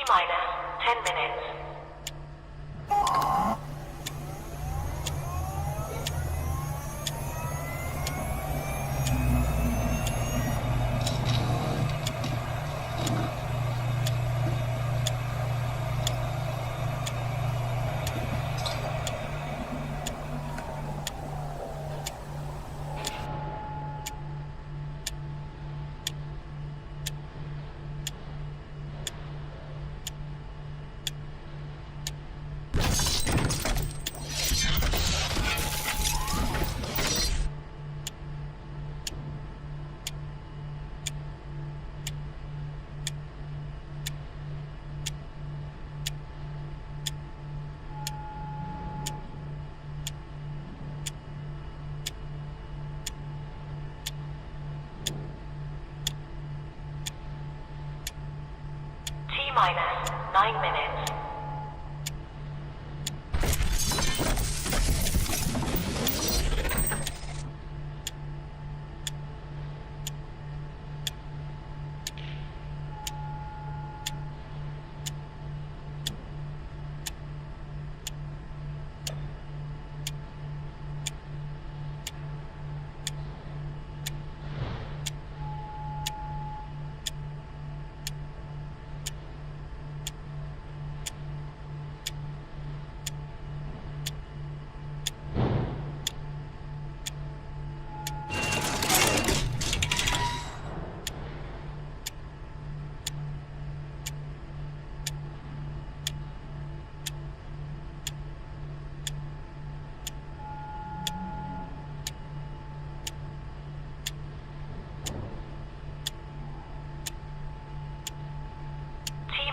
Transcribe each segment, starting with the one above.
minus 10 minutes. Minus 9 minutes.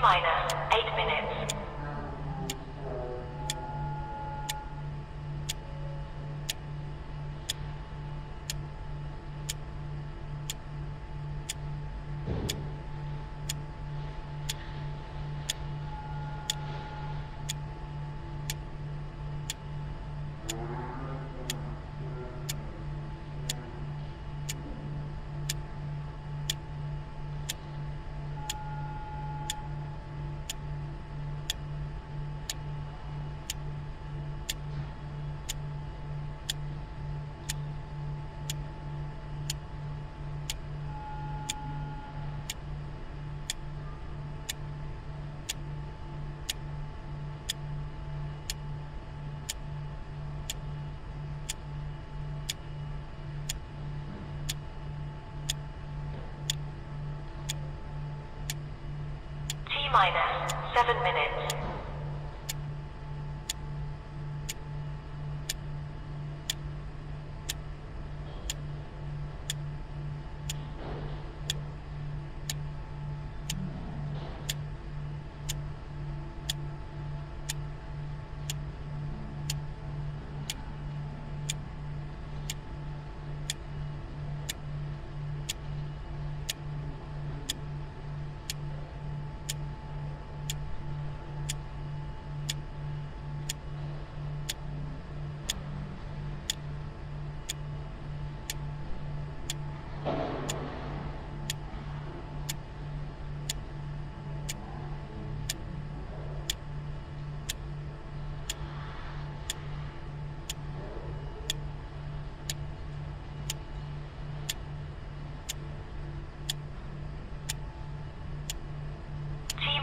Minus 8 minutes. Minus 7 minutes.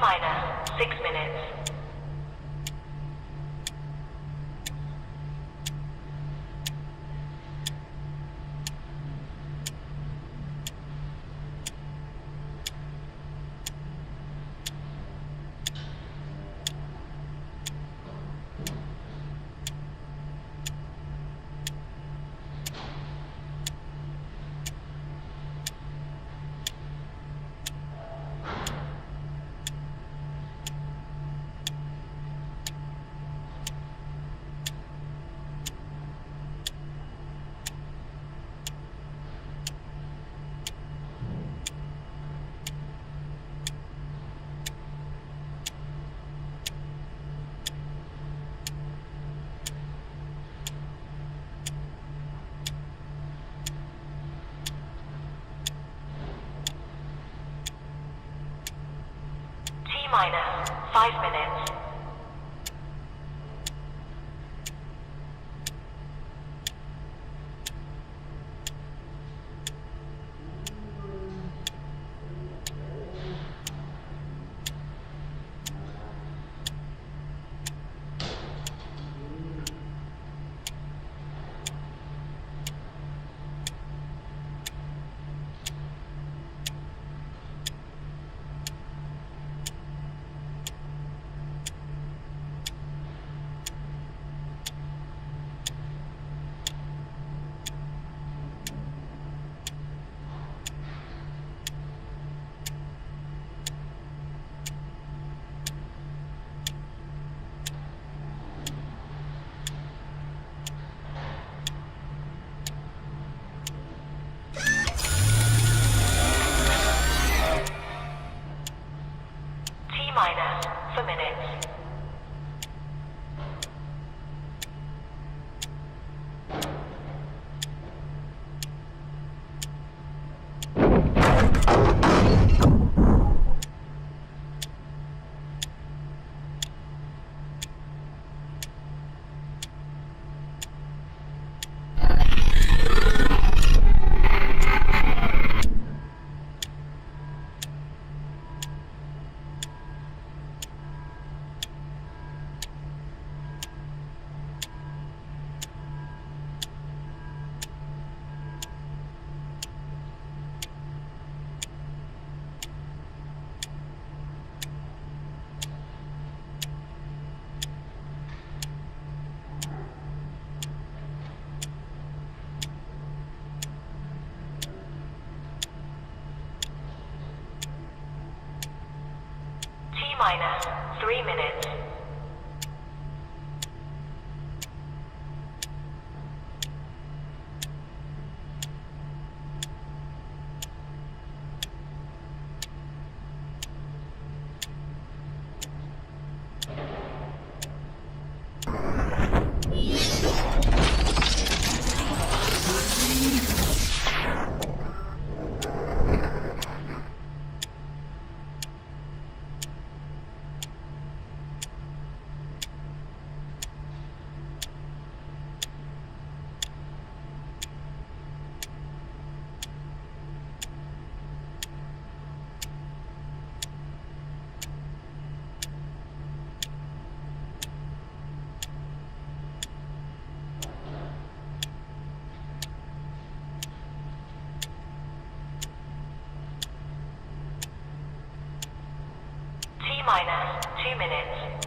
Minus 6 minutes. minus 5 minutes. Minus for minutes. Minus 3 minutes. Minus 2 minutes.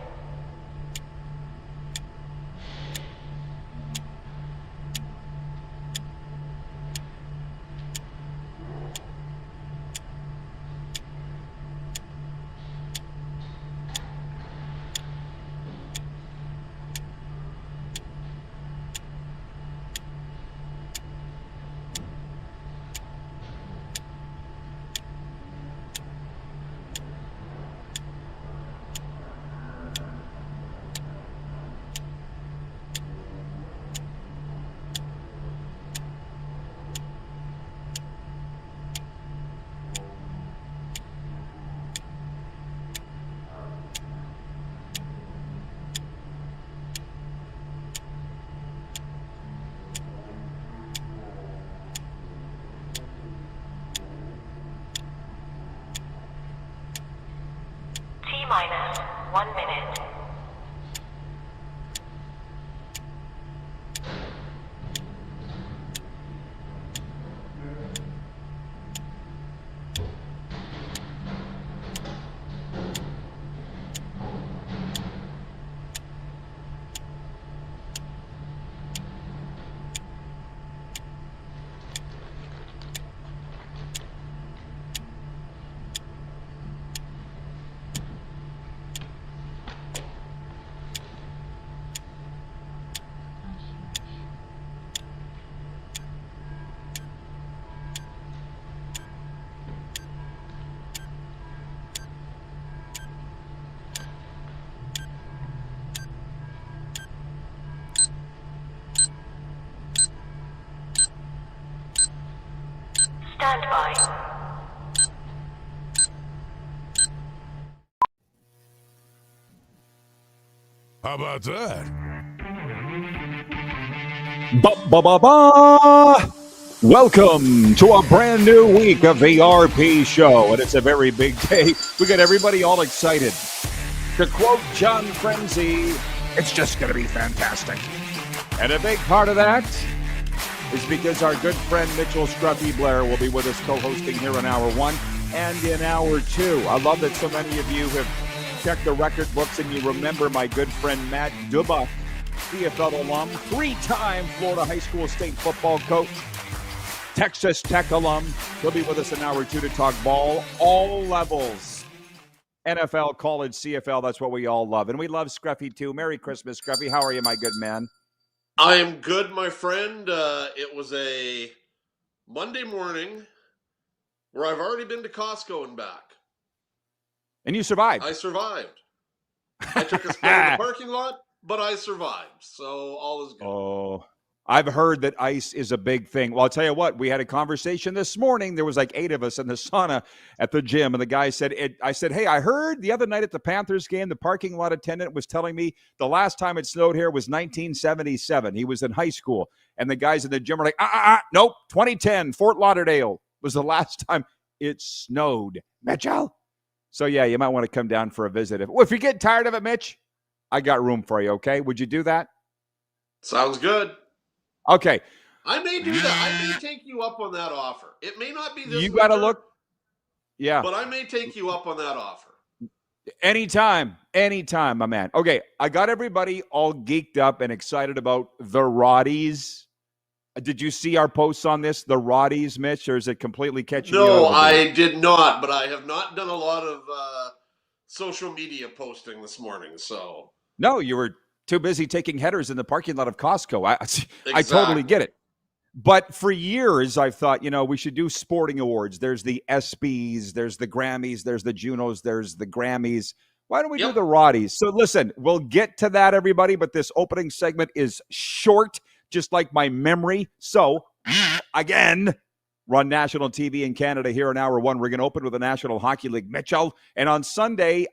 Minus 1 minute. How about that? Ba-ba-ba-ba! Welcome to a brand new week of the RP Show, and it's a very big day. We got everybody all excited. To quote John Frenzy, it's just going to be fantastic. And a big part of that is because our good friend Mitchell Scruffy Blair will be with us co-hosting here in Hour 1 and in Hour 2. I love that so many of you have checked the record books and you remember my good friend Matt Dubuc, CFL alum, three-time Florida high school state football coach, Texas Tech alum. He'll be with us in Hour 2 to talk ball, all levels. NFL, college, CFL, that's what we all love. And we love Scruffy too. Merry Christmas, Scruffy. How are you, my good man? I am good, my friend. It was a Monday morning where I've already been to Costco and back. And you survived. I survived. I took a spin in the parking lot, but I survived. So all is good. Oh, I've heard that ice is a big thing. Well, I'll tell you what, we had a conversation this morning. There was like 8 of us in the sauna at the gym. And the guy said, I said, hey, I heard the other night at the Panthers game, the parking lot attendant was telling me the last time it snowed here was 1977. He was in high school. And the guys in the gym were like, nope, 2010, Fort Lauderdale was the last time it snowed. Mitchell? So, yeah, you might want to come down for a visit. If you get tired of it, Mitch, I got room for you, okay? Would you do that? Sounds good. Okay. I may do that. I may take you up on that offer. It may not be this You got to winter, look. Yeah. but I may take you up on that offer. Anytime, my man. Okay, I got everybody all geeked up and excited about the Roddys. Did you see our posts on this, the Roddys, Mitch, or is it completely catching you? No, I did not, but I have not done a lot of social media posting this morning. So no, you were too busy taking headers in the parking lot of Costco. I Exactly. totally get it. But for years, I've thought, we should do sporting awards. There's the ESPYs, there's the Grammys, there's the Junos, there's the Grammys. Why don't we do the Roddys? So listen, we'll get to that, everybody, but this opening segment is short, just like my memory. So, again, run national TV in Canada here in Hour 1. We're going to open with the National Hockey League, Mitchell. And on Sunday,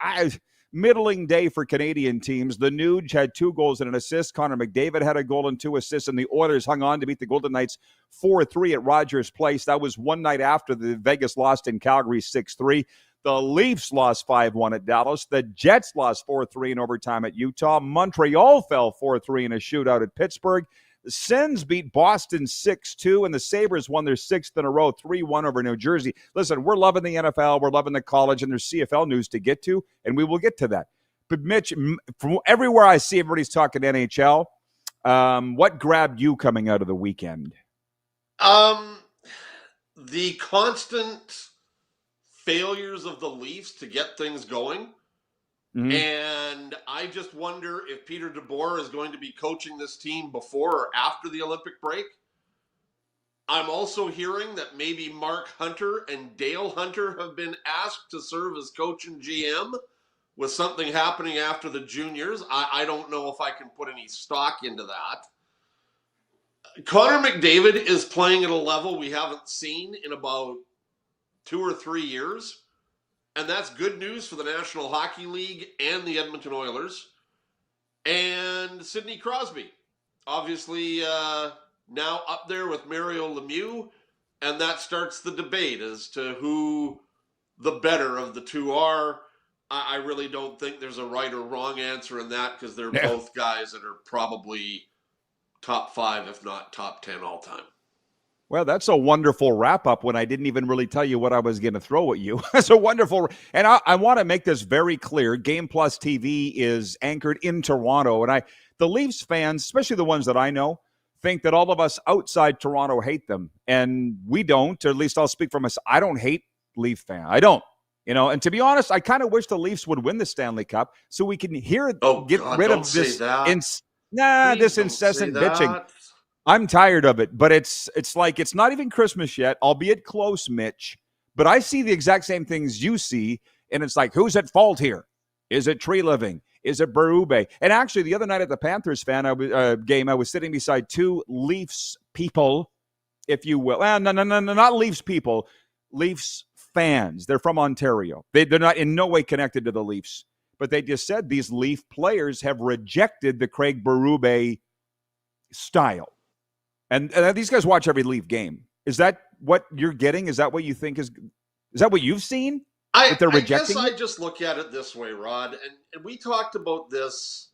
middling day for Canadian teams. The Nuge had 2 goals and an assist. Connor McDavid had a goal and 2 assists, and the Oilers hung on to beat the Golden Knights 4-3 at Rogers Place. That was one night after the Vegas lost in Calgary 6-3. The Leafs lost 5-1 at Dallas. The Jets lost 4-3 in overtime at Utah. Montreal fell 4-3 in a shootout at Pittsburgh. The Sens beat Boston 6-2, and the Sabres won their 6th in a row, 3-1 over New Jersey. Listen, we're loving the NFL, we're loving the college, and there's CFL news to get to, and we will get to that. But, Mitch, from everywhere I see everybody's talking NHL, what grabbed you coming out of the weekend? The constant failures of the Leafs to get things going. Mm-hmm. And I just wonder if Peter DeBoer is going to be coaching this team before or after the Olympic break. I'm also hearing that maybe Mark Hunter and Dale Hunter have been asked to serve as coach and GM with something happening after the juniors. I don't know if I can put any stock into that. Connor McDavid is playing at a level we haven't seen in about 2 or 3 years. And that's good news for the National Hockey League and the Edmonton Oilers. And Sidney Crosby, obviously now up there with Mario Lemieux. And that starts the debate as to who the better of the two are. I really don't think there's a right or wrong answer in that because they're both guys that are probably top 5, if not top 10 all time. Well, that's a wonderful wrap-up when I didn't even really tell you what I was going to throw at you. That's a wonderful – and I want to make this very clear. Game Plus TV is anchored in Toronto, and the Leafs fans, especially the ones that I know, think that all of us outside Toronto hate them, and we don't, or at least I'll speak for myself. I don't hate Leaf fans. I don't. And to be honest, I kind of wish the Leafs would win the Stanley Cup so we can get rid of this this incessant bitching. I'm tired of it, but it's like it's not even Christmas yet, albeit close, Mitch. But I see the exact same things you see, and it's like, who's at fault here? Is it Tree Living? Is it Berube? And actually, the other night at the Panthers game, I was sitting beside 2 Leafs people, if you will. No, not Leafs people. Leafs fans. They're from Ontario. They're not in no way connected to the Leafs. but they just said these Leaf players have rejected the Craig Berube style. And these guys watch every Leaf game. Is that what you're getting? Is that what you think is that what you've seen? I guess I just look at it this way, Rod, and we talked about this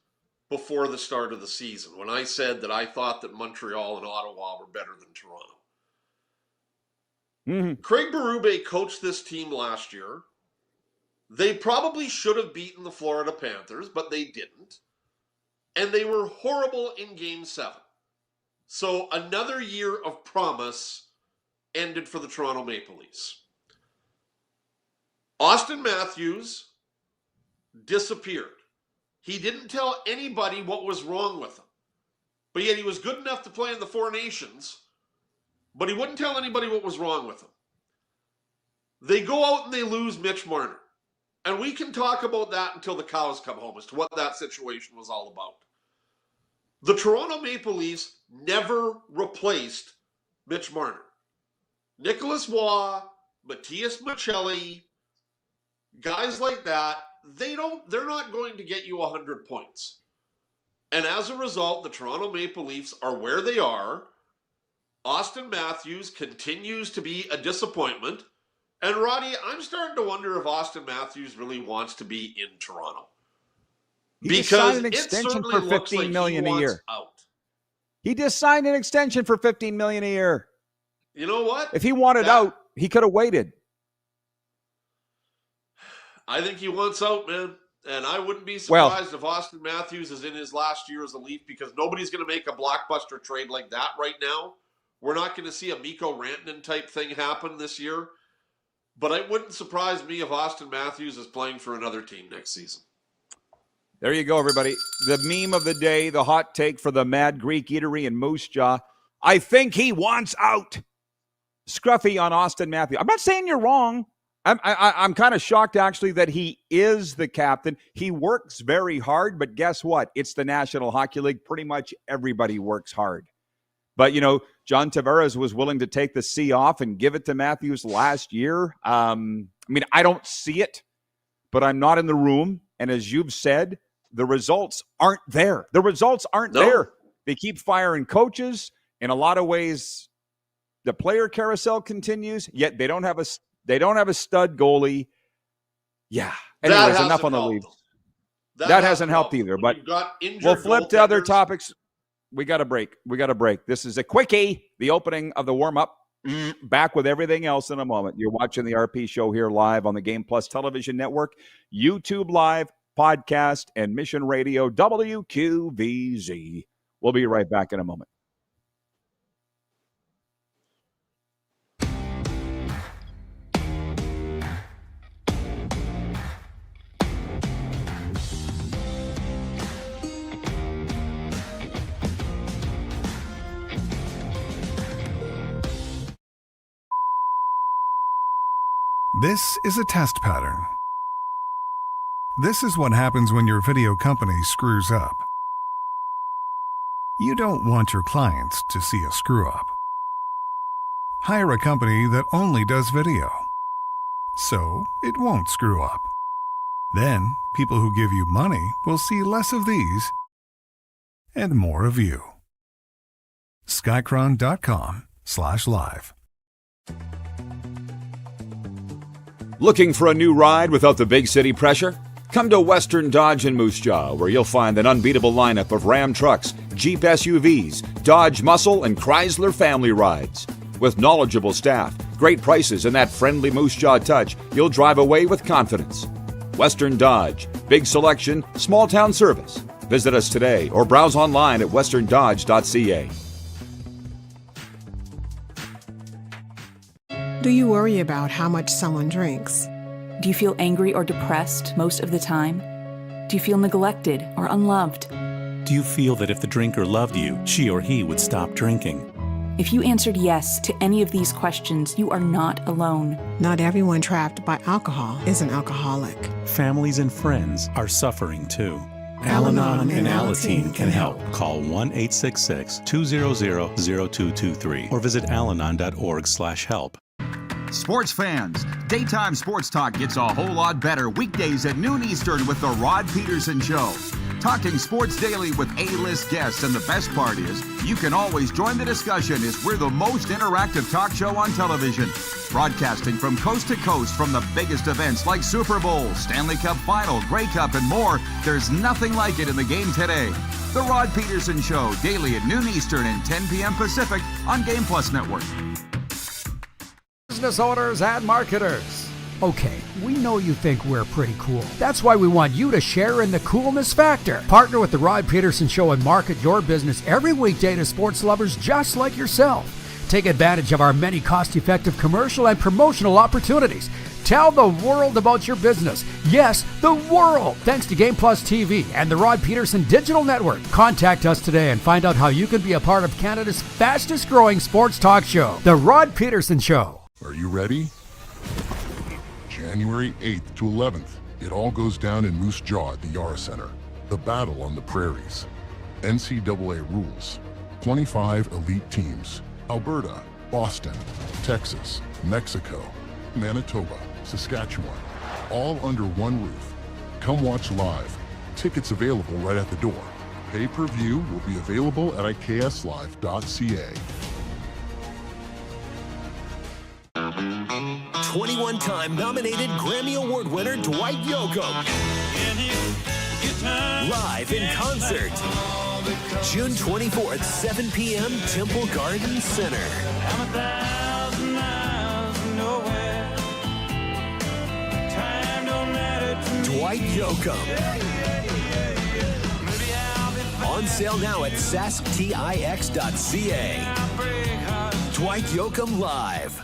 before the start of the season when I said that I thought that Montreal and Ottawa were better than Toronto. Mm-hmm. Craig Berube coached this team last year. They probably should have beaten the Florida Panthers, but they didn't. And they were horrible in Game 7. So another year of promise ended for the Toronto Maple Leafs. Austin Matthews disappeared. He didn't tell anybody what was wrong with him. But yet he was good enough to play in the Four Nations, but he wouldn't tell anybody what was wrong with him. They go out and they lose Mitch Marner. And we can talk about that until the cows come home as to what that situation was all about. The Toronto Maple Leafs never replaced Mitch Marner. Nicholas Waugh, Matthias Maccelli, guys like that, they're not going to get you 100 points. And as a result, the Toronto Maple Leafs are where they are. Austin Matthews continues to be a disappointment. And Roddy, I'm starting to wonder if Austin Matthews really wants to be in Toronto. He just signed an extension for $15 million a year. He just signed an extension for $15 million a year. You know what? If he wanted out, he could have waited. I think he wants out, man. And I wouldn't be surprised if Austin Matthews is in his last year as a Leaf, because nobody's going to make a blockbuster trade like that right now. We're not going to see a Mikko Rantanen type thing happen this year. But it wouldn't surprise me if Austin Matthews is playing for another team next season. There you go, everybody. The meme of the day, the hot take for the Mad Greek Eatery in Moose Jaw. I think he wants out. Scruffy on Austin Matthews. I'm not saying you're wrong. I'm kind of shocked, actually, that he is the captain. He works very hard, but guess what? It's the National Hockey League. Pretty much everybody works hard. But, you know, John Tavares was willing to take the C off and give it to Matthews last year. I mean, I don't see it, but I'm not in the room. And as you've said, the results aren't there. The results aren't there. They keep firing coaches. In a lot of ways, the player carousel continues, yet they don't have a stud goalie. Yeah. Anyways, enough on the Leafs. That hasn't helped either. But we'll flip to other topics. We got a break. This is a quickie, the opening of the warm-up. Back with everything else in a moment. You're watching the RP Show here live on the Game Plus Television Network, YouTube Live, podcast, and Mission Radio, WQVZ. We'll be right back in a moment. This is a test pattern. This is what happens when your video company screws up. You don't want your clients to see a screw-up. Hire a company that only does video, so it won't screw up. Then, people who give you money will see less of these and more of you. Skycron.com/live. Looking for a new ride without the big city pressure? Come to Western Dodge in Moose Jaw, where you'll find an unbeatable lineup of Ram trucks, Jeep SUVs, Dodge Muscle, and Chrysler family rides. With knowledgeable staff, great prices, and that friendly Moose Jaw touch, you'll drive away with confidence. Western Dodge. Big selection, small town service. Visit us today or browse online at westerndodge.ca. Do you worry about how much someone drinks? Do you feel angry or depressed most of the time? Do you feel neglected or unloved? Do you feel that if the drinker loved you, she or he would stop drinking? If you answered yes to any of these questions, you are not alone. Not everyone trapped by alcohol is an alcoholic. Families and friends are suffering too. Al-Anon and Alateen can help. Call 1-866-200-0223 or visit alanon.org/help. Sports fans, daytime sports talk gets a whole lot better weekdays at noon Eastern with the Rod Pedersen Show. Talking sports daily with A-list guests, and the best part is you can always join the discussion as we're the most interactive talk show on television. Broadcasting from coast to coast from the biggest events like Super Bowl, Stanley Cup Final, Grey Cup, and more, there's nothing like it in the game today. The Rod Pedersen Show, daily at noon Eastern and 10 p.m. Pacific on Game Plus Network. Business owners and marketers. Okay, we know you think we're pretty cool. That's why we want you to share in the coolness factor. Partner with the Rod Pedersen Show and market your business every weekday to sports lovers just like yourself. Take advantage of our many cost-effective commercial and promotional opportunities. Tell the world about your business. Yes, the world. Thanks to Game Plus TV and the Rod Pedersen Digital Network. Contact us today and find out how you can be a part of Canada's fastest-growing sports talk show, The Rod Pedersen Show. Are you ready? January 8th to 11th, it all goes down in Moose Jaw at the Yara Center. The battle on the prairies. NCAA rules. 25 elite teams. Alberta, Boston, Texas, Mexico, Manitoba, Saskatchewan. All under one roof. Come watch live. Tickets available right at the door. Pay-per-view will be available at ikslive.ca. 21-time nominated Grammy Award winner Dwight Yoakam. Live in concert. June 24th, 7 p.m., Temple Garden Center. Dwight Yoakam. On sale now at sasktix.ca. Dwight Yoakam Live.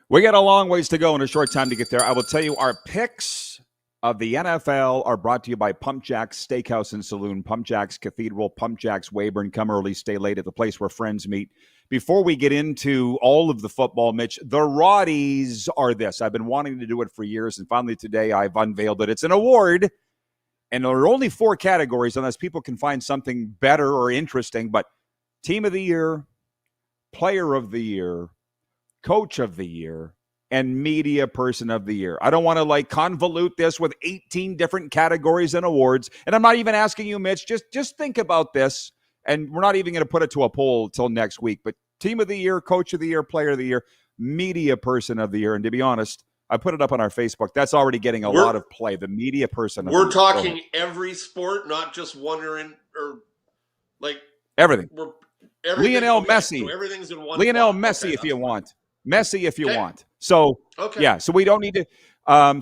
We got a long ways to go and a short time to get there. I will tell you, our picks of the NFL are brought to you by Pump Jack's Steakhouse and Saloon, Pump Jack's Cathedral, Pump Jack's Weyburn. Come early, stay late at the place where friends meet. Before we get into all of the football, Mitch, the Roddys are this. I've been wanting to do it for years, and finally today I've unveiled it. It's an award, and there are only 4 categories unless people can find something better or interesting, but Team of the Year, Player of the Year, Coach of the Year, and Media Person of the Year. I don't want to convolute this with 18 different categories and awards. And I'm not even asking you, Mitch, just think about this. And we're not even going to put it to a poll till next week. But Team of the Year, Coach of the Year, Player of the Year, Media Person of the Year. And to be honest, I put it up on our Facebook. That's already getting a lot of play. The Media Person of the Year. We're talking every sport, not just one or everything. Lionel okay, Messi. So everything's in one. Lionel spot. Messi, Okay, if you fine. want. Messi, if you want. So, okay. Yeah, so we don't need to.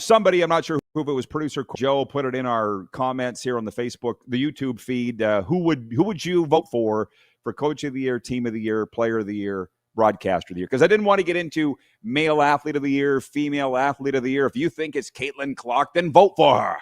Somebody, I'm not sure who, if it was producer Joe, put it in our comments here on the Facebook, the YouTube feed. Who would you vote for Coach of the Year, Team of the Year, Player of the Year, Broadcaster of the Year? Because I didn't want to get into Male Athlete of the Year, Female Athlete of the Year. If you think it's Caitlin Clark, then vote for her.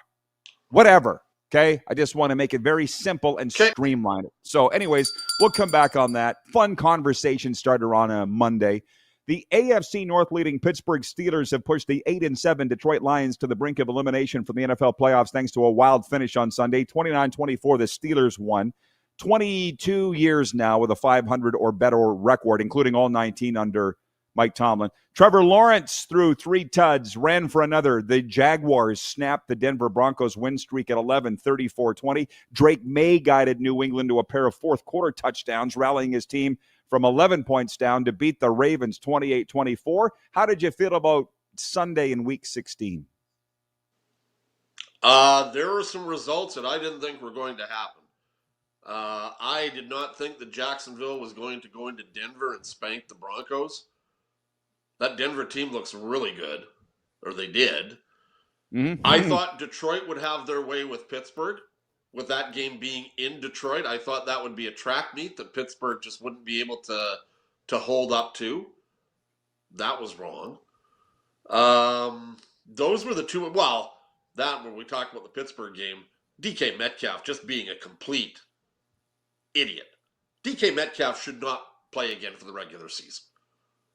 Whatever. Okay, I just want to make it very simple and streamline it. So anyways, we'll come back on that. Fun conversation started on a Monday. The AFC North leading Pittsburgh Steelers have pushed the 8-7 Detroit Lions to the brink of elimination from the NFL playoffs thanks to a wild finish on Sunday. 29-24, the Steelers won. 22 years now with a 500 or better record, including all 19 under Mike Tomlin. Trevor Lawrence threw 3 tuds, ran for another. The Jaguars snapped the Denver Broncos win streak at 11, 34-20. Drake May guided New England to a pair of fourth-quarter touchdowns, rallying his team from 11 points down to beat the Ravens 28-24. How did you feel about Sunday in Week 16? There were some results that I didn't think were going to happen. I did not think that Jacksonville was going to go into Denver and spank the Broncos. That Denver team looks really good, or they did. Mm-hmm. I thought Detroit would have their way with Pittsburgh. With that game being in Detroit, I thought that would be a track meet that Pittsburgh just wouldn't be able to hold up to. That was wrong. Those were the two. Well, that when we talked about the Pittsburgh game, DK Metcalf just being a complete idiot. DK Metcalf should not play again for the regular season.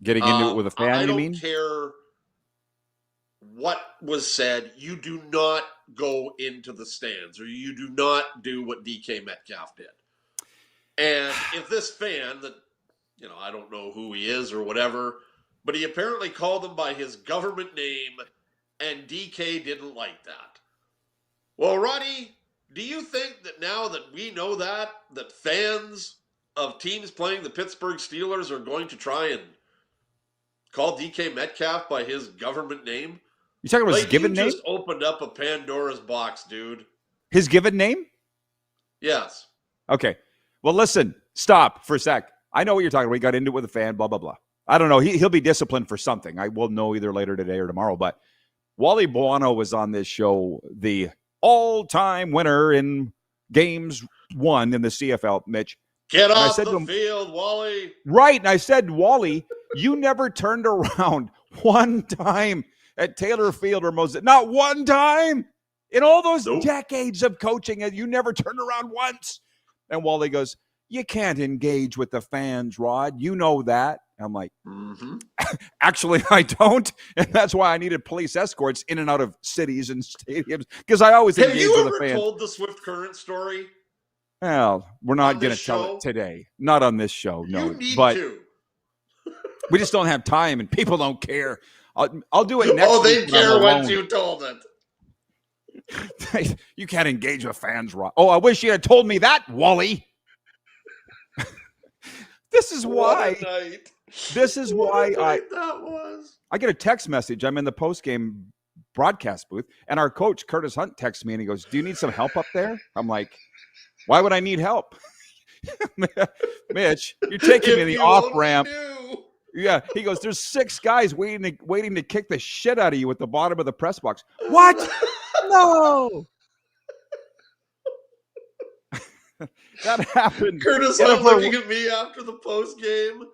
Getting into it with a fan, you mean? I don't care what was said. You do not go into the stands, or you do not do what DK Metcalf did. And if this fan that I don't know who he is or whatever, but he apparently called him by his government name, and DK didn't like that. Well, Roddy, do you think that now that we know that fans of teams playing the Pittsburgh Steelers are going to try and call DK Metcalf by his government name? You talking about his given name? You just opened up a Pandora's box, dude. His given name? Yes. Okay. Well, listen, stop for a sec. I know what you're talking about. We got into it with a fan, blah, blah, blah. I don't know. He'll be disciplined for something. I will know either later today or tomorrow. But Wally Buono was on this show, the all-time winner in games won in the CFL, Mitch. Get off the field, Wally. Right. And I said, Wally, you never turned around one time at Taylor Field or Moses. Not one time in all those decades of coaching. You never turned around once. And Wally goes, you can't engage with the fans, Rod. You know that. I'm like, actually, I don't. And that's why I needed police escorts in and out of cities and stadiums, because I always engage with the fans. Have you ever told the Swift Current story? Well, we're not going to tell it today. Not on this show, no. You need but to. We just don't have time, and people don't care. I'll do it next week. Oh, they care once you told it. You can't engage with fans, Rod. Oh, I wish you had told me that, Wally. This is why. This is why I get a text message. I'm in the post-game broadcast booth, and our coach, Curtis Hunt, texts me, and he goes, do you need some help up there? I'm like, why would I need help? Mitch, you're taking me the off-ramp. Yeah, he goes, there's 6 guys waiting to kick the shit out of you at the bottom of the press box. What? No. That happened. Curtis Hunt looking at me after the post game,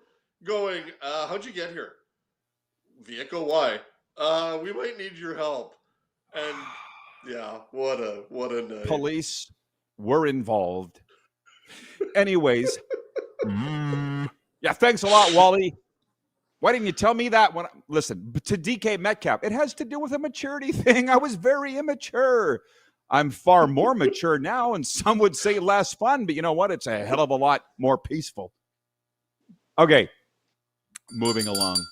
going, how'd you get here? Vehicle, why? We might need your help. And yeah, what a night. Police were involved. Anyways. Yeah, thanks a lot, Wally. Why didn't you tell me that? Listen, to DK Metcalf, it has to do with a maturity thing. I was very immature. I'm far more mature now, and some would say less fun, but you know what? It's a hell of a lot more peaceful. Okay, moving along.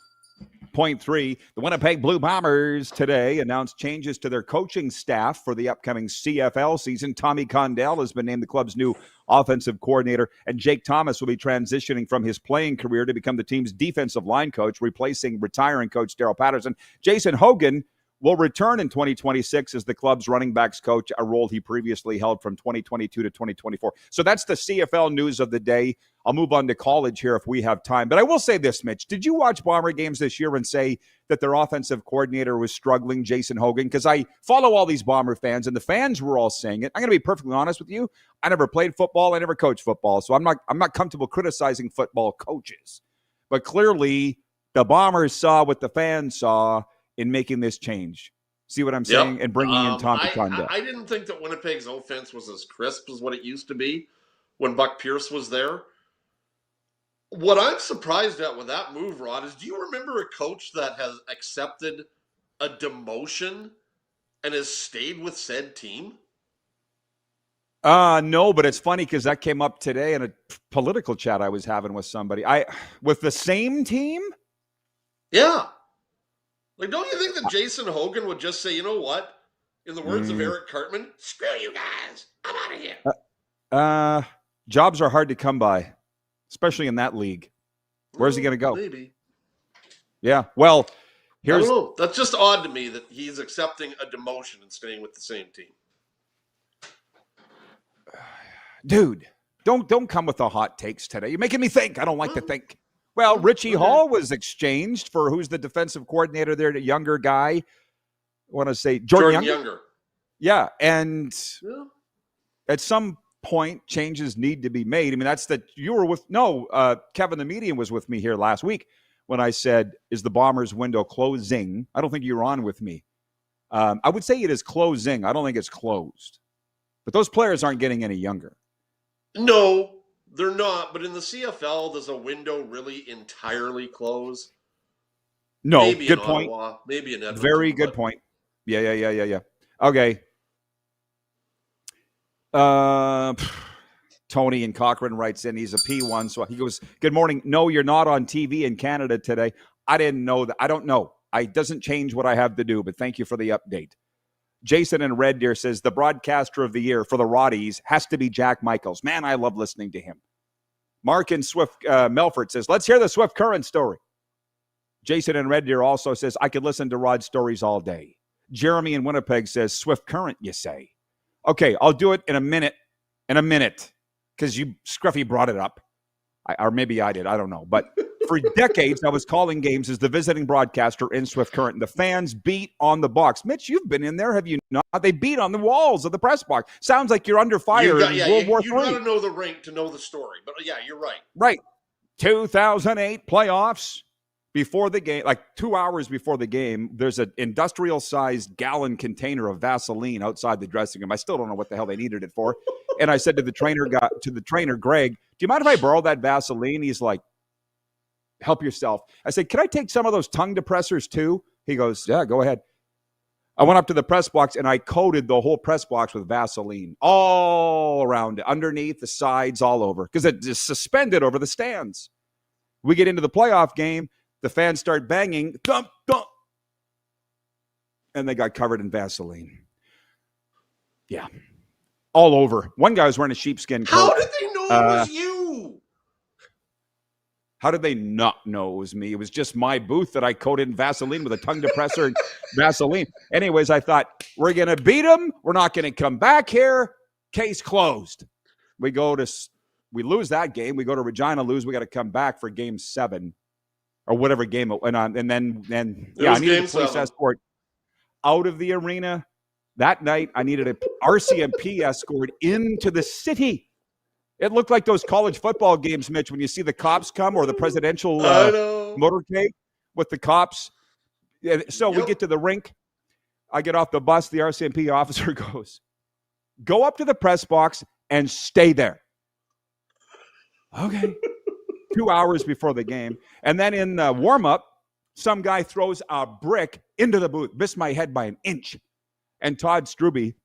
Point 3, the Winnipeg Blue Bombers today announced changes to their coaching staff for the upcoming CFL season. Tommy Condell has been named the club's new offensive coordinator, and Jake Thomas will be transitioning from his playing career to become the team's defensive line coach, replacing retiring coach Daryl Patterson. Jason Hogan will return in 2026 as the club's running backs coach, a role he previously held from 2022 to 2024. So that's the CFL news of the day. I'll move on to college here if we have time. But I will say this, Mitch. Did you watch Bomber games this year and say that their offensive coordinator was struggling, Jason Hogan? Because I follow all these Bomber fans, and the fans were all saying it. I'm going to be perfectly honest with you. I never played football. I never coached football. So I'm not comfortable criticizing football coaches. But clearly, the Bombers saw what the fans saw in making this change. See what I'm saying? Yep. And bringing in Tommy Condell. I didn't think that Winnipeg's offense was as crisp as what it used to be when Buck Pierce was there. What I'm surprised at with that move, Rod, is do you remember a coach that has accepted a demotion and has stayed with said team? No, but it's funny because that came up today in a political chat I was having with somebody. With the same team? Yeah. Like, don't you think that Jason Hogan would just say, you know what? In the words of Eric Cartman, screw you guys. I'm out of here. Jobs are hard to come by, especially in that league. Where's he going to go? Maybe. Yeah. Well, I don't know. That's just odd to me that he's accepting a demotion and staying with the same team. Dude, don't come with the hot takes today. You're making me think. I don't like to think. Well, Richie Hall was exchanged for who's the defensive coordinator there, the younger guy. I want to say Jordan Younger. Yeah, and at some point, changes need to be made. I mean, Kevin the Median was with me here last week when I said, is the Bombers' window closing? I don't think you were on with me. I would say it is closing. I don't think it's closed. But those players aren't getting any younger. No. They're not, but in the CFL, does a window really entirely close? No, maybe good in point. Ottawa, maybe in Edmonton. Very good point. Yeah. Okay. Tony in Cochrane writes in. He's a P1. So he goes, good morning. No, you're not on TV in Canada today. I didn't know that. I don't know. It doesn't change what I have to do, but thank you for the update. Jason in Red Deer says, the broadcaster of the year for the Roddys has to be Jack Michaels. Man, I love listening to him. Mark in Swift Melford says, let's hear the Swift Current story. Jason in Red Deer also says, I could listen to Rod's stories all day. Jeremy in Winnipeg says, Swift Current, you say? Okay, I'll do it in a minute, because you, Scruffy, brought it up. Or maybe I did, I don't know. But for decades, I was calling games as the visiting broadcaster in Swift Current. The fans beat on the box. Mitch, you've been in there, have you not? They beat on the walls of the press box. Sounds like you're under fire in World War III. You got to know the rink to know the story. But yeah, you're right. Right. 2008 playoffs. Before the game, like 2 hours before the game, there's an industrial-sized gallon container of Vaseline outside the dressing room. I still don't know what the hell they needed it for. And I said to the trainer, Greg, do you mind if I borrow that Vaseline? He's like, help yourself. I said, can I take some of those tongue depressors too? He goes, yeah, go ahead. I went up to the press box and I coated the whole press box with Vaseline all around it, underneath, the sides, all over, because it is suspended over the stands. We get into the playoff game. The fans start banging, thump, thump, and they got covered in Vaseline. Yeah, all over. One guy was wearing a sheepskin coat. How did they know it was you? How did they not know it was me? It was just my booth that I coated in Vaseline with a tongue depressor and Vaseline. Anyways, I thought, we're going to beat them. We're not going to come back here. Case closed. We lose that game. We go to Regina, lose. We got to come back for game 7. Or whatever game it went on. And then I needed a police escort out of the arena. That night, I needed a RCMP escort into the city. It looked like those college football games, Mitch, when you see the cops come, or the presidential motorcade with the cops. So we get to the rink. I get off the bus. The RCMP officer goes, go up to the press box and stay there. Okay. 2 hours before the game. And then in the warm-up, some guy throws a brick into the booth, missed my head by an inch. And Todd Struby,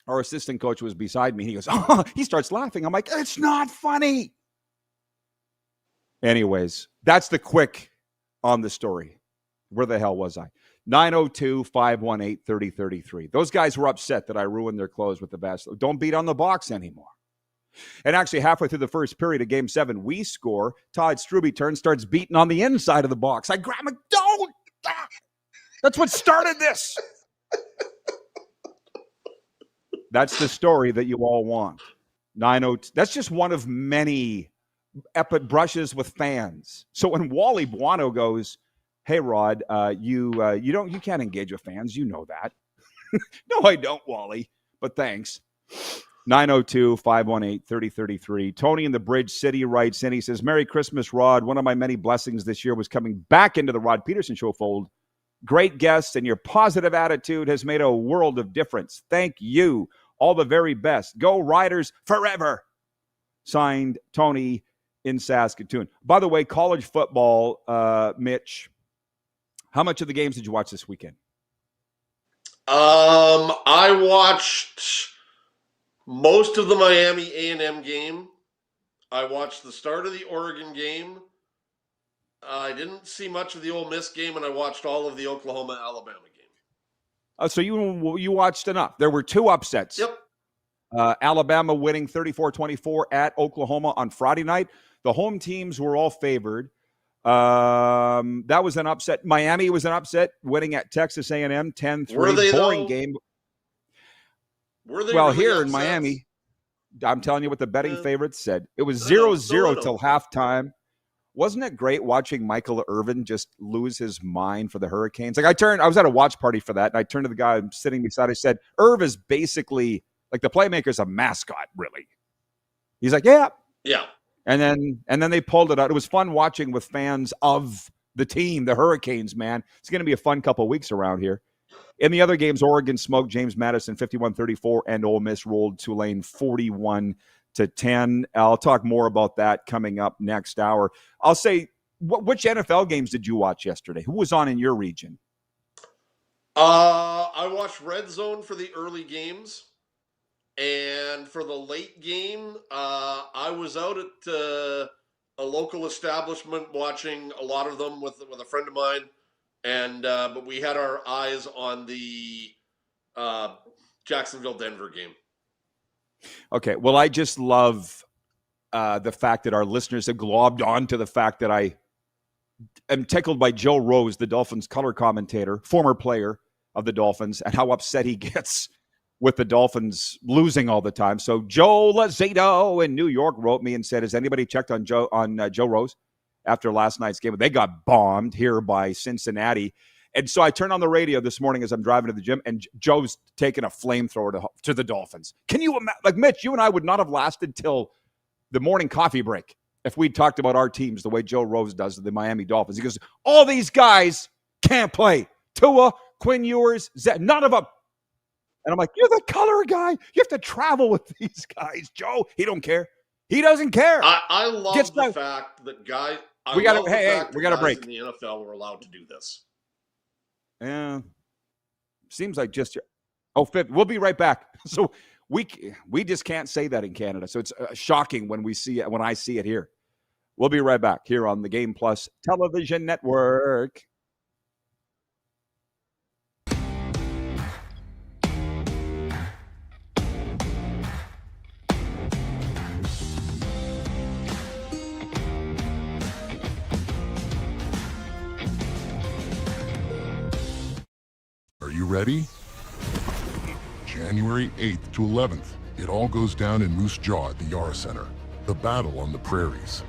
our assistant coach, was beside me. He goes, oh, he starts laughing. I'm like, it's not funny. Anyways, that's the quick on the story. Where the hell was I? 902-518-3033. Those guys were upset that I ruined their clothes with the basketball. Don't beat on the box anymore. And actually, halfway through the first period of Game 7, we score. Todd Struby turns, starts beating on the inside of the box. I grab him. Don't! That's what started this. That's the story that you all want. 902. That's just one of many epic brushes with fans. So when Wally Buono goes, "Hey Rod, you can't engage with fans. You know that." No, I don't, Wally. But thanks. 902-518-3033. Tony in the Bridge City writes in. He says, Merry Christmas, Rod. One of my many blessings this year was coming back into the Rod Pedersen Show fold. Great guests, and your positive attitude has made a world of difference. Thank you. All the very best. Go Riders forever. Signed, Tony in Saskatoon. By the way, college football, Mitch, how much of the games did you watch this weekend? I watched most of the Miami A&M game. I watched the start of the Oregon game. I didn't see much of the Ole Miss game, and I watched all of the Oklahoma-Alabama game. So you watched enough. There were 2 upsets. Yep. Alabama winning 34-24 at Oklahoma on Friday night. The home teams were all favored. That was an upset. Miami was an upset, winning at Texas A&M 10-3. Were they, boring though? Game. Were they well, really here upsets? in Miami, I'm telling you what the betting favorites said. It was 0-0 till halftime. Wasn't it great watching Michael Irvin just lose his mind for the Hurricanes? Like I was at a watch party for that, and I turned to the guy sitting beside. I said, Irv is basically like the playmaker's a mascot, really. He's like, yeah. And then they pulled it out. It was fun watching with fans of the team, the Hurricanes, man. It's going to be a fun couple of weeks around here. In the other games, Oregon smoked James Madison 51-34, and Ole Miss rolled Tulane 41-10. I'll talk more about that coming up next hour. I'll say, which NFL games did you watch yesterday? Who was on in your region? I watched Red Zone for the early games. And for the late game, I was out at a local establishment watching a lot of them with a friend of mine, and but we had our eyes on the Jacksonville-Denver game. Okay, well, I just love the fact that our listeners have globbed on to the fact that I am tickled by Joe Rose, the Dolphins color commentator, former player of the Dolphins, and how upset he gets with the Dolphins losing all the time. So Joe Lazzato in New York wrote me and said, has anybody checked on Joe Rose after last night's game? They got bombed here by Cincinnati. And so I turned on the radio this morning as I'm driving to the gym, and Joe's taking a flamethrower to the Dolphins. Can you imagine? Like, Mitch, you and I would not have lasted till the morning coffee break if we'd talked about our teams the way Joe Rose does to the Miami Dolphins. He goes, all these guys can't play. Tua, Quinn Ewers, none of them. And I'm like, you're the color guy. You have to travel with these guys, Joe. He don't care. He doesn't care. I love the fact that guys. We got a break. In the NFL, we're allowed to do this. Yeah, seems like just fifth. We'll be right back. So we just can't say that in Canada. So it's shocking when we see it. When I see it here, we'll be right back here on the Game Plus Television Network. Are you ready? January 8th to 11th, it all goes down in Moose Jaw at the Yara Center. The battle on the prairies.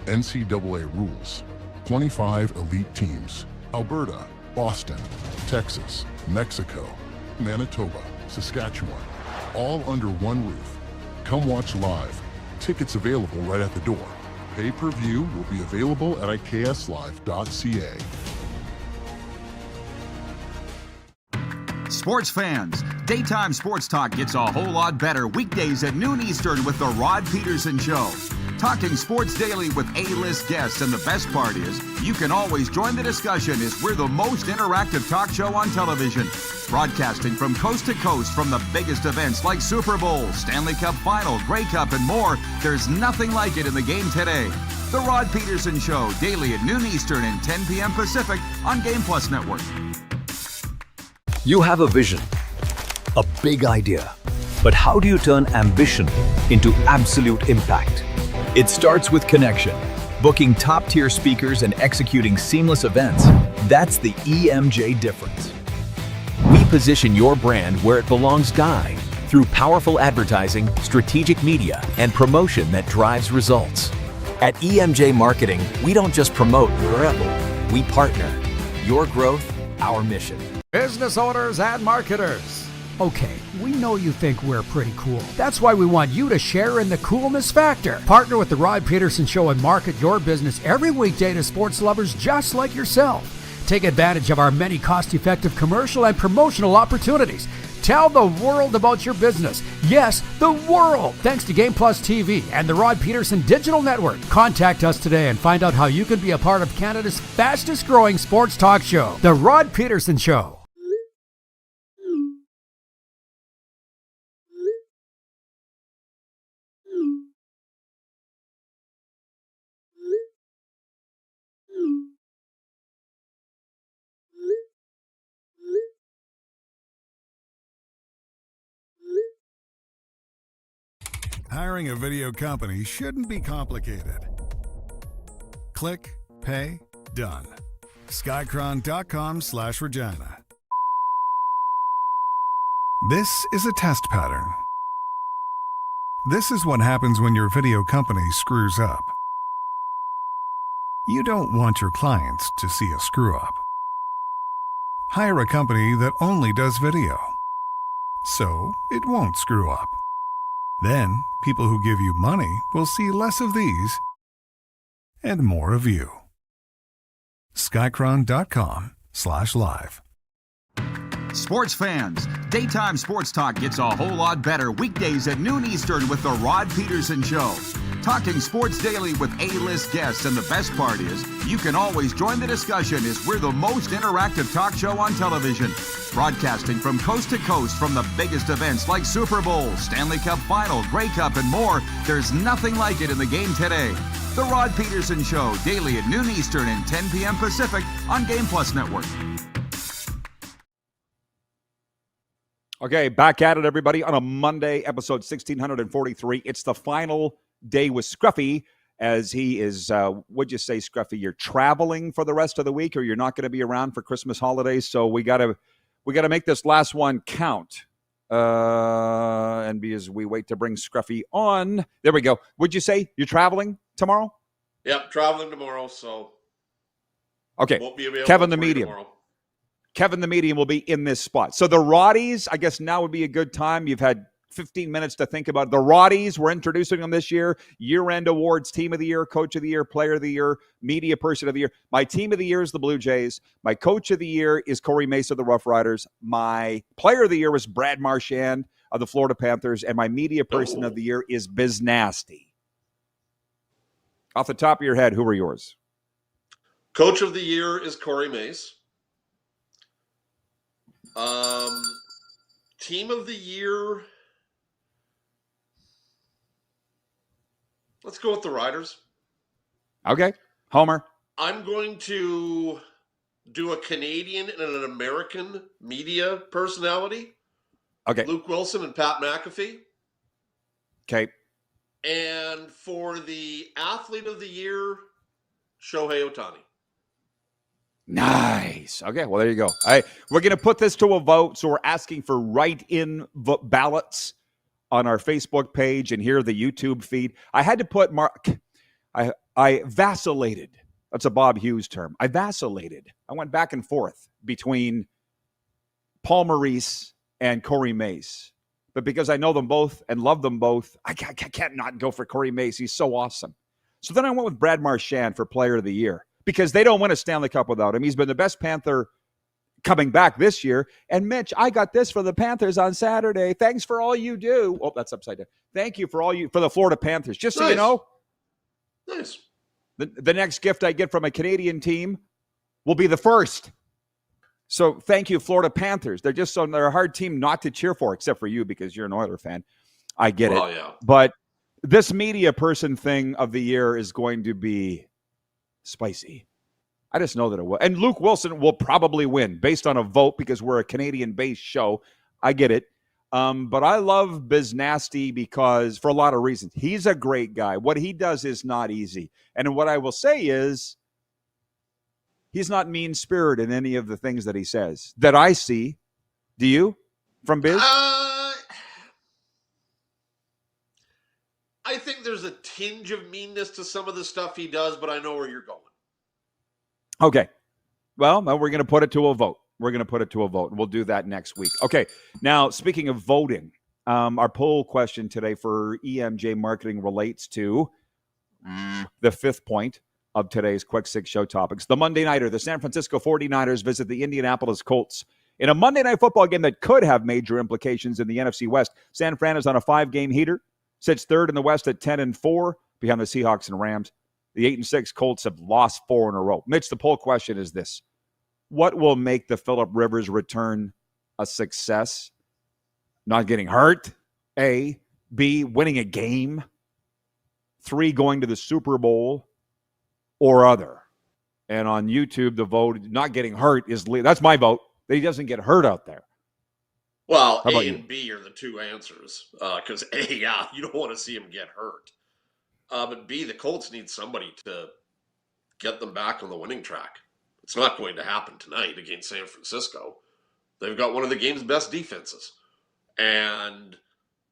NCAA rules. 25 elite teams. Alberta, Boston, Texas, Mexico, Manitoba, Saskatchewan. All under one roof. Come watch live. Tickets available right at the door. Pay-per-view will be available at ikslive.ca. Sports fans, daytime sports talk gets a whole lot better weekdays at noon Eastern with the Rod Pedersen Show. Talking sports daily with A-list guests, and the best part is, you can always join the discussion as we're the most interactive talk show on television. Broadcasting from coast to coast from the biggest events like Super Bowl, Stanley Cup Final, Grey Cup, and more, there's nothing like it in the game today. The Rod Pedersen Show, daily at noon Eastern and 10 p.m. Pacific on Game Plus Network. You have a vision, a big idea, but how do you turn ambition into absolute impact? It starts with connection, booking top-tier speakers and executing seamless events. That's the EMJ difference. We position your brand where it belongs, Guy, through powerful advertising, strategic media, and promotion that drives results. At EMJ Marketing, we don't just promote, we partner. Your growth, our mission. Business owners and marketers. Okay, we know you think we're pretty cool. That's why we want you to share in the coolness factor. Partner with the Rod Pedersen Show and market your business every weekday to sports lovers just like yourself. Take advantage of our many cost-effective commercial and promotional opportunities. Tell the world about your business. Yes, the world. Thanks to Game Plus TV and the Rod Pedersen Digital Network. Contact us today and find out how you can be a part of Canada's fastest growing sports talk show, The Rod Pedersen Show. Hiring a video company shouldn't be complicated. Click, pay, done. Skycron.com/Regina. This is a test pattern. This is what happens when your video company screws up. You don't want your clients to see a screw up. Hire a company that only does video, so it won't screw up. Then, people who give you money will see less of these and more of you. Skycron.com/live. Sports fans, daytime sports talk gets a whole lot better weekdays at noon Eastern with the Rod Pedersen Show. Talking sports daily with A-list guests, and the best part is, you can always join the discussion as we're the most interactive talk show on television. Broadcasting from coast to coast from the biggest events like Super Bowl, Stanley Cup Final, Grey Cup, and more, there's nothing like it in the game today. The Rod Pedersen Show, daily at noon Eastern and 10 p.m. Pacific on Game Plus Network. Okay, back at it, everybody, on a Monday, episode 1643. It's the final day with Scruffy, as he is, what'd you say, Scruffy? You're traveling for the rest of the week, or you're not going to be around for Christmas holidays, so we got to make this last one count. And as we wait to bring Scruffy on, there we go. Would you say you're traveling tomorrow? Yep, traveling tomorrow, so okay. Won't be available Kevin the Medium. tomorrow. Kevin the Medium will be in this spot. So the Roddys, I guess now would be a good time. You've had 15 minutes to think about it. The Roddys, we're introducing them this year. Year-end awards, Team of the Year, Coach of the Year, Player of the Year, Media Person of the Year. My Team of the Year is the Blue Jays. My Coach of the Year is Corey Mace of the Rough Riders. My Player of the Year was Brad Marchand of the Florida Panthers. And my Media Person of the Year is Biz Nasty. Off the top of your head, who are yours? Coach of the Year is Corey Mace. Team of the Year, let's go with the Riders. Okay. Homer. I'm going to do a Canadian and an American media personality. Okay. Luke Wilson and Pat McAfee. Okay. And for the Athlete of the Year, Shohei Ohtani. Nice. Okay, well, there you go. We're going to put this to a vote, so we're asking for write-in ballots on our Facebook page and here the YouTube feed. I had to put I vacillated. That's a Bob Hughes term. I vacillated. I went back and forth between Paul Maurice and Corey Mace. But because I know them both and love them both, I can't not go for Corey Mace. He's so awesome. So then I went with Brad Marchand for Player of the Year, because they don't win a Stanley Cup without him. He's been the best Panther coming back this year. And Mitch, I got this for the Panthers on Saturday. Thanks for all you do. Oh, that's upside down. Thank you for the Florida Panthers. Just so you know, nice. The next gift I get from a Canadian team will be the first. So thank you, Florida Panthers. They're a hard team not to cheer for, except for you because you're an Oilers fan. I get it. Yeah. But this Media Person thing of the year is going to be spicy. I just know that it will. And Luke Wilson will probably win based on a vote because we're a Canadian-based show. I get it. But I love Biz Nasty because for a lot of reasons. He's a great guy. What he does is not easy. And what I will say is he's not mean-spirited in any of the things that he says that I see. Do you? From Biz? I think there's a tinge of meanness to some of the stuff he does, but I know where you're going. Okay. Well, we're going to put it to a vote. We'll do that next week. Okay. Now, speaking of voting, our poll question today for EMJ Marketing relates to the fifth point of today's Quick Six Show topics. The Monday Nighter, the San Francisco 49ers visit the Indianapolis Colts. In a Monday Night Football game that could have major implications in the NFC West, San Fran is on a 5-game heater. Sits third in the West at 10-4 behind the Seahawks and Rams. The 8-6 Colts have lost 4 in a row. Mitch, the poll question is this. What will make the Phillip Rivers return a success? Not getting hurt, A. B, winning a game. 3, going to the Super Bowl, or other. And on YouTube, the vote, not getting hurt, that's my vote. That he doesn't get hurt out there. Well, A and B are the two answers. Because A, you don't want to see him get hurt. But B, the Colts need somebody to get them back on the winning track. It's not going to happen tonight against San Francisco. They've got one of the game's best defenses. And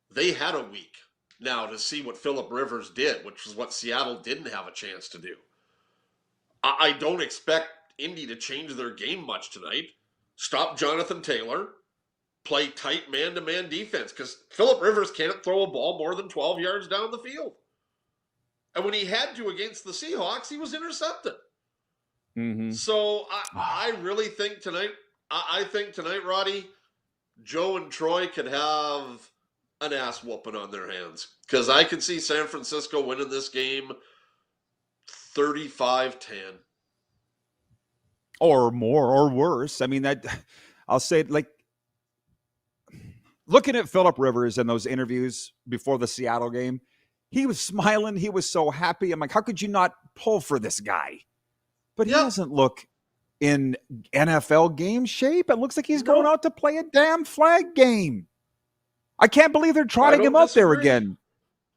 they had a week now to see what Phillip Rivers did, which is what Seattle didn't have a chance to do. I don't expect Indy to change their game much tonight. Stop Jonathan Taylor. Play tight man-to-man defense because Phillip Rivers can't throw a ball more than 12 yards down the field. And when he had to against the Seahawks, he was intercepted. Mm-hmm. So I really think tonight, Roddy, Joe and Troy could have an ass whooping on their hands. Because I could see San Francisco winning this game 35-10. Or more, or worse. I mean, I'll say, like, looking at Phillip Rivers in those interviews before the Seattle game, he was smiling. He was so happy. I'm like, how could you not pull for this guy? But he doesn't look in NFL game shape. It looks like he's going out to play a damn flag game. I can't believe they're trotting him out there again.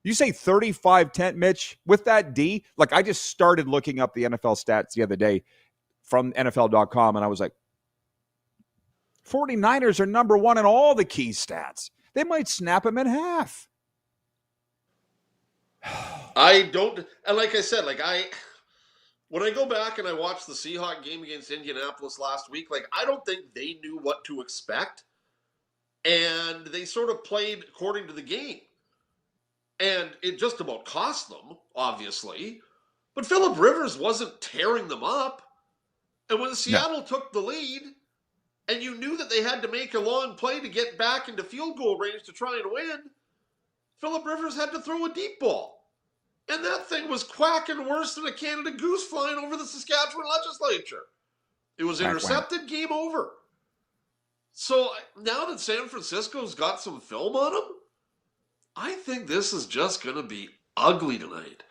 You say 35-10, Mitch, with that D. Like, I just started looking up the NFL stats the other day from NFL.com, and I was like, 49ers are number one in all the key stats. They might snap him in half. I don't, and like I said, when I go back and I watch the Seahawks game against Indianapolis last week, I don't think they knew what to expect. And they sort of played according to the game. And it just about cost them, obviously. But Phillip Rivers wasn't tearing them up. And when Seattle took the lead, and you knew that they had to make a long play to get back into field goal range to try and win, Phillip Rivers had to throw a deep ball. And that thing was quacking worse than a Canada goose flying over the Saskatchewan legislature. It was intercepted, game over. So now that San Francisco's got some film on them, I think this is just going to be ugly tonight.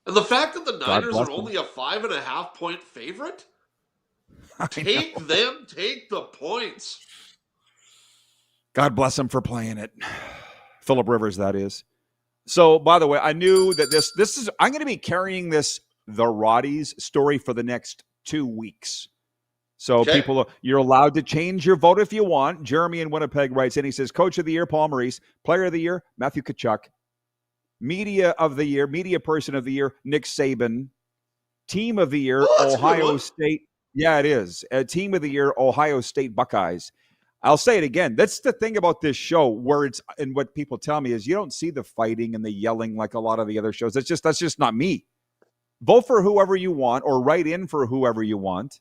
And the fact that the Niners are only a 5.5 point favorite, take the points. God bless them for playing it. Phillip Rivers, that is. So, by the way, I knew that this is, I'm going to be carrying the Roddys story for the next 2 weeks. So people, you're allowed to change your vote if you want. Jeremy in Winnipeg writes in, he says, Coach of the Year, Paul Maurice. Player of the Year, Matthew Tkachuk. Media of the Year, Media Person of the Year, Nick Saban. Team of the Year, Ohio State. Yeah, it is. Team of the Year, Ohio State Buckeyes. I'll say it again. That's the thing about this show where it's, and what people tell me is you don't see the fighting and the yelling like a lot of the other shows. That's just not me. Vote for whoever you want or write in for whoever you want.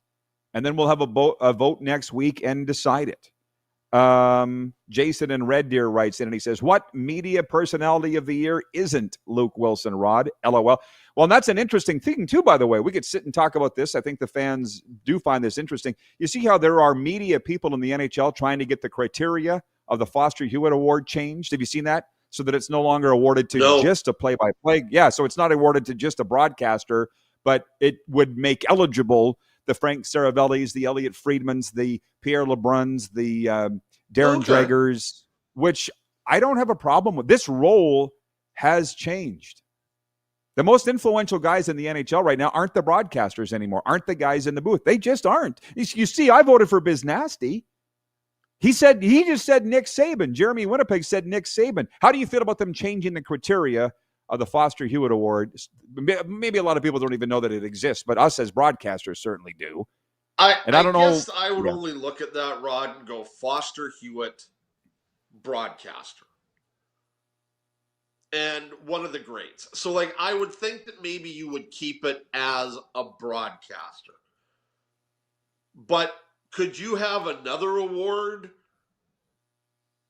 And then we'll have a vote next week and decide it. Jason in Red Deer writes in and he says, what media personality of the year isn't Luke Wilson, Rod? LOL. Well, and that's an interesting thing, too, by the way. We could sit and talk about this. I think the fans do find this interesting. You see how there are media people in the NHL trying to get the criteria of the Foster Hewitt Award changed? Have you seen that? So that it's no longer awarded to just a play-by-play. Yeah, so it's not awarded to just a broadcaster, but it would make eligible the Frank Saravellis, the Elliot Friedmans, the Pierre Lebruns, the Darren Dragers, which I don't have a problem with. This role has changed. The most influential guys in the NHL right now aren't the broadcasters anymore, aren't the guys in the booth. They just aren't. You see, I voted for Biz Nasty. He just said Nick Saban. Jeremy Winnipeg said Nick Saban. How do you feel about them changing the criteria of the Foster Hewitt Award? Maybe a lot of people don't even know that it exists, but us as broadcasters certainly do. I don't know. I would only look at that, Rod, and go Foster Hewitt broadcaster. And one of the greats. So, I would think that maybe you would keep it as a broadcaster. But could you have another award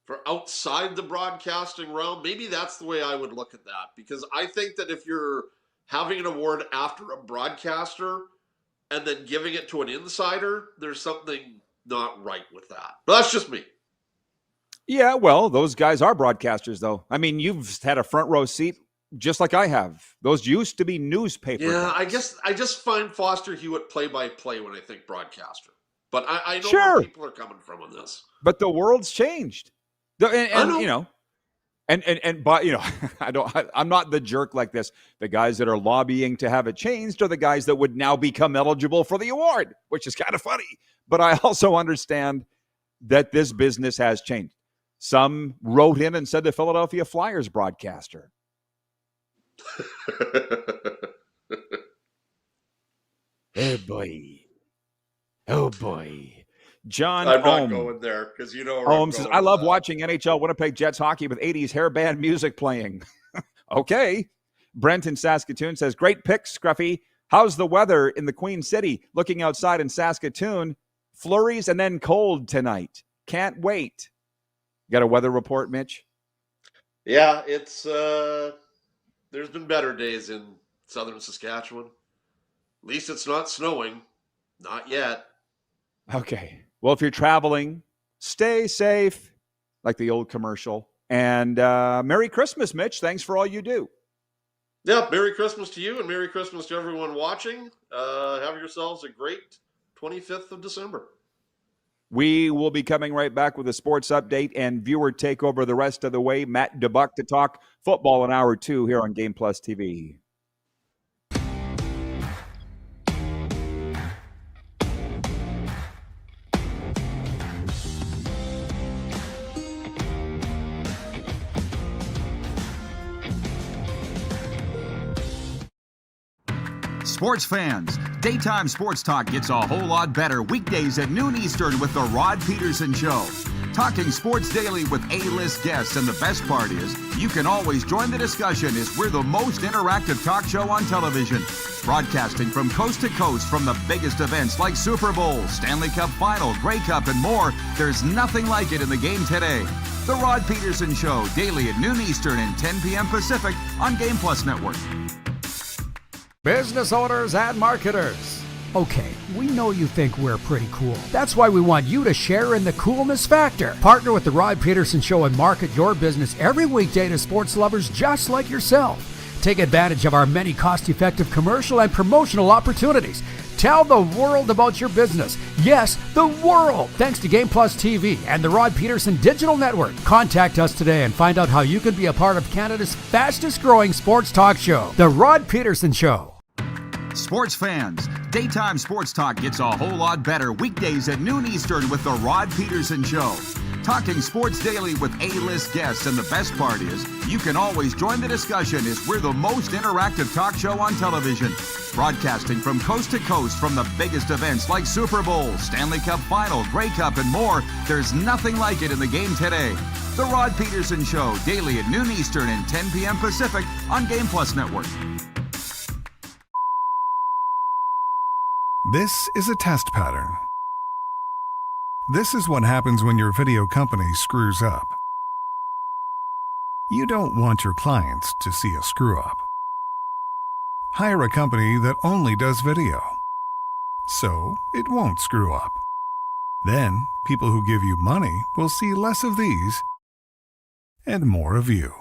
for outside the broadcasting realm? Maybe that's the way I would look at that. Because I think that if you're having an award after a broadcaster and then giving it to an insider, there's something not right with that. But that's just me. Yeah, well, those guys are broadcasters, though. I mean, you've had a front row seat just like I have. Those used to be newspaper guys. I just find Foster Hewitt play-by-play when I think broadcaster. But I know where people are coming from on this. But the world's changed. I'm not the jerk like this. The guys that are lobbying to have it changed are the guys that would now become eligible for the award, which is kind of funny. But I also understand that this business has changed. Some wrote in and said the Philadelphia Flyers broadcaster. Oh boy. John I'm not going there because you know where I'm says, going I love that. watching NHL Winnipeg Jets hockey with 80s hair band music playing. Okay. Brent in Saskatoon says, great pick, Scruffy. How's the weather in the Queen City? Looking outside in Saskatoon, flurries and then cold tonight. Can't wait. You got a weather report, Mitch? Yeah, it's there's been better days in southern Saskatchewan. At least it's not snowing. Not yet. Okay. Well, if you're traveling, stay safe, like the old commercial. And Merry Christmas, Mitch. Thanks for all you do. Yeah, Merry Christmas to you and Merry Christmas to everyone watching. Have yourselves a great 25th of December. We will be coming right back with a sports update and viewer takeover the rest of the way. Matt Dubuc to talk football in hour 2 here on Game Plus TV. Sports fans, daytime sports talk gets a whole lot better weekdays at noon Eastern with the Rod Pedersen Show. Talking sports daily with A-list guests, and the best part is, you can always join the discussion as we're the most interactive talk show on television. Broadcasting from coast to coast from the biggest events like Super Bowl, Stanley Cup Final, Grey Cup, and more, there's nothing like it in the game today. The Rod Pedersen Show, daily at noon Eastern and 10 p.m. Pacific on Game Plus Network. Business owners and marketers. Okay, we know you think we're pretty cool. That's why we want you to share in the coolness factor. Partner with the Rod Pedersen Show and market your business every weekday to sports lovers just like yourself. Take advantage of our many cost-effective commercial and promotional opportunities. Tell the world about your business. Yes, the world. Thanks to Game Plus TV and the Rod Pedersen Digital Network. Contact us today and find out how you can be a part of Canada's fastest growing sports talk show, The Rod Pedersen Show. Sports fans, daytime sports talk gets a whole lot better weekdays at noon Eastern with the Rod Pedersen Show. Talking sports daily with A-list guests, and the best part is, you can always join the discussion as we're the most interactive talk show on television. Broadcasting from coast to coast from the biggest events like Super Bowl, Stanley Cup Final, Grey Cup, and more, there's nothing like it in the game today. The Rod Pedersen Show, daily at noon Eastern and 10 p.m. Pacific on Game Plus Network. This is a test pattern. This is what happens when your video company screws up. You don't want your clients to see a screw up. Hire a company that only does video, so it won't screw up. Then, people who give you money will see less of these and more of you.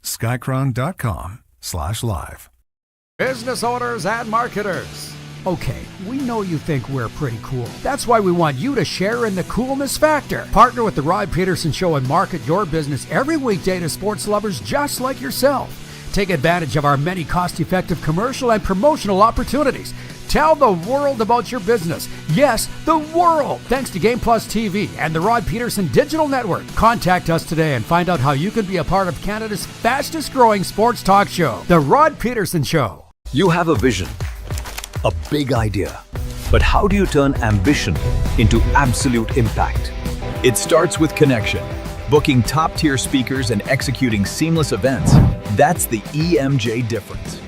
Skycron.com/live. Business owners and marketers. Okay, we know you think we're pretty cool. That's why we want you to share in the coolness factor. Partner with the Rod Pedersen Show and market your business every weekday to sports lovers just like yourself. Take advantage of our many cost-effective commercial and promotional opportunities. Tell the world about your business. Yes, the world. Thanks to Game Plus TV and the Rod Pedersen Digital Network. Contact us today and find out how you can be a part of Canada's fastest growing sports talk show, The Rod Pedersen Show. You have a vision, a big idea, but how do you turn ambition into absolute impact? It starts with connection. Booking top-tier speakers and executing seamless events. That's the EMJ difference.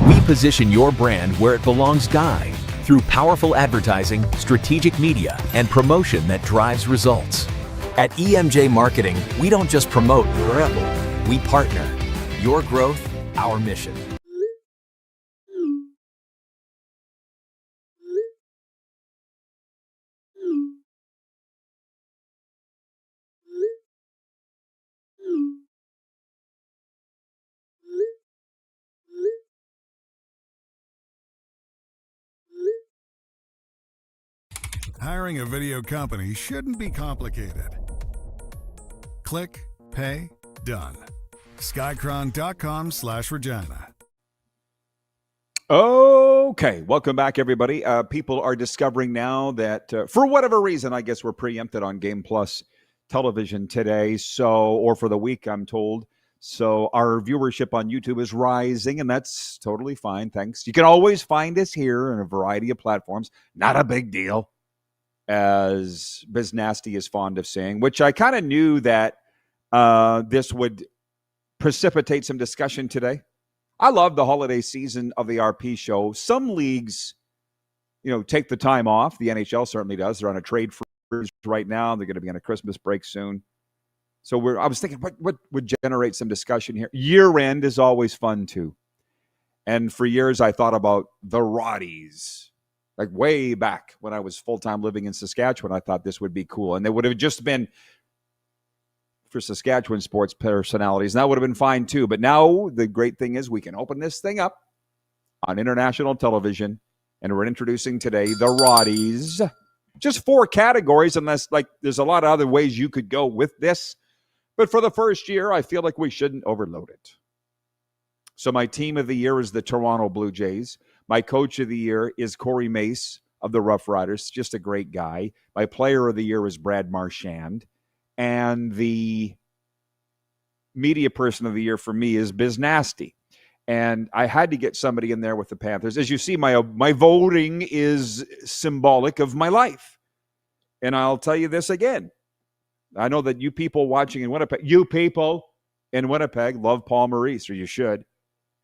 We position your brand where it belongs, Guy, through powerful advertising, strategic media, and promotion that drives results. At EMJ Marketing, we don't just promote, we partner. Your growth, our mission. Hiring a video company shouldn't be complicated. Click, pay, done. Skycron.com/Regina. Okay, welcome back, everybody. People are discovering now that for whatever reason, I guess we're preempted on Game Plus television today, or for the week, I'm told. So our viewership on YouTube is rising, and that's totally fine. Thanks. You can always find us here on a variety of platforms. Not a big deal, as Biz Nasty is fond of saying, which I kind of knew that this would precipitate some discussion today. I love the holiday season of the RP show. Some leagues, take the time off. The NHL certainly does. They're on a trade freeze right now. They're going to be on a Christmas break soon. So I was thinking, what would generate some discussion here? Year end is always fun too. And for years, I thought about the Roddys. Like way back when I was full-time living in Saskatchewan, I thought this would be cool. And it would have just been for Saskatchewan sports personalities. And that would have been fine too. But now the great thing is we can open this thing up on international television. And we're introducing today the Roddys. Just 4 categories, unless there's a lot of other ways you could go with this. But for the first year, I feel like we shouldn't overload it. So my team of the year is the Toronto Blue Jays. My coach of the year is Corey Mace of the Rough Riders, just a great guy. My player of the year is Brad Marchand. And the media person of the year for me is Biz Nasty. And I had to get somebody in there with the Panthers. As you see, my voting is symbolic of my life. And I'll tell you this again. I know that you people watching in Winnipeg, love Paul Maurice, or you should.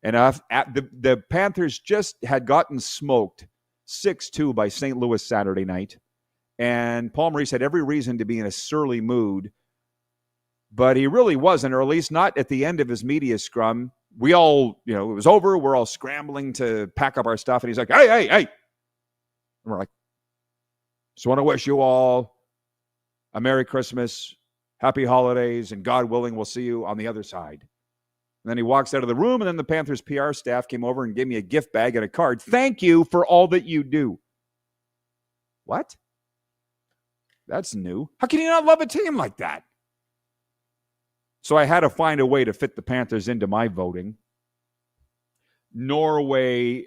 And the Panthers just had gotten smoked 6-2 by St. Louis Saturday night. And Paul Maurice had every reason to be in a surly mood. But he really wasn't, or at least not at the end of his media scrum. We all, it was over. We're all scrambling to pack up our stuff. And he's like, hey. And we're like, just want to wish you all a Merry Christmas, Happy Holidays, and God willing, we'll see you on the other side. And then he walks out of the room, and then the Panthers PR staff came over and gave me a gift bag and a card. Thank you for all that you do. What? That's new. How can you not love a team like that? So I had to find a way to fit the Panthers into my voting. Trenton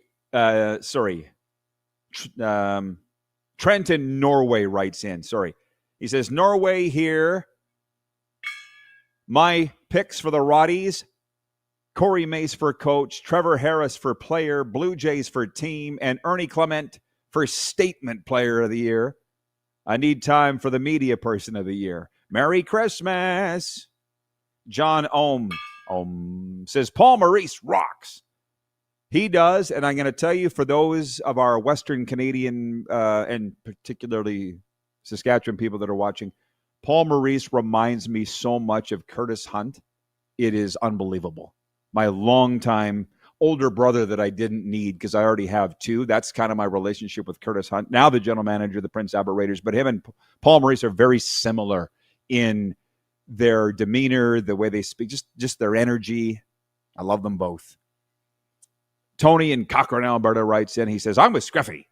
Norway writes in. Sorry. He says, Norway here. My picks for the Roddys. Corey Mace for coach. Trevor Harris for player. Blue Jays for team. And Ernie Clement for statement player of the year. I need time for the media person of the year. Merry Christmas. John Ohm says, Paul Maurice rocks. He does, and I'm going to tell you, for those of our Western Canadian and particularly Saskatchewan people that are watching, Paul Maurice reminds me so much of Curtis Hunt. It is unbelievable. My longtime older brother that I didn't need because I already have 2. That's kind of my relationship with Curtis Hunt. Now the general manager of the Prince Albert Raiders, but him and Paul Maurice are very similar in their demeanor, the way they speak, just their energy. I love them both. Tony in Cochrane, Alberta writes in. He says, I'm with Scruffy.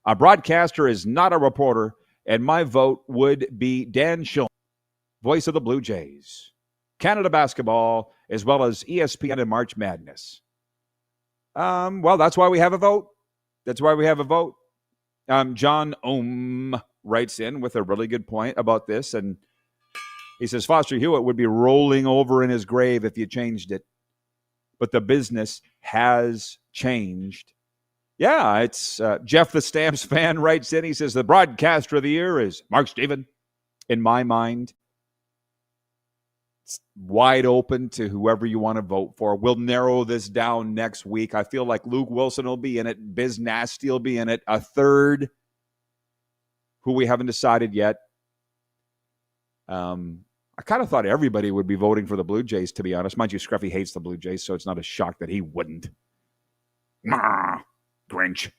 A broadcaster is not a reporter, and my vote would be Dan Schulman, voice of the Blue Jays, Canada basketball, as well as ESPN and March Madness. Well, that's why we have a vote. John Ohm writes in with a really good point about this, and he says, Foster Hewitt would be rolling over in his grave if you changed it. But the business has changed. Yeah, it's Jeff the Stamps fan writes in. He says, the broadcaster of the year is Mark Steven. In my mind, it's wide open to whoever you want to vote for. We'll narrow this down next week. I feel like Luke Wilson will be in it. Biz Nasty will be in it. A third who we haven't decided yet. I kind of thought everybody would be voting for the Blue Jays, to be honest. Mind you, Scruffy hates the Blue Jays, so it's not a shock that he wouldn't. Grinch.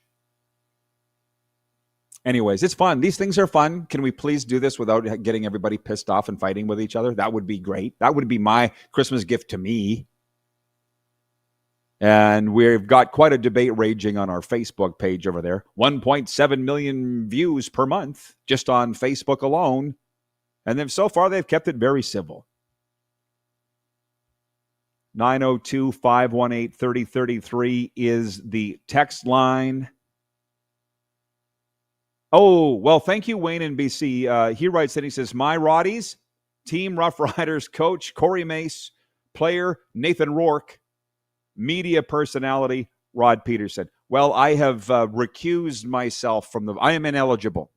Anyways, it's fun. These things are fun. Can we please do this without getting everybody pissed off and fighting with each other? That would be great. That would be my Christmas gift to me. And we've got quite a debate raging on our Facebook page over there. 1.7 million views per month just on Facebook alone. And then so far, they've kept it very civil. 902-518-3033 is the text line. Oh, well, thank you, Wayne in BC. He writes that he says, my Roddys, Team Rough Riders coach Corey Mace, player Nathan Rourke, media personality Rod Pedersen. Well, I have recused myself from I am ineligible.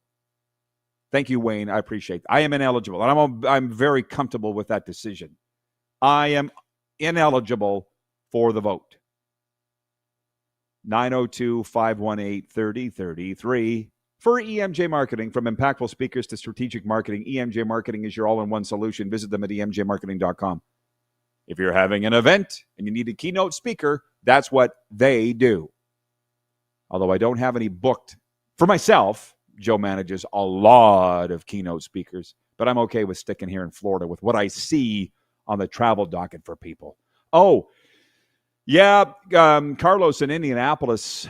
Thank you, Wayne. I appreciate it. I am ineligible, and I'm very comfortable with that decision. I am ineligible for the vote. 902-518-3033. For EMJ Marketing, from impactful speakers to strategic marketing, EMJ Marketing is your all-in-one solution. Visit them at emjmarketing.com. If you're having an event and you need a keynote speaker, that's what they do. Although I don't have any booked for myself, Joe manages a lot of keynote speakers, but I'm okay with sticking here in Florida with what I see on the travel docket for people. Oh, yeah, Carlos in Indianapolis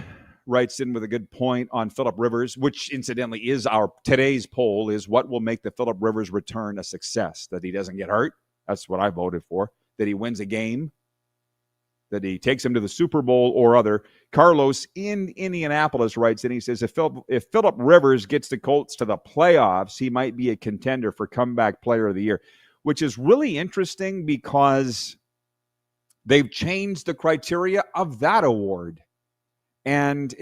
writes in with a good point on Phillip Rivers, which incidentally is our today's poll, is what will make the Phillip Rivers return a success? That he doesn't get hurt? That's what I voted for. That he wins a game? That he takes him to the Super Bowl or other? Carlos in Indianapolis writes in, he says, if Phillip Rivers gets the Colts to the playoffs, he might be a contender for comeback player of the year, which is really interesting because they've changed the criteria of that award. And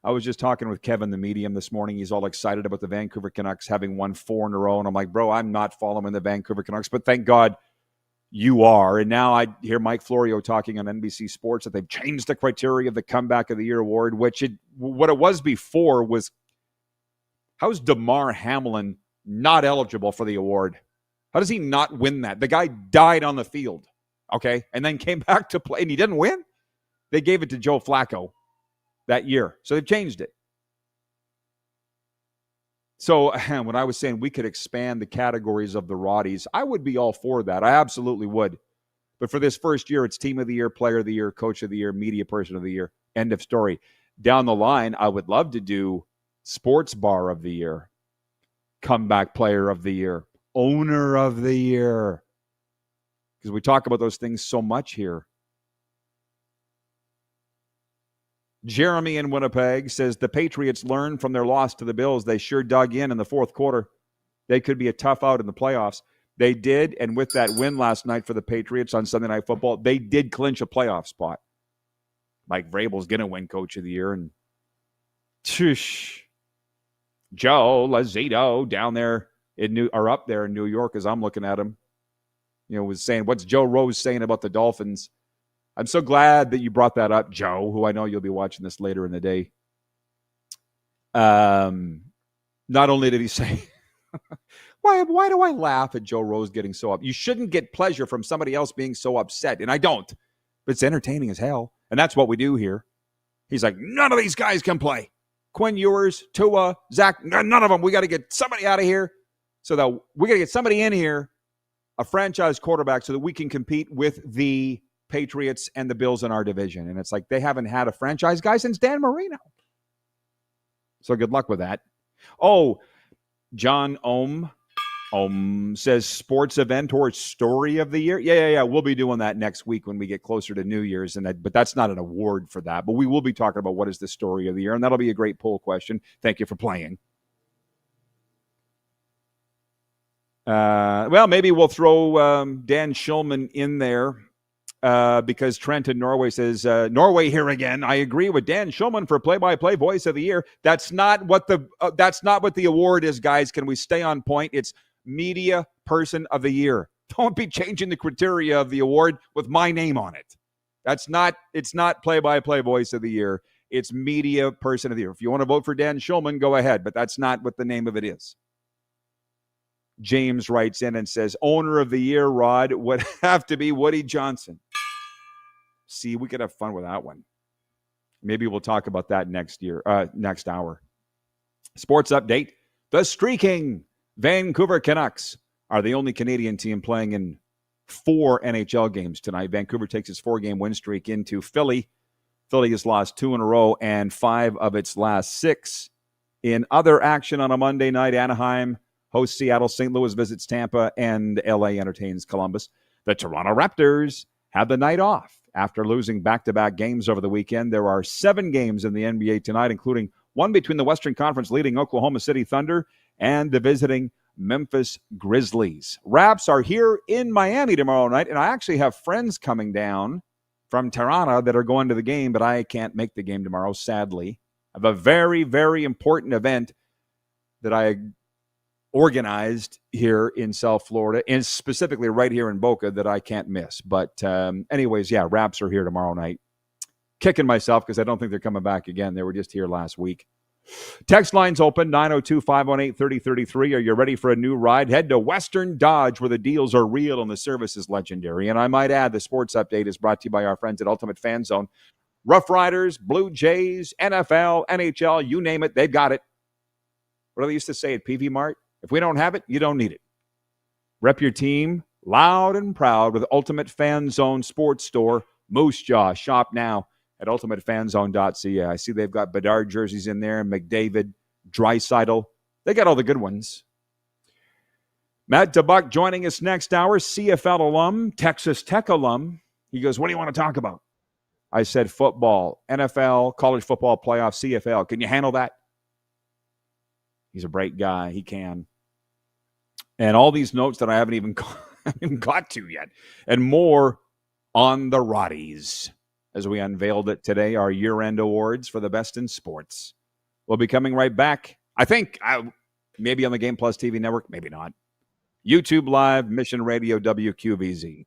I was just talking with Kevin, the medium, this morning. He's all excited about the Vancouver Canucks having won 4 in a row. And I'm like, bro, I'm not following the Vancouver Canucks, but thank God you are. And now I hear Mike Florio talking on NBC Sports that they've changed the criteria of the Comeback of the Year award, what it was before was, how's DeMar Hamlin not eligible for the award? How does he not win that? The guy died on the field, okay, and then came back to play, and he didn't win? They gave it to Joe Flacco that year. So they've changed it. So when I was saying we could expand the categories of the Roddys, I would be all for that. I absolutely would. But for this first year, it's Team of the Year, Player of the Year, Coach of the Year, Media Person of the Year. End of story. Down the line, I would love to do Sports Bar of the Year, Comeback Player of the Year, Owner of the Year. Because we talk about those things so much here. Jeremy in Winnipeg says the Patriots learned from their loss to the Bills. They sure dug in the fourth quarter. They could be a tough out in the playoffs. They did, and with that win last night for the Patriots on Sunday Night Football, they did clinch a playoff spot. Mike Vrabel's going to win Coach of the Year. And Joe Lazito down there up there in New York as I'm looking at him, was saying, what's Joe Rose saying about the Dolphins? I'm so glad that you brought that up, Joe, who I know you'll be watching this later in the day. Not only did he say, why do I laugh at Joe Rose getting so up? You shouldn't get pleasure from somebody else being so upset, and I don't. But it's entertaining as hell, and that's what we do here. He's like, none of these guys can play. Quinn Ewers, Tua, Zach, none of them. We got to get somebody out of here so that we got to get somebody in here, a franchise quarterback, so that we can compete with the Patriots and the Bills in our division. And it's like they haven't had a franchise guy since Dan Marino. So good luck with that. Oh, John Ohm says sports event or story of the year. Yeah. We'll be doing that next week when we get closer to New Year's. But that's not an award for that. But we will be talking about what is the story of the year. And that'll be a great poll question. Thank you for playing. Well, maybe we'll throw Dan Shulman in there. Because Trent in Norway says, Norway here again. I agree with Dan Shulman for play-by-play voice of the year. That's not what the award is, guys. Can we stay on point? It's Media Person of the Year. Don't be changing the criteria of the award with my name on it. It's not play-by-play voice of the year. It's Media Person of the Year. If you want to vote for Dan Shulman, go ahead, but that's not what the name of it is. James writes in and says, Owner of the Year, Rod, would have to be Woody Johnson. See, we could have fun with that one. Maybe we'll talk about that next hour. Sports update. The streaking Vancouver Canucks are the only Canadian team playing in 4 NHL games tonight. Vancouver takes its 4-game win streak into Philly. Philly has lost 2 in a row and 5 of its last 6. In other action on a Monday night, Anaheim hosts Seattle, St. Louis visits Tampa, and LA entertains Columbus. The Toronto Raptors have the night off. After losing back-to-back games over the weekend, there are 7 games in the NBA tonight, including one between the Western Conference leading Oklahoma City Thunder and the visiting Memphis Grizzlies. Raps are here in Miami tomorrow night, and I actually have friends coming down from Toronto that are going to the game, but I can't make the game tomorrow, sadly. I have a very, very important event that I organized here in South Florida, and specifically right here in Boca, that I can't miss. But anyways, yeah, Raps are here tomorrow night. Kicking myself because I don't think they're coming back again. They were just here last week. Text lines open, 902-518-3033. Are you ready for a new ride? Head to Western Dodge, where the deals are real and the service is legendary. And I might add, the sports update is brought to you by our friends at Ultimate Fan Zone. Rough Riders, Blue Jays, NFL, NHL, you name it, they've got it. What do they used to say at PV Mart? If we don't have it, you don't need it. Rep your team loud and proud with Ultimate Fan Zone Sports Store, Moose Jaw. Shop now at ultimatefanzone.ca. I see they've got Bedard jerseys in there, McDavid, Draisaitl. They got all the good ones. Matt Dubuc joining us next hour, CFL alum, Texas Tech alum. He goes, what do you want to talk about? I said football, NFL, college football playoff, CFL. Can you handle that? He's a bright guy. He can. And all these notes that I haven't even got to yet. And more on the Roddys, as we unveiled it today, our year-end awards for the best in sports. We'll be coming right back. I think maybe on the Game Plus TV network, maybe not. YouTube Live, Mission Radio, WQVZ.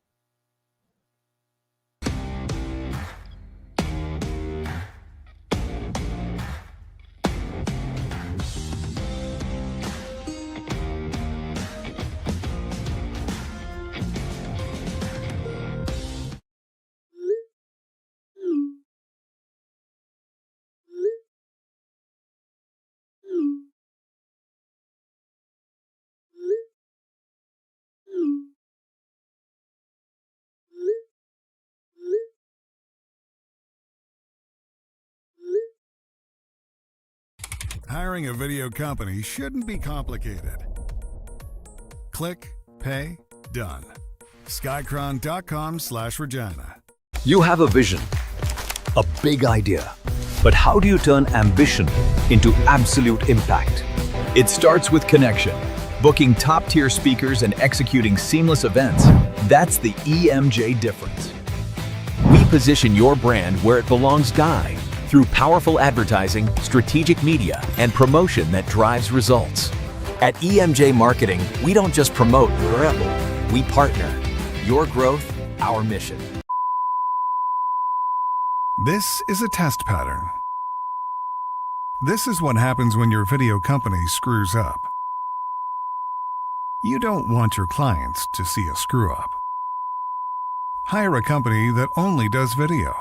Hiring a video company shouldn't be complicated. Click, pay, done. Skycron.com/Regina. You have a vision, a big idea, but how do you turn ambition into absolute impact? It starts with connection. Booking top-tier speakers and executing seamless events, that's the EMJ difference. We position your brand where it belongs, Guy, through powerful advertising, strategic media, and promotion that drives results. At EMJ Marketing, we don't just promote your rebel, we partner. Your growth, our mission. This is a test pattern. This is what happens when your video company screws up. You don't want your clients to see a screw up. Hire a company that only does video,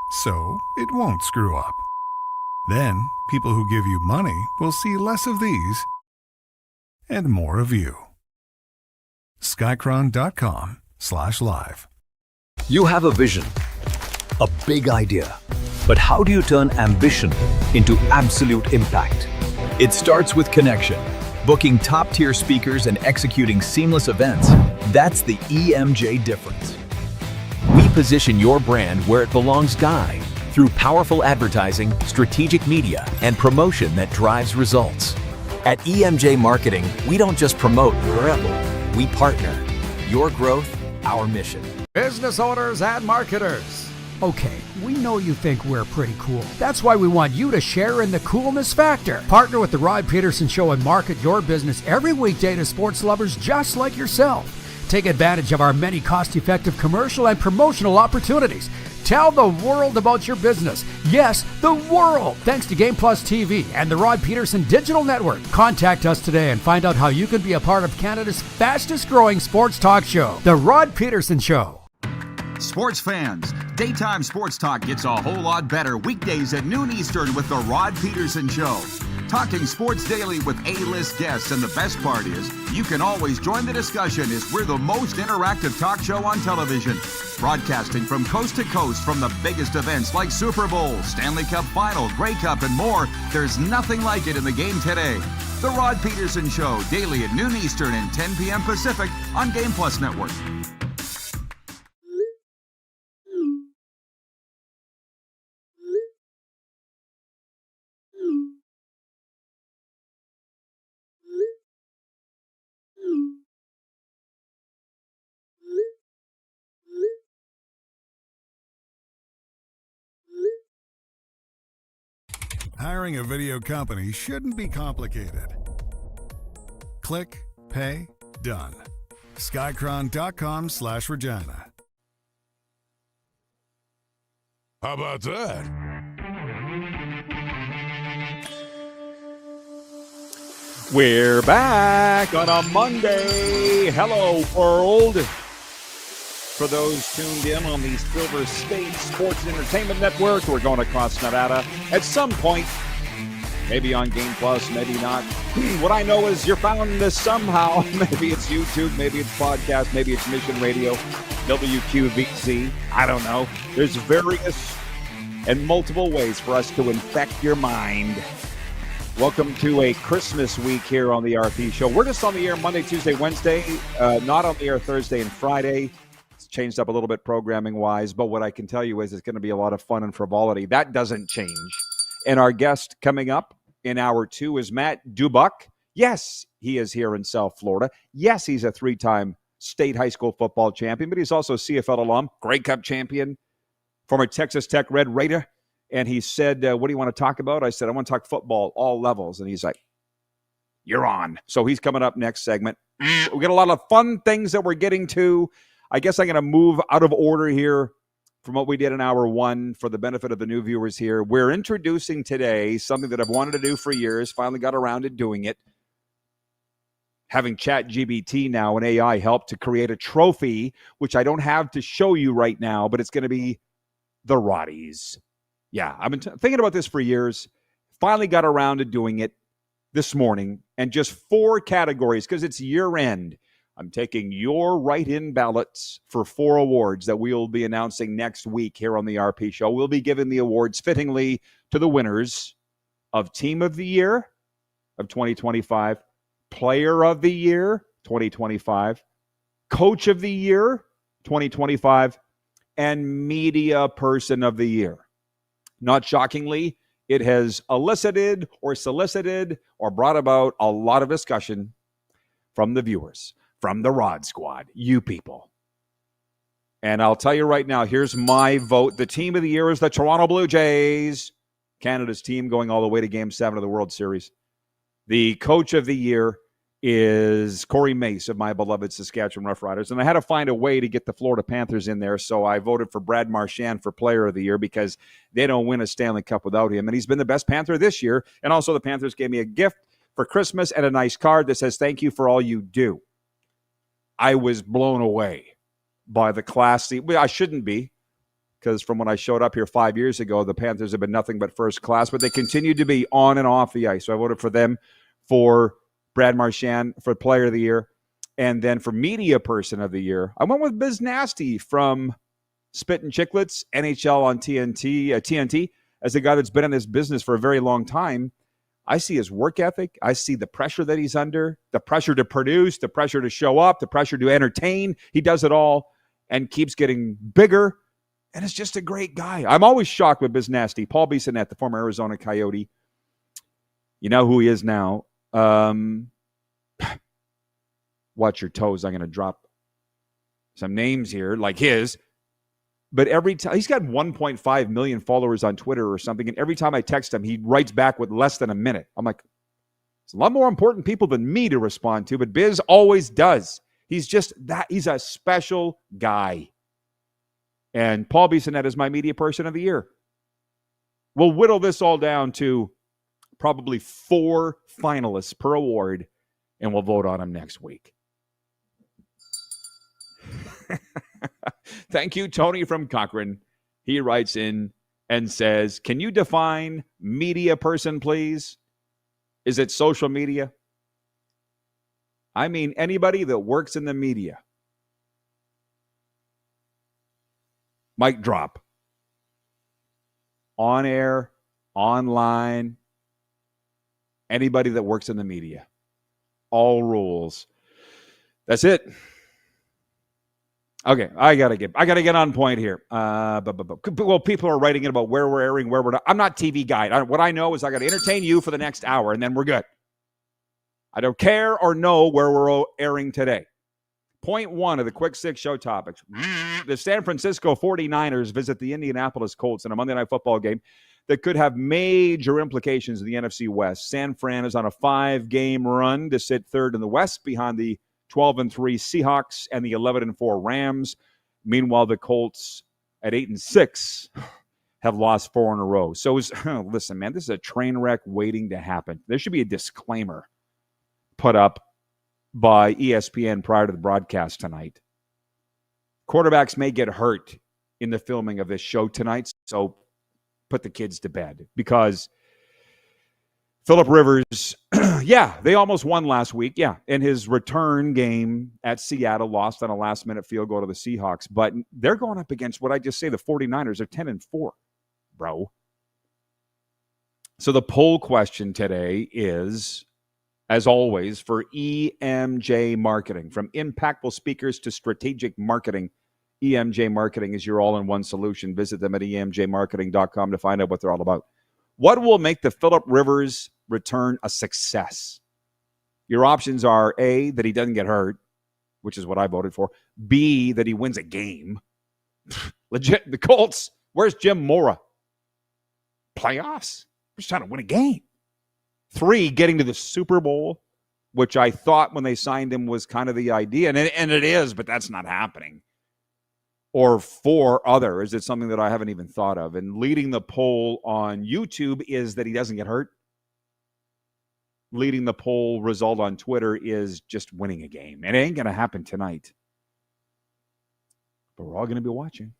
so it won't screw up. Then, people who give you money will see less of these and more of you. Skycron.com/live. You have a vision, a big idea, but how do you turn ambition into absolute impact? It starts with connection. Booking top-tier speakers and executing seamless events, that's the EMJ difference. We position your brand where it belongs, Guy, through powerful advertising, strategic media, and promotion that drives results. At EMJ Marketing, we don't just promote your rebel, we partner. Your growth, our mission. Business owners and marketers. Okay, we know you think we're pretty cool. That's why we want you to share in the coolness factor. Partner with the Rod Pedersen Show and market your business every weekday to sports lovers just like yourself. Take advantage of our many cost-effective commercial and promotional opportunities. Tell the world about your business. Yes, the world. Thanks to Game Plus TV and the Rod Pedersen Digital Network. Contact us today and find out how you can be a part of Canada's fastest-growing sports talk show, The Rod Pedersen Show. Sports fans, daytime sports talk gets a whole lot better weekdays at noon Eastern with the Rod Pedersen Show. Talking sports daily with A-list guests, and the best part is, you can always join the discussion as we're the most interactive talk show on television. Broadcasting from coast to coast from the biggest events like Super Bowl, Stanley Cup Final, Grey Cup, and more, there's nothing like it in the game today. The Rod Pedersen Show, daily at noon Eastern and 10 p.m. Pacific on Game Plus Network. Hiring a video company shouldn't be complicated. Click, pay, done. Skycron.com/Regina. How about that? We're back on a Monday. Hello, world. For those tuned in on the Silver State Sports and Entertainment Network, we're going across Nevada at some point. Maybe on Game Plus, maybe not. What I know is you're found this somehow. Maybe it's YouTube, maybe it's podcast, maybe it's Mission Radio, WQVC. I don't know. There's various and multiple ways for us to infect your mind. Welcome to a Christmas week here on the RP Show. We're just on the air Monday, Tuesday, Wednesday, not on the air Thursday and Friday. It's changed up a little bit programming-wise, but what I can tell you is it's going to be a lot of fun and frivolity. That doesn't change. And our guest coming up in hour 2 is Matt Dubuc. Yes, he is here in South Florida. Yes, he's a 3-time state high school football champion, but he's also a CFL alum, Grey Cup champion, former Texas Tech Red Raider. And he said, what do you want to talk about? I said, I want to talk football, all levels. And he's like, you're on. So he's coming up next segment. We got a lot of fun things that we're getting to. I guess I'm going to move out of order here from what we did in hour 1 for the benefit of the new viewers here. We're introducing today something that I've wanted to do for years, finally got around to doing it. Having ChatGPT now and AI help to create a trophy, which I don't have to show you right now, but it's going to be the Roddys. Yeah, I've been thinking about this for years. Finally got around to doing it this morning. And just 4 categories, because it's year end. I'm taking your write-in ballots for 4 awards that we'll be announcing next week here on the RP Show. We'll be giving the awards fittingly to the winners of Team of the Year of 2025, Player of the Year 2025, Coach of the Year 2025, and Media Person of the Year. Not shockingly, it has elicited or solicited or brought about a lot of discussion from the viewers, from the Rod Squad, you people. And I'll tell you right now, here's my vote. The team of the year is the Toronto Blue Jays, Canada's team going all the way to Game 7 of the World Series. The coach of the year is Corey Mace of my beloved Saskatchewan Roughriders. And I had to find a way to get the Florida Panthers in there, so I voted for Brad Marchand for Player of the Year because they don't win a Stanley Cup without him. And he's been the best Panther this year. And also the Panthers gave me a gift for Christmas and a nice card that says, thank you for all you do. I was blown away by the class. I shouldn't be, because from when I showed up here 5 years ago, the Panthers have been nothing but first class, but they continue to be on and off the ice. So I voted for them for Brad Marchand for Player of the Year. And then for Media Person of the Year, I went with Biz Nasty from Spit and Chicklets, NHL on TNT, as a guy that's been in this business for a very long time. I see his work ethic. I see the pressure that he's under, the pressure to produce, the pressure to show up, the pressure to entertain. He does it all and keeps getting bigger. And is just a great guy. I'm always shocked with Biz Nasty. Paul Bissonnette, the former Arizona Coyote. You know who he is now. Watch your toes. I'm going to drop some names here like his. But every time, he's got 1.5 million followers on Twitter or something. And every time I text him, he writes back with less than a minute. I'm like, it's a lot more important people than me to respond to. But Biz always does. He's just that. He's a special guy. And Paul Bissonnette is my Media Person of the Year. We'll whittle this all down to probably 4 finalists per award, and we'll vote on them next week. Thank you, Tony from Cochrane. He writes in and says, can you define media person, please? Is it social media? I mean, anybody that works in the media. Mic drop. On air, online, anybody that works in the media. All rules. That's it. Okay, I gotta get on point here. Well, people are writing in about where we're airing, where we're not. I'm not TV guy. What I know is I got to entertain you for the next hour, and then we're good. I don't care or know where we're airing today. Point 1 of the quick 6 show topics. The San Francisco 49ers visit the Indianapolis Colts in a Monday Night Football game that could have major implications in the NFC West. San Fran is on a 5-game run to sit third in the West behind the 12-3 Seahawks and the 11-4 Rams. Meanwhile, the Colts at 8-6 have lost 4 in a row. So, listen, man, this is a train wreck waiting to happen. There should be a disclaimer put up by ESPN prior to the broadcast tonight. Quarterbacks may get hurt in the filming of this show tonight, so put the kids to bed. Because Phillip Rivers, they almost won last week. Yeah, in his return game at Seattle, lost on a last-minute field goal to the Seahawks. But they're going up against what I just say, the 49ers are 10-4, bro. So the poll question today is, as always, for EMJ Marketing. From impactful speakers to strategic marketing, EMJ Marketing is your all-in-one solution. Visit them at emjmarketing.com to find out what they're all about. What will make the Phillip Rivers return a success? Your options are A, that he doesn't get hurt, which is what I voted for. B, that he wins a game. Legit, the Colts. Where's Jim Mora? Playoffs. We're just trying to win a game. 3, getting to the Super Bowl, which I thought when they signed him was kind of the idea. And it is, but that's not happening. Or 4, other. Is it something that I haven't even thought of? And leading the poll on YouTube is that he doesn't get hurt. Leading the poll result on Twitter is just winning a game. And it ain't going to happen tonight. But we're all going to be watching.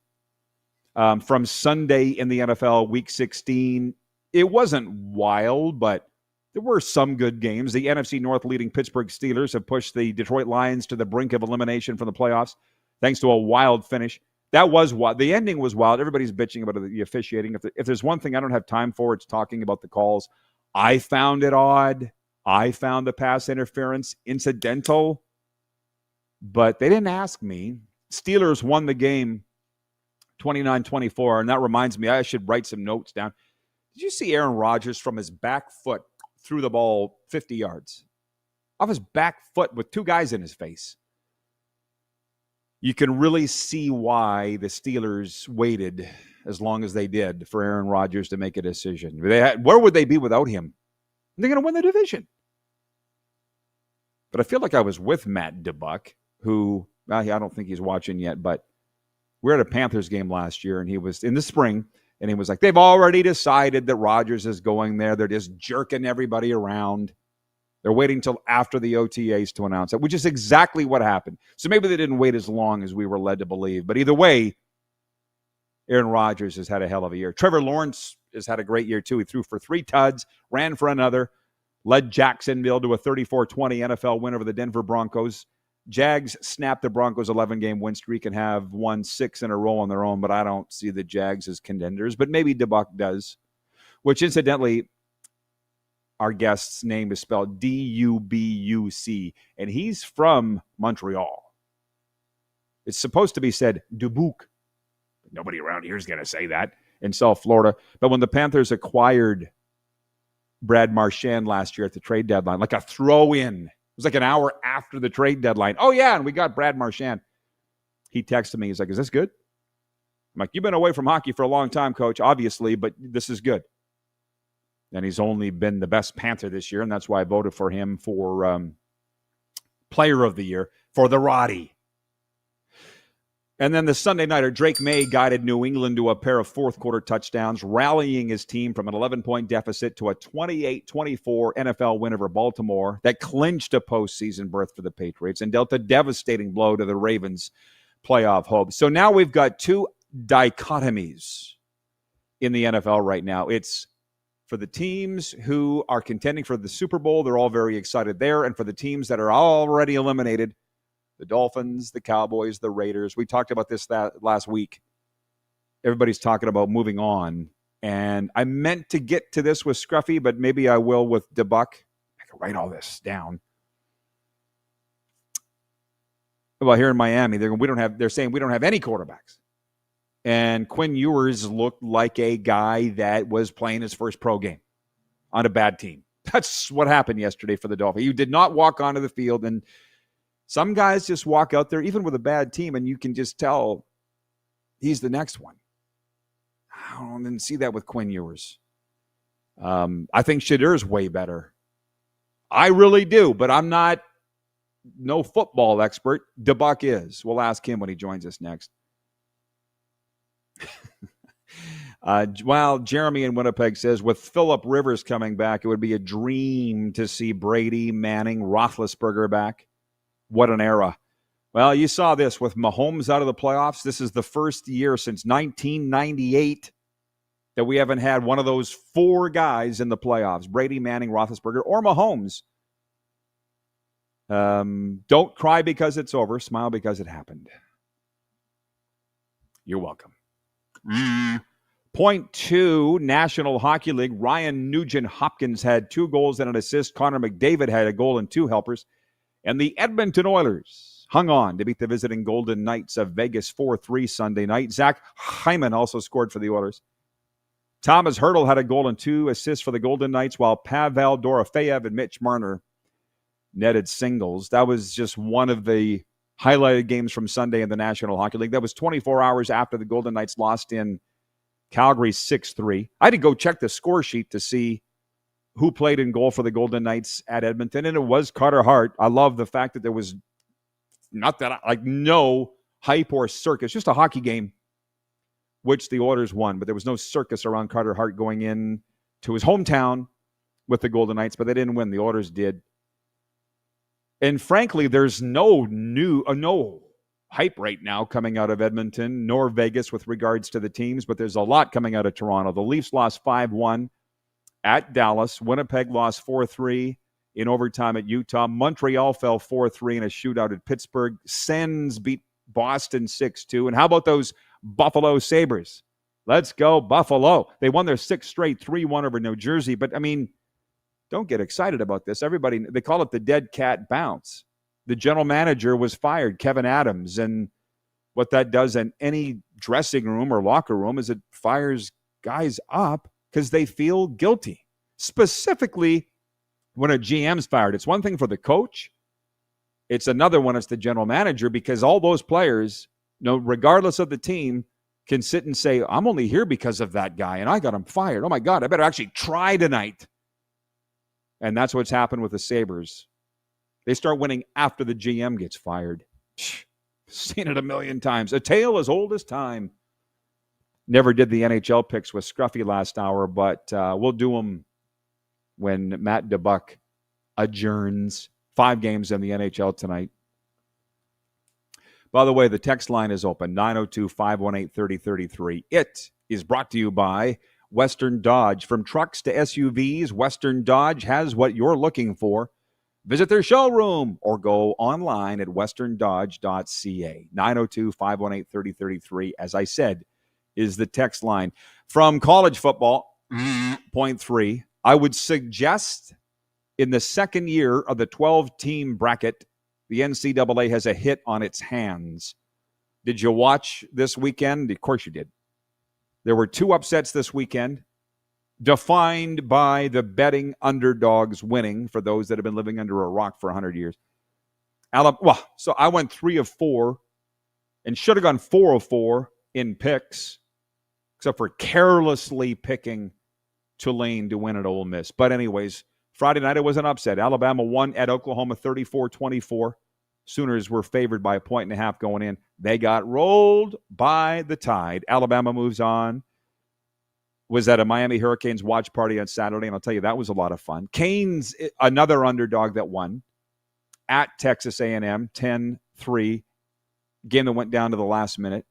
From Sunday in the NFL, Week 16, it wasn't wild, but there were some good games. The NFC North leading Pittsburgh Steelers have pushed the Detroit Lions to the brink of elimination from the playoffs thanks to a wild finish. That was wild. The ending was wild. Everybody's bitching about the officiating. If there's one thing I don't have time for, it's talking about the calls. I found it odd. I found the pass interference incidental, but they didn't ask me. Steelers won the game 29-24, and that reminds me, I should write some notes down. Did you see Aaron Rodgers from his back foot threw the ball 50 yards? Off his back foot with 2 guys in his face. You can really see why the Steelers waited as long as they did for Aaron Rodgers to make a decision. Where would they be without him? They're going to win the division. But I feel like I was with Matt Dubuc, who, I don't think he's watching yet, but we were at a Panthers game last year, and he was in the spring, and he was like, they've already decided that Rodgers is going there. They're just jerking everybody around. They're waiting till after the OTAs to announce it, which is exactly what happened. So maybe they didn't wait as long as we were led to believe. But either way, Aaron Rodgers has had a hell of a year. Trevor Lawrence has had a great year, too. He threw for 3 tuds, ran for another, led Jacksonville to a 34-20 NFL win over the Denver Broncos. Jags snapped the Broncos' 11-game win streak and have won 6 in a row on their own, but I don't see the Jags as contenders. But maybe Dubuc does, which incidentally, our guest's name is spelled D-U-B-U-C, and he's from Montreal. It's supposed to be said Dubuc. Nobody around here is going to say that in South Florida. But when the Panthers acquired Brad Marchand last year at the trade deadline, like a throw-in, it was like an hour after the trade deadline. Oh, yeah, and we got Brad Marchand. He texted me. He's like, is this good? I'm like, you've been away from hockey for a long time, Coach, obviously, but this is good. And he's only been the best Panther this year, and that's why I voted for him for Player of the Year for the Roddy. And then the Sunday nighter, Drake May guided New England to a pair of fourth-quarter touchdowns, rallying his team from an 11-point deficit to a 28-24 NFL win over Baltimore that clinched a postseason berth for the Patriots and dealt a devastating blow to the Ravens' playoff hopes. So now we've got 2 dichotomies in the NFL right now. It's for the teams who are contending for the Super Bowl, they're all very excited there. And for the teams that are already eliminated, the Dolphins, the Cowboys, the Raiders. We talked about this last week. Everybody's talking about moving on. And I meant to get to this with Scruffy, but maybe I will with Dubuc. I can write all this down. Well, here in Miami, they're saying we don't have any quarterbacks. And Quinn Ewers looked like a guy that was playing his first pro game on a bad team. That's what happened yesterday for the Dolphins. You did not walk onto the field, and some guys just walk out there, even with a bad team, and you can just tell he's the next one. I didn't see that with Quinn Ewers. I think Shedur's way better. I really do, but I'm not no football expert. Dubuc is. We'll ask him when he joins us next. While Jeremy in Winnipeg says, with Phillip Rivers coming back, it would be a dream to see Brady, Manning, Roethlisberger back. What an era. Well, you saw this with Mahomes out of the playoffs. This is the first year since 1998 that we haven't had one of those four guys in the playoffs, Brady, Manning, Roethlisberger, or Mahomes. Don't cry because it's over. Smile because it happened. You're welcome. Point two, National Hockey League. Ryan Nugent-Hopkins had 2 goals and an assist. Connor McDavid had a goal and 2 helpers. And the Edmonton Oilers hung on to beat the visiting Golden Knights of Vegas 4-3 Sunday night. Zach Hyman also scored for the Oilers. Thomas Hertl had a goal and 2 assists for the Golden Knights, while Pavel Dorofeyev and Mitch Marner netted singles. That was just one of the highlighted games from Sunday in the National Hockey League. That was 24 hours after the Golden Knights lost in Calgary 6-3. I had to go check the score sheet to see who played in goal for the Golden Knights at Edmonton, and it was Carter Hart. I love the fact that there was no hype or circus, just a hockey game, which the Oilers won, but there was no circus around Carter Hart going in to his hometown with the Golden Knights, but they didn't win. The Oilers did. And frankly, there's no hype right now coming out of Edmonton nor Vegas with regards to the teams, but there's a lot coming out of Toronto. The Leafs lost 5-1 at Dallas. Winnipeg lost 4-3 in overtime at Utah. Montreal fell 4-3 in a shootout at Pittsburgh. Sens beat Boston 6-2. And how about those Buffalo Sabres? Let's go, Buffalo. They won their 6th straight, 3-1 over New Jersey. But, I mean, don't get excited about this. Everybody, they call it the dead cat bounce. The general manager was fired, Kevin Adams. And what that does in any dressing room or locker room is it fires guys up because they feel guilty. Specifically, when a GM's fired, it's one thing for the coach. It's another one, it's the general manager, because all those players, regardless of the team, can sit and say, I'm only here because of that guy, and I got him fired. Oh, my God, I better actually try tonight. And that's what's happened with the Sabres. They start winning after the GM gets fired. Seen it a million times. A tale as old as time. Never did the NHL picks with Scruffy last hour, but we'll do them when Matt Dubuc adjourns. 5 games in the NHL tonight. By the way, the text line is open, 902-518-3033. It is brought to you by Western Dodge. From trucks to SUVs, Western Dodge has what you're looking for. Visit their showroom or go online at westerndodge.ca. 902-518-3033, as I said, is the text line. From college football, point 3, I would suggest in the second year of the 12-team bracket, the NCAA has a hit on its hands. Did you watch this weekend? Of course you did. There were 2 upsets this weekend, defined by the betting underdogs winning, for those that have been living under a rock for 100 years. So I went 3 of 4 and should have gone 4 of 4 in picks, except for carelessly picking Tulane to win at Ole Miss. But anyways, Friday night it was an upset. Alabama won at Oklahoma 34-24. Sooners were favored by 1.5 going in. They got rolled by the Tide. Alabama moves on. Was at a Miami Hurricanes watch party on Saturday, and I'll tell you, that was a lot of fun. Canes, another underdog that won at Texas A&M, 10-3. Game that went down to the last minute.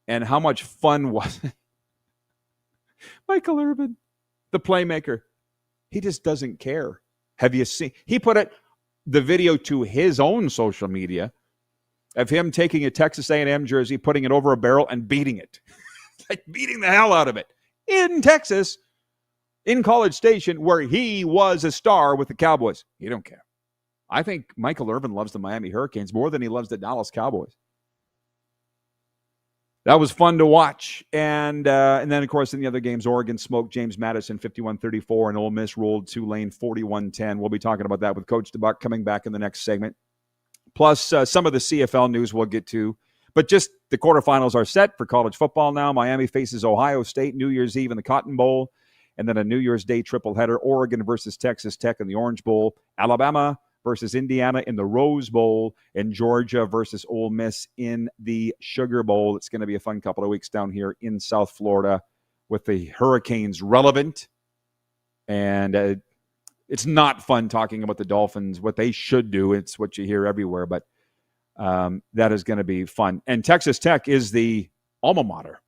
And how much fun was it? Michael Irvin, the playmaker, he just doesn't care. Have you seen? He put the video to his own social media of him taking a Texas A&M jersey, putting it over a barrel, and beating it. Like beating the hell out of it. In Texas, in College Station, where he was a star with the Cowboys. He don't care. I think Michael Irvin loves the Miami Hurricanes more than he loves the Dallas Cowboys. That was fun to watch. And then, of course, in the other games, Oregon smoked James Madison 51-34, and Ole Miss rolled Tulane 41-10. We'll be talking about that with Coach Dubuc coming back in the next segment. Plus, some of the CFL news we'll get to. But just the quarterfinals are set for college football now. Miami faces Ohio State New Year's Eve in the Cotton Bowl, and then a New Year's Day triple header, Oregon versus Texas Tech in the Orange Bowl, Alabama versus Indiana in the Rose Bowl, and Georgia versus Ole Miss in the Sugar Bowl. It's going to be a fun couple of weeks down here in South Florida with the Hurricanes relevant. And it's not fun talking about the Dolphins, what they should do. It's what you hear everywhere, but that is going to be fun. And Texas Tech is the alma mater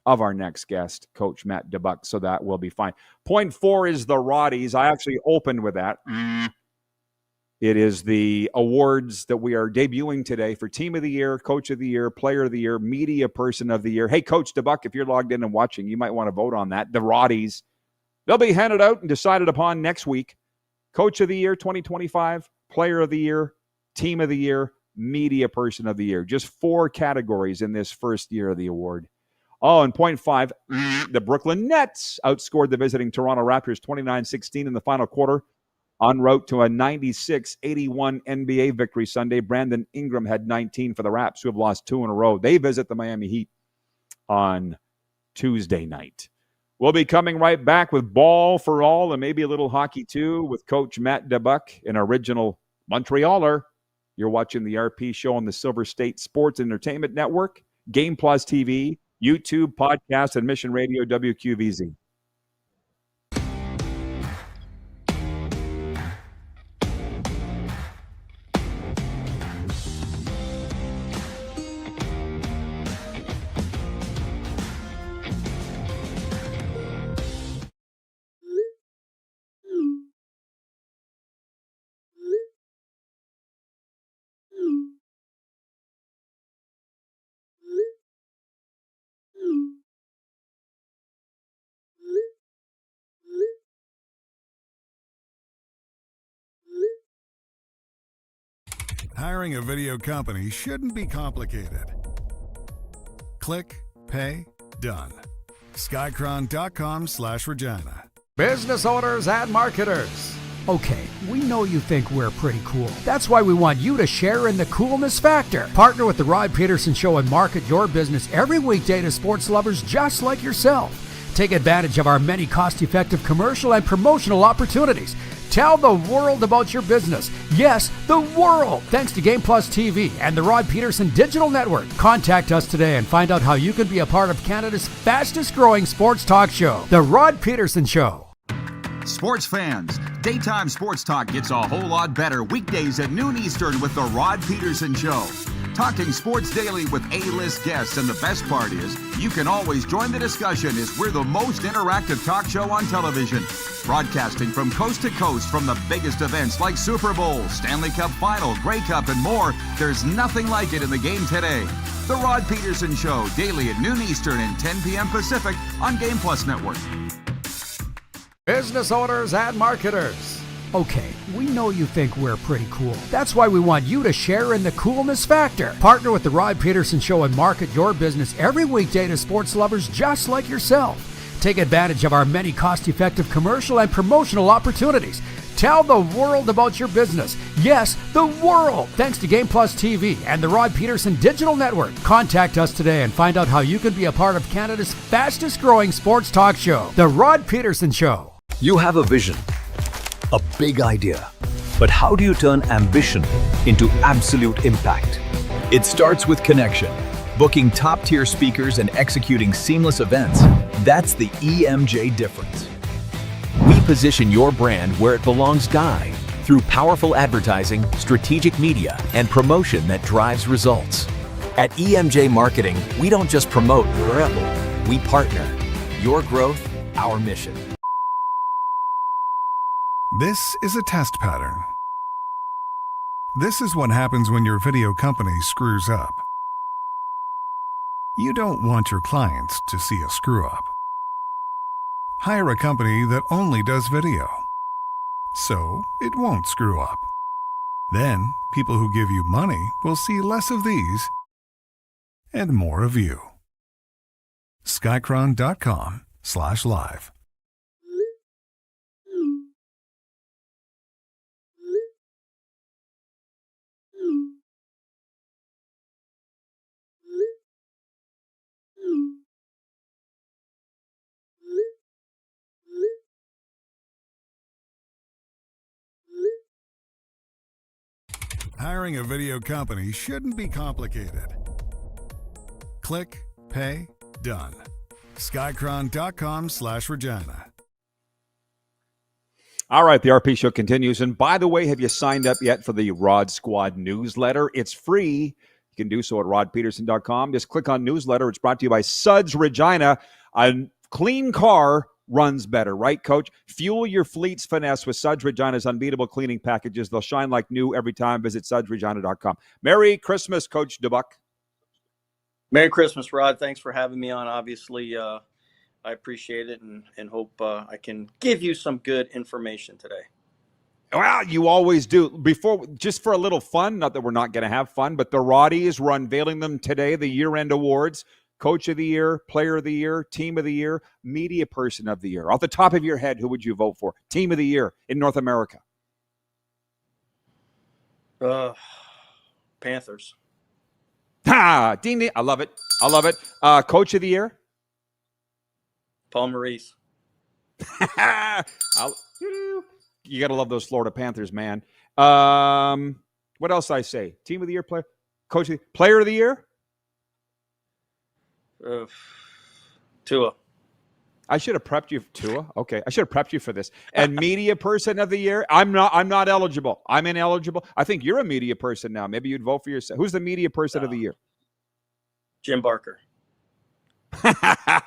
of our next guest, Coach Matt Dubuc, so that will be fine. Point 4 is the Roddys. I actually opened with that. It is the awards that we are debuting today for Team of the Year, Coach of the Year, Player of the Year, Media Person of the Year. Hey, Coach Dubuc, if you're logged in and watching, you might want to vote on that. The Roddys. They'll be handed out and decided upon next week. Coach of the Year 2025, Player of the Year, Team of the Year, Media Person of the Year. Just 4 categories in this first year of the award. Oh, and point 5, the Brooklyn Nets outscored the visiting Toronto Raptors 29-16 in the final quarter, en route to a 96-81 NBA victory Sunday. Brandon Ingram had 19 for the Raps, who have lost 2 in a row. They visit the Miami Heat on Tuesday night. We'll be coming right back with Ball for All and maybe a little hockey too with Coach Matt Dubuc, an original Montrealer. You're watching the RP Show on the Silver State Sports Entertainment Network, Game Plus TV, YouTube, podcast, and Mission Radio WQVZ. Hiring a video company shouldn't be complicated. Click, pay, done. Skycron.com/Regina. Business owners and marketers. Okay, we know you think we're pretty cool. That's why we want you to share in the coolness factor. Partner with the Rod Pedersen Show and market your business every weekday to sports lovers just like yourself. Take advantage of our many cost-effective commercial and promotional opportunities. Tell the world about your business. Yes, the world. Thanks to Game Plus TV and the Rod Pedersen Digital Network. Contact us today and find out how you can be a part of Canada's fastest-growing sports talk show, The Rod Pedersen Show. Sports fans, daytime sports talk gets a whole lot better weekdays at noon Eastern with the Rod Pedersen Show. Talking sports daily with A-list guests, and the best part is you can always join the discussion as we're the most interactive talk show on television. Broadcasting from coast to coast from the biggest events like Super Bowl, Stanley Cup Final, Grey Cup, and more. There's nothing like it in the game today. The Rod Pedersen Show, daily at noon Eastern and 10 p.m. Pacific on Game Plus Network. Business owners and marketers. Okay, we know you think we're pretty cool. That's why we want you to share in the coolness factor. Partner with the Rod Pedersen Show and market your business every weekday to sports lovers just like yourself. Take advantage of our many cost-effective commercial and promotional opportunities. Tell the world about your business. Yes, the world. Thanks to Game Plus TV and the Rod Pedersen Digital Network. Contact us today and find out how you can be a part of Canada's fastest-growing sports talk show, The Rod Pedersen Show. You have a vision, a big idea, but how do you turn ambition into absolute impact? It starts with connection. Booking top-tier speakers and executing seamless events. That's the EMJ difference. We position your brand where it belongs through powerful advertising, strategic media, and promotion that drives results. At EMJ Marketing, we don't just promote, we partner. Your growth, our mission. This is a test pattern. This is what happens when your video company screws up. You don't want your clients to see a screw-up. Hire a company that only does video, so it won't screw up. Then, people who give you money will see less of these and more of you. Skycron.com/live. Hiring a video company shouldn't be complicated. Click, pay, done. Skycron.com/Regina. All right, the RP Show continues. And by the way, have you signed up yet for the Rod Squad newsletter? It's free. You can do so at rodpedersen.com. Just click on newsletter. It's brought to you by Suds Regina. A clean car runs better, right, Coach? Fuel your fleet's finesse with Suds Regina's unbeatable cleaning packages. They'll shine like new every time. Visit sudsregina.com. Merry Christmas, Coach Dubuc. Merry Christmas, Rod. Thanks for having me on. Obviously, I appreciate it and hope I can give you some good information today. Well, you always do. Before, just for a little fun, not that we're not going to have fun, but the Roddys were unveiling them today, the year-end awards. Coach of the Year, Player of the Year, Team of the Year, Media Person of the Year. Off the top of your head, who would you vote for? Team of the Year in North America. Panthers. Ha! Ding, ding. I love it. I love it. Coach of the Year? Paul Maurice. You got to love those Florida Panthers, man. What else I say? Team of the Year, player, Coach of the Player of the Year? Tua. I should have prepped you. Tua? Okay. I should have prepped you for this. And Media Person of the Year? I'm not eligible. I'm ineligible. I think you're a media person now. Maybe you'd vote for yourself. Who's the Media Person of the Year? Jim Barker.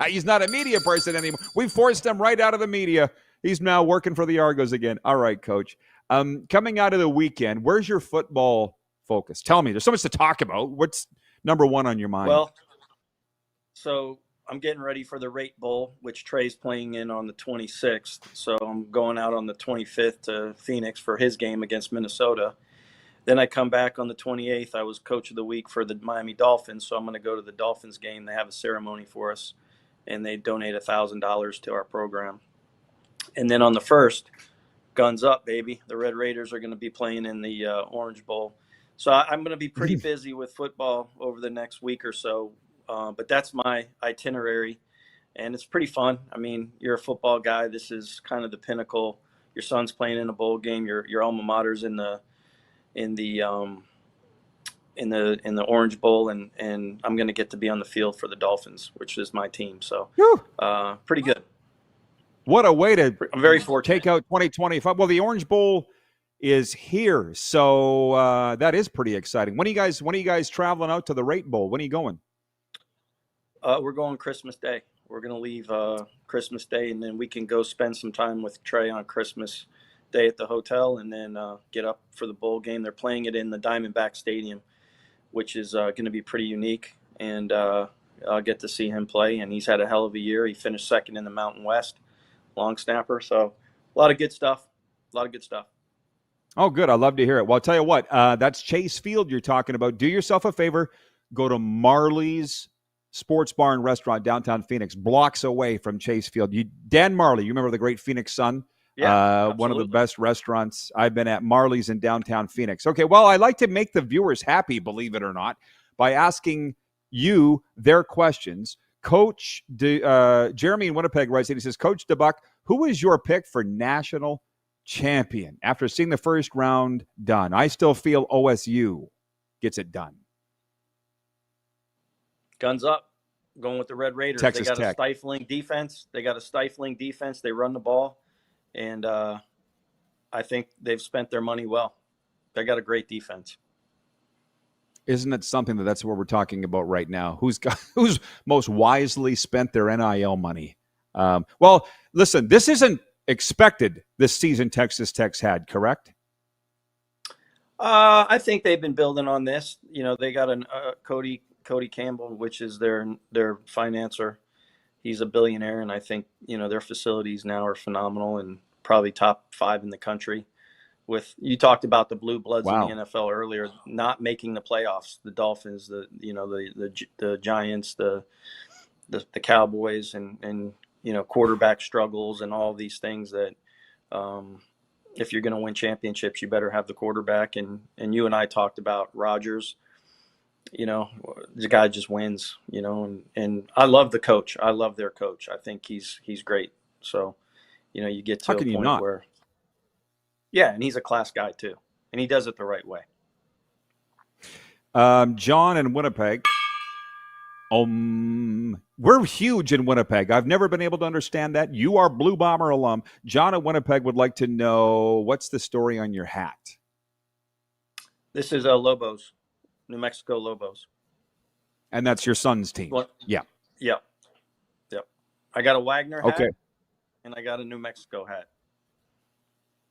He's not a media person anymore. We forced him right out of the media. He's now working for the Argos again. All right, Coach. Coming out of the weekend, where's your football focus? Tell me. There's so much to talk about. What's number one on your mind? Well, so I'm getting ready for the Rate Bowl, which Trey's playing in on the 26th. So I'm going out on the 25th to Phoenix for his game against Minnesota. Then I come back on the 28th. I was Coach of the Week for the Miami Dolphins, so I'm going to go to the Dolphins game. They have a ceremony for us, and they donate $1,000 to our program. And then on the 1st, guns up, baby. The Red Raiders are going to be playing in the Orange Bowl. So I'm going to be pretty busy with football over the next week or so. But that's my itinerary, and it's pretty fun. I mean, you're a football guy. This is kind of the pinnacle. Your son's playing in a bowl game. Your alma mater's in the Orange Bowl, and I'm going to get to be on the field for the Dolphins, which is my team. So pretty good. What a way to I'm very fortunate. Take out 2025. Well, the Orange Bowl is here, so that is pretty exciting. When are you guys traveling out to the Rate Bowl? When are you going? We're going Christmas Day. We're going to leave Christmas Day, and then we can go spend some time with Trey on Christmas Day at the hotel, and then get up for the bowl game. They're playing it in the Diamondback Stadium, which is going to be pretty unique, and I'll get to see him play, and he's had a hell of a year. He finished second in the Mountain West, long snapper, so a lot of good stuff. Oh, good. I love to hear it. Well, I'll tell you what, that's Chase Field you're talking about. Do yourself a favor. Go to Marley's Sports Bar and Restaurant, downtown Phoenix, blocks away from Chase Field. Dan Marley, you remember the great Phoenix Sun? Yeah, one of the best restaurants I've been at, Marley's in downtown Phoenix. Okay, well, I like to make the viewers happy, believe it or not, by asking you their questions. Coach Jeremy in Winnipeg writes, he says, Coach Dubuc, who is your pick for national champion after seeing the first round done? I still feel OSU gets it done. Guns up, going with the Red Raiders. Texas They got Tech. a stifling defense. They run the ball, and I think they've spent their money well. They got a great defense. Isn't it something that's what we're talking about right now? Who's most wisely spent their NIL money? Well, listen, this isn't expected this season Texas Tech's had, correct? I think they've been building on this. You know, they got Cody Campbell, which is their financer. He's a billionaire, and I think, their facilities now are phenomenal and probably top 5 in the country. You talked about the blue bloods in the NFL earlier, not making the playoffs. The Dolphins, the Giants, the Cowboys, and quarterback struggles and all these things that if you're going to win championships, you better have the quarterback. And you and I talked about Rodgers. The guy just wins, and I love the coach. I love their coach. I think he's great. So, you get to a point where, yeah, and he's a class guy too, and he does it the right way. John in Winnipeg We're huge in Winnipeg. I've never been able to understand that. You are Blue Bomber alum. John at Winnipeg would like to know, what's the story on your hat? This is Lobos, New Mexico Lobos. And that's your son's team. What? Yeah. Yep. I got a Wagner hat, okay, and I got a New Mexico hat.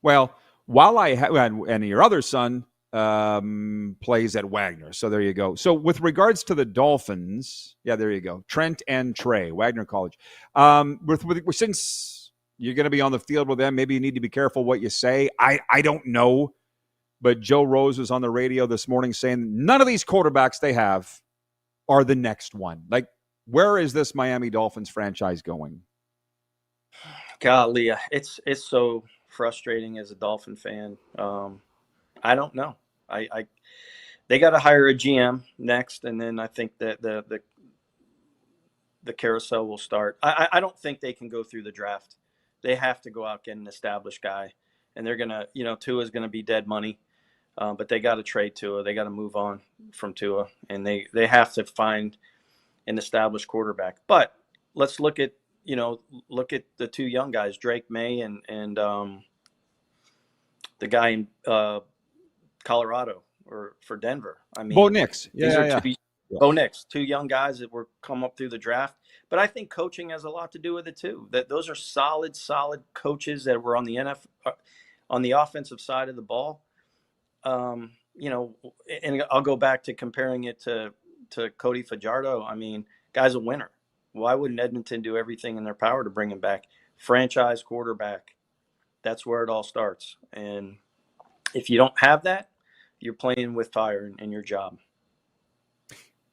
Well, while and your other son plays at Wagner. So there you go. So with regards to the Dolphins, yeah, there you go. Trent and Trey, Wagner College. Since you're going to be on the field with them, maybe you need to be careful what you say. I don't know. But Joe Rose was on the radio this morning saying none of these quarterbacks they have are the next one. Like, where is this Miami Dolphins franchise going? Golly, it's so frustrating as a Dolphin fan. I don't know. They got to hire a GM next, and then I think that the carousel will start. I don't think they can go through the draft. They have to go out, get an established guy, and they're gonna, Tua's gonna be dead money, but they got to trade Tua. They got to move on from Tua, and they have to find an established quarterback. But let's look at the two young guys, Drake May and the guy in Colorado or for Denver. I mean, Bo Nix. Yeah. Bo Nix, two young guys that were come up through the draft. But I think coaching has a lot to do with it too. That those are solid coaches that were on the on the offensive side of the ball. And I'll go back to comparing it to Cody Fajardo. I mean, guy's a winner. Why wouldn't Edmonton do everything in their power to bring him back? Franchise quarterback. That's where it all starts. And if you don't have that, you're playing with fire in your job.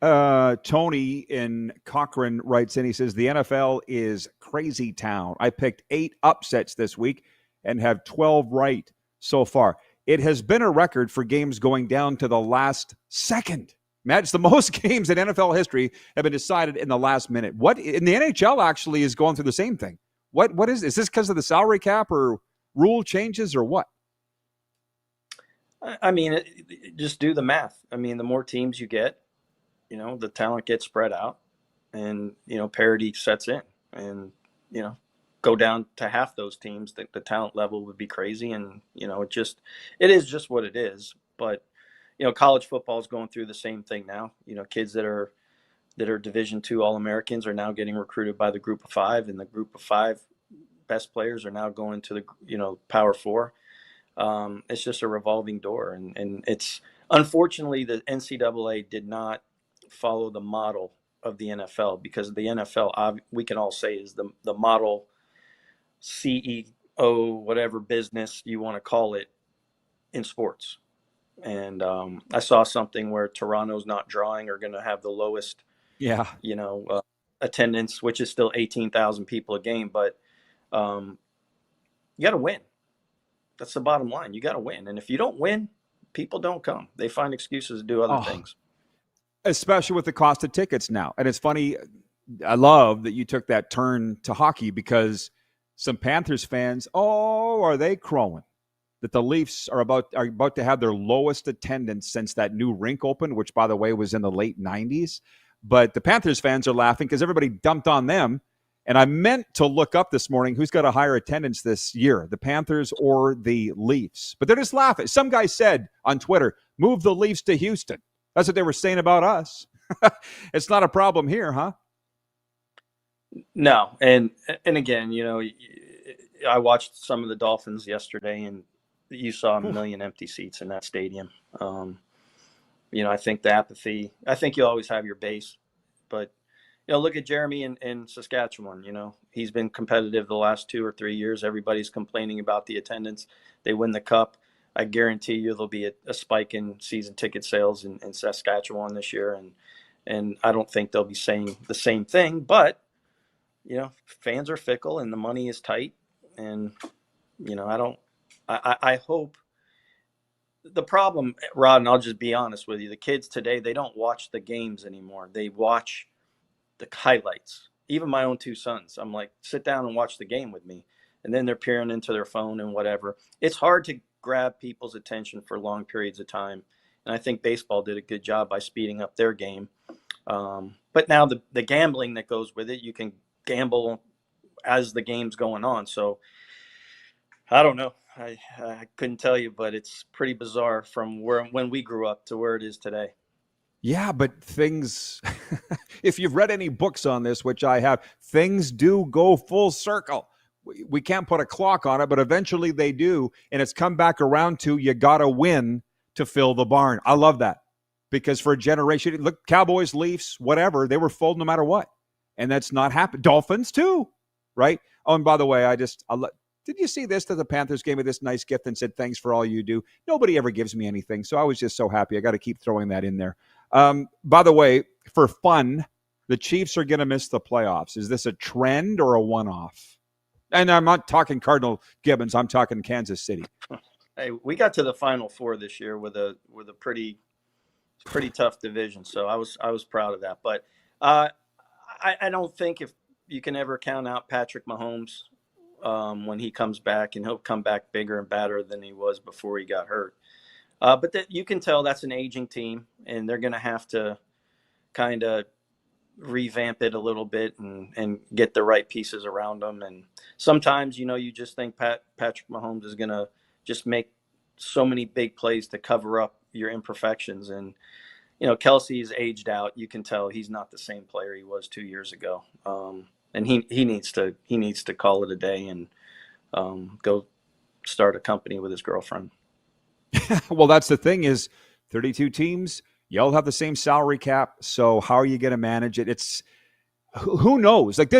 Tony in Cochrane writes in, he says, the NFL is crazy town. I picked 8 upsets this week and have 12 right so far. It has been a record for games going down to the last second. Matt, it's the most games in NFL history have been decided in the last minute. What in the NHL actually is going through the same thing. What is this because of the salary cap or rule changes or what? I mean, just do the math. I mean, the more teams you get, the talent gets spread out, and parity sets in, and go down to half those teams. The talent level would be crazy, and it is just what it is. But college football is going through the same thing now. Kids that are Division II All-Americans are now getting recruited by the Group of Five, and the Group of Five best players are now going to the Power Four. It's just a revolving door, and it's unfortunately the NCAA did not follow the model of the NFL, because the NFL, we can all say, is the model CEO, whatever business you want to call it, in sports. And I saw something where Toronto's not drawing are going to have the lowest, attendance, which is still 18,000 people a game. But you got to win. That's the bottom line. You got to win. And if you don't win, people don't come. They find excuses to do other things. Especially with the cost of tickets now. And it's funny, I love that you took that turn to hockey, because some Panthers fans, are they crowing that the Leafs are about to have their lowest attendance since that new rink opened, which, by the way, was in the late 90s. But the Panthers fans are laughing because everybody dumped on them. And I meant to look up this morning who's got a higher attendance this year, the Panthers or the Leafs. But they're just laughing. Some guy said on Twitter, move the Leafs to Houston. That's what they were saying about us. It's not a problem here, huh? No. And again, I watched some of the Dolphins yesterday, and you saw a million empty seats in that stadium. I think the apathy, I think you always have your base, but look at Jeremy in Saskatchewan. He's been competitive the last 2 or 3 years. Everybody's complaining about the attendance. They win the cup. I guarantee you there'll be a spike in season ticket sales in Saskatchewan this year. And I don't think they'll be saying the same thing, but, fans are fickle and the money is tight. And, I hope the problem, Rod, and I'll just be honest with you, the kids today, they don't watch the games anymore. They watch the highlights. Even my own 2 sons, I'm like, sit down and watch the game with me. And then they're peering into their phone and whatever. It's hard to grab people's attention for long periods of time. And I think baseball did a good job by speeding up their game. But now the gambling that goes with it, you can gamble as the game's going on. So I don't know. I couldn't tell you, but it's pretty bizarre from when we grew up to where it is today. Yeah, but things, if you've read any books on this, which I have, things do go full circle. We can't put a clock on it, but eventually they do. And it's come back around to you got to win to fill the barn. I love that because for a generation, look, Cowboys, Leafs, whatever, they were full no matter what. And that's not happened. Dolphins too, right? Oh, and by the way, did you see this, that the Panthers gave me this nice gift and said, thanks for all you do? Nobody ever gives me anything. So I was just so happy. I got to keep throwing that in there. By the way, for fun, the Chiefs are going to miss the playoffs. Is this a trend or a one-off? And I'm not talking Cardinal Gibbons. I'm talking Kansas City. Hey, we got to the Final Four this year with a pretty tough division. So I was proud of that. But I don't think if you can ever count out Patrick Mahomes when he comes back, and he'll come back bigger and badder than he was before he got hurt. But that you can tell that's an aging team, and they're going to have to kind of revamp it a little bit and get the right pieces around them. And sometimes, you just think Patrick Mahomes is going to just make so many big plays to cover up your imperfections. And, Kelsey's aged out. You can tell he's not the same player he was 2 years ago. And he needs to call it a day and go start a company with his girlfriend. Well, that's the thing is 32 teams, you all have the same salary cap. So how are you going to manage it? It's who knows? Like,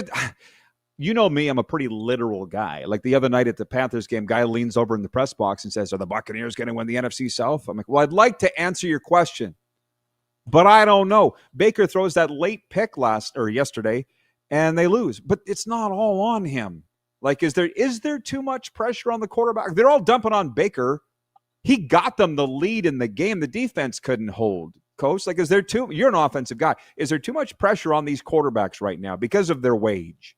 you know me, I'm a pretty literal guy. Like the other night at the Panthers game, guy leans over in the press box and says, are the Buccaneers going to win the NFC South? I'm like, well, I'd like to answer your question, but I don't know. Baker throws that late pick yesterday and they lose, but it's not all on him. Like, is there too much pressure on the quarterback? They're all dumping on Baker. He got them the lead in the game. The defense couldn't hold. Coach, like, you're an offensive guy. Is there too much pressure on these quarterbacks right now because of their wage?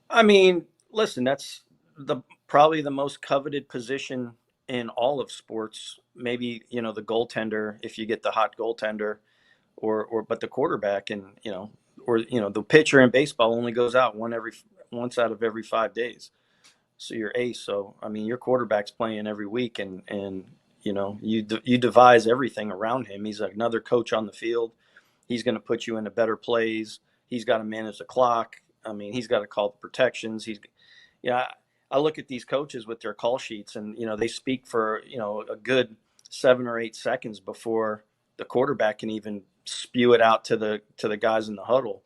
I mean, listen, that's probably the most coveted position in all of sports. Maybe, the goaltender, if you get the hot goaltender, but the quarterback and, the pitcher in baseball only goes out once out of every 5 days. So your ace. So, I mean, your quarterback's playing every week and you devise everything around him. He's another coach on the field. He's going to put you into better plays. He's got to manage the clock. I mean, he's got to call the protections. I look at these coaches with their call sheets and, they speak for, a good 7 or 8 seconds before the quarterback can even spew it out to the guys in the huddle.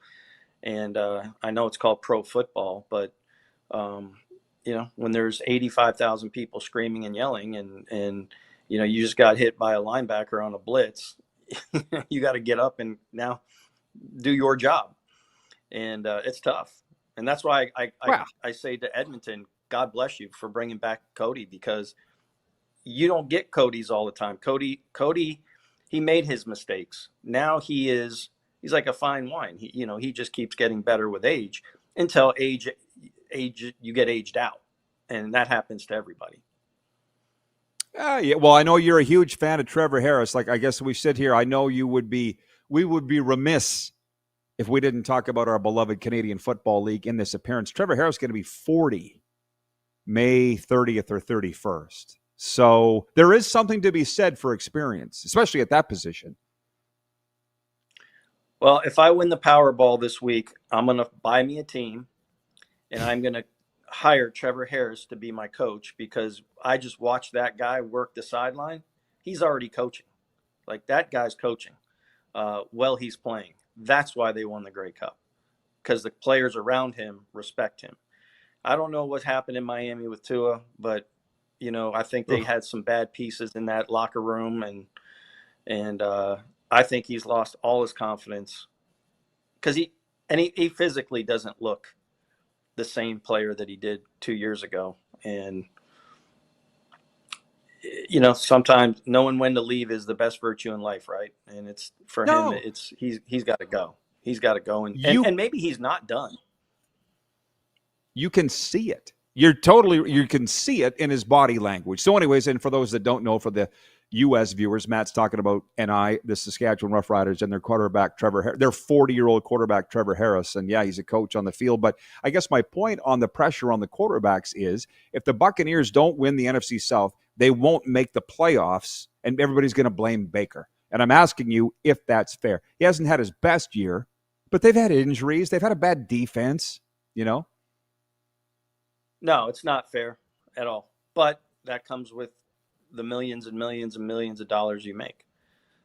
And I know it's called pro football, but, when there's 85,000 people screaming and yelling and you just got hit by a linebacker on a blitz, you got to get up and now do your job. And it's tough. And that's why I say to Edmonton, God bless you for bringing back Cody, because you don't get Codys all the time. Cody, he made his mistakes. Now he's like a fine wine. He just keeps getting better with age until age you get aged out, and that happens to everybody. Yeah. Well, I know you're a huge fan of Trevor Harris. Like, I guess we sit here. I know we would be remiss if we didn't talk about our beloved Canadian Football League in this appearance. Trevor Harris is going to be 40 May 30th or 31st. So there is something to be said for experience, especially at that position. Well, if I win the Powerball this week, I'm going to buy me a team, and I'm going to hire Trevor Harris to be my coach, because I just watched that guy work the sideline. He's already coaching. Like, that guy's coaching while he's playing. That's why they won the Grey Cup, because the players around him respect him. I don't know what happened in Miami with Tua, but, I think they had some bad pieces in that locker room, and I think he's lost all his confidence, because he physically doesn't look the same player that he did 2 years ago. And, sometimes knowing when to leave is the best virtue in life, right? And it's for him, he's got to go. He's got to go, and maybe he's not done. You can see it. You can see it in his body language. So anyways, and for those that don't know, for the U.S. viewers. Matt's talking about the Saskatchewan Roughriders, and their quarterback, their 40-year-old quarterback, Trevor Harris. And yeah, he's a coach on the field. But I guess my point on the pressure on the quarterbacks is if the Buccaneers don't win the NFC South, they won't make the playoffs, and everybody's going to blame Baker. And I'm asking you if that's fair. He hasn't had his best year, but they've had injuries. They've had a bad defense, No, it's not fair at all. But that comes with the millions and millions and millions of dollars you make.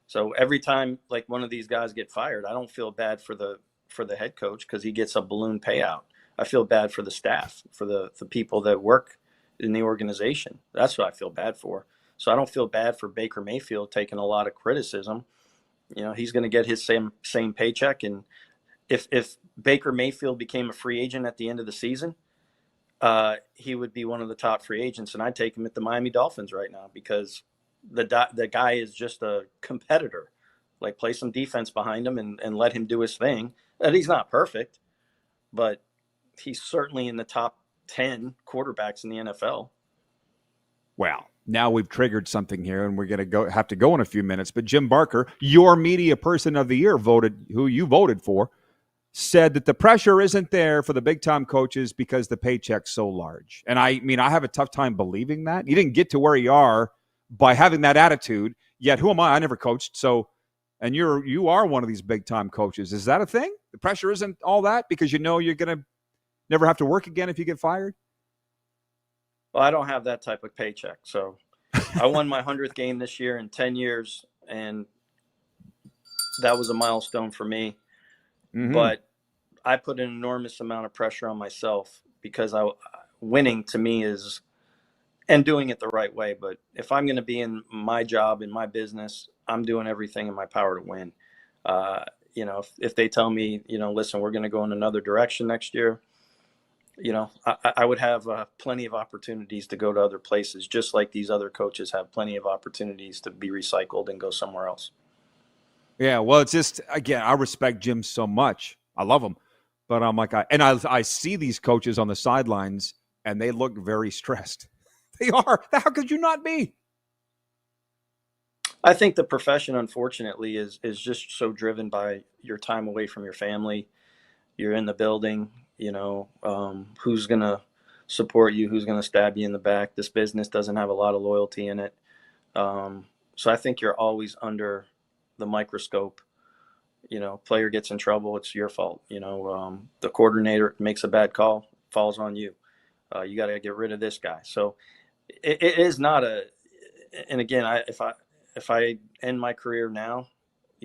So every time like one of these guys get fired, I don't feel bad for the head coach because he gets a balloon payout. I feel bad for the staff, for the people that work in the organization. That's what I feel bad for. So I don't feel bad for Baker Mayfield taking a lot of criticism. He's going to get his same paycheck. And if Baker Mayfield became a free agent at the end of the season, he would be one of the top free agents, and I'd take him at the Miami Dolphins right now because the guy is just a competitor. Like, play some defense behind him and let him do his thing. And he's not perfect, but he's certainly in the top 10 quarterbacks in the NFL. Wow. Now we've triggered something here, and we're going to have to go in a few minutes. But Jim Barker, your media person of the year, who you voted for, said that the pressure isn't there for the big-time coaches because the paycheck's so large. And I have a tough time believing that. You didn't get to where you are by having that attitude, yet who am I? I never coached. So, and you are one of these big-time coaches. Is that a thing? The pressure isn't all that because you're going to never have to work again if you get fired? Well, I don't have that type of paycheck. So I won my 100th game this year in 10 years, and that was a milestone for me. Mm-hmm. But I put an enormous amount of pressure on myself because winning to me is, and doing it the right way. But if I'm going to be in my job, in my business, I'm doing everything in my power to win. If they tell me, listen, we're going to go in another direction next year, I would have plenty of opportunities to go to other places, just like these other coaches have plenty of opportunities to be recycled and go somewhere else. Yeah, well, it's just, again, I respect Jim so much. I love him. But I'm like, I see these coaches on the sidelines, and they look very stressed. They are. How could you not be? I think the profession, unfortunately, is just so driven by your time away from your family. You're in the building, who's going to support you, who's going to stab you in the back. This business doesn't have a lot of loyalty in it. So I think you're always under the microscope. Player gets in trouble, it's your fault. The coordinator makes a bad call, falls on you. You got to get rid of this guy. So it is not and again, if I end my career now,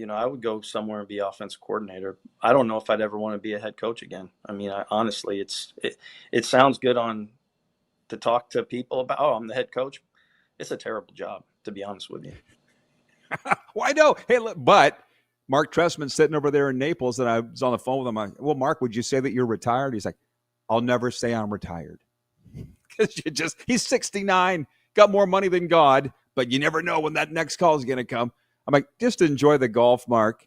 I would go somewhere and be offensive coordinator. I don't know if I'd ever want to be a head coach again. Honestly, it sounds good to talk to people about, I'm the head coach. It's a terrible job, to be honest with you. Well, I know. Hey, but Mark Trestman's sitting over there in Naples, and I was on the phone with him. I'm like, well, Mark, would you say that you're retired? He's like, I'll never say I'm retired. Because he's 69, got more money than God, but you never know when that next call is going to come. I'm like, just enjoy the golf, Mark.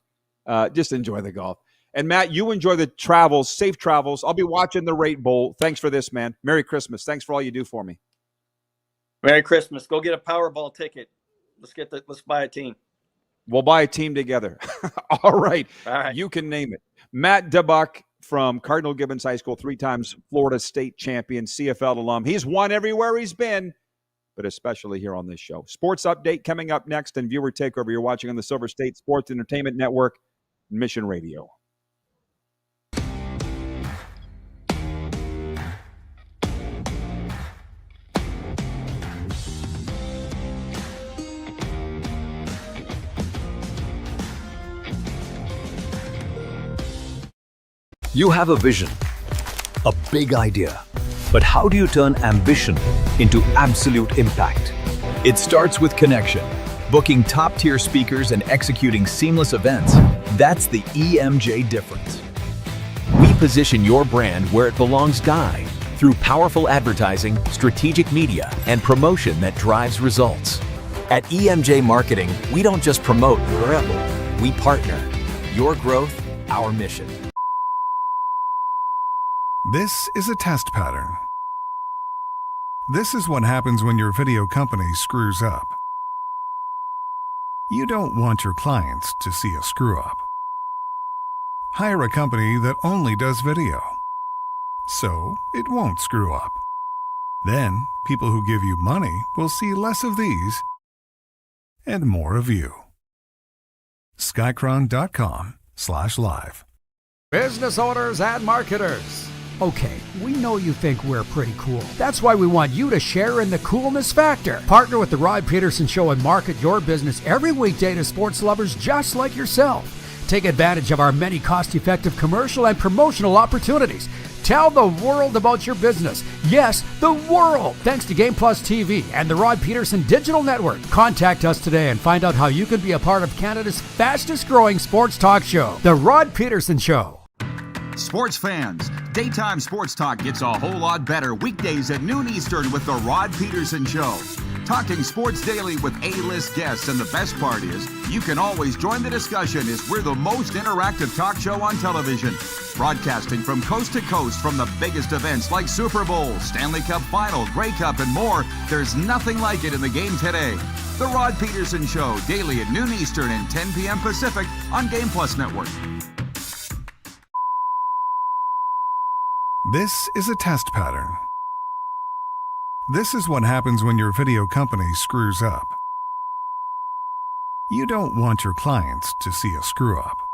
Just enjoy the golf. And Matt, you enjoy the travels, safe travels. I'll be watching the Rate Bowl. Thanks for this, man. Merry Christmas. Thanks for all you do for me. Merry Christmas. Go get a Powerball ticket. Let's buy a team. We'll buy a team together. All right. You can name it. Matt Dubuc from Cardinal Gibbons High School, 3 times Florida State champion, CFL alum. He's won everywhere he's been, but especially here on this show. Sports update coming up next, and viewer takeover. You're watching on the Silver State Sports Entertainment Network, Mission Radio. You have a vision, a big idea, but how do you turn ambition into absolute impact? It starts with connection. Booking top-tier speakers and executing seamless events, that's the EMJ difference. We position your brand where it belongs through powerful advertising, strategic media, and promotion that drives results. At EMJ Marketing, we don't just promote your rebel, we partner. Your growth, our mission. This is a test pattern. This is what happens when your video company screws up. You don't want your clients to see a screw-up. Hire a company that only does video, so it won't screw up. Then, people who give you money will see less of these and more of you. Skycron.com/live. Business owners and marketers. Okay, we know you think we're pretty cool. That's why we want you to share in the coolness factor. Partner with the Rod Pedersen Show and market your business every weekday to sports lovers just like yourself. Take advantage of our many cost-effective commercial and promotional opportunities. Tell the world about your business. Yes, the world. Thanks to Game Plus TV and the Rod Pedersen Digital Network. Contact us today and find out how you can be a part of Canada's fastest-growing sports talk show, The Rod Pedersen Show. Sports fans, daytime sports talk gets a whole lot better weekdays at noon Eastern with the Rod Pedersen Show. Talking sports daily with A-list guests, and the best part is you can always join the discussion as we're the most interactive talk show on television. Broadcasting from coast to coast from the biggest events like Super Bowl, Stanley Cup Final, Grey Cup, and more. There's nothing like it in the game today. The Rod Pedersen Show, daily at noon Eastern and 10 p.m. Pacific on Game Plus Network. This is a test pattern. This is what happens when your video company screws up. You don't want your clients to see a screw-up.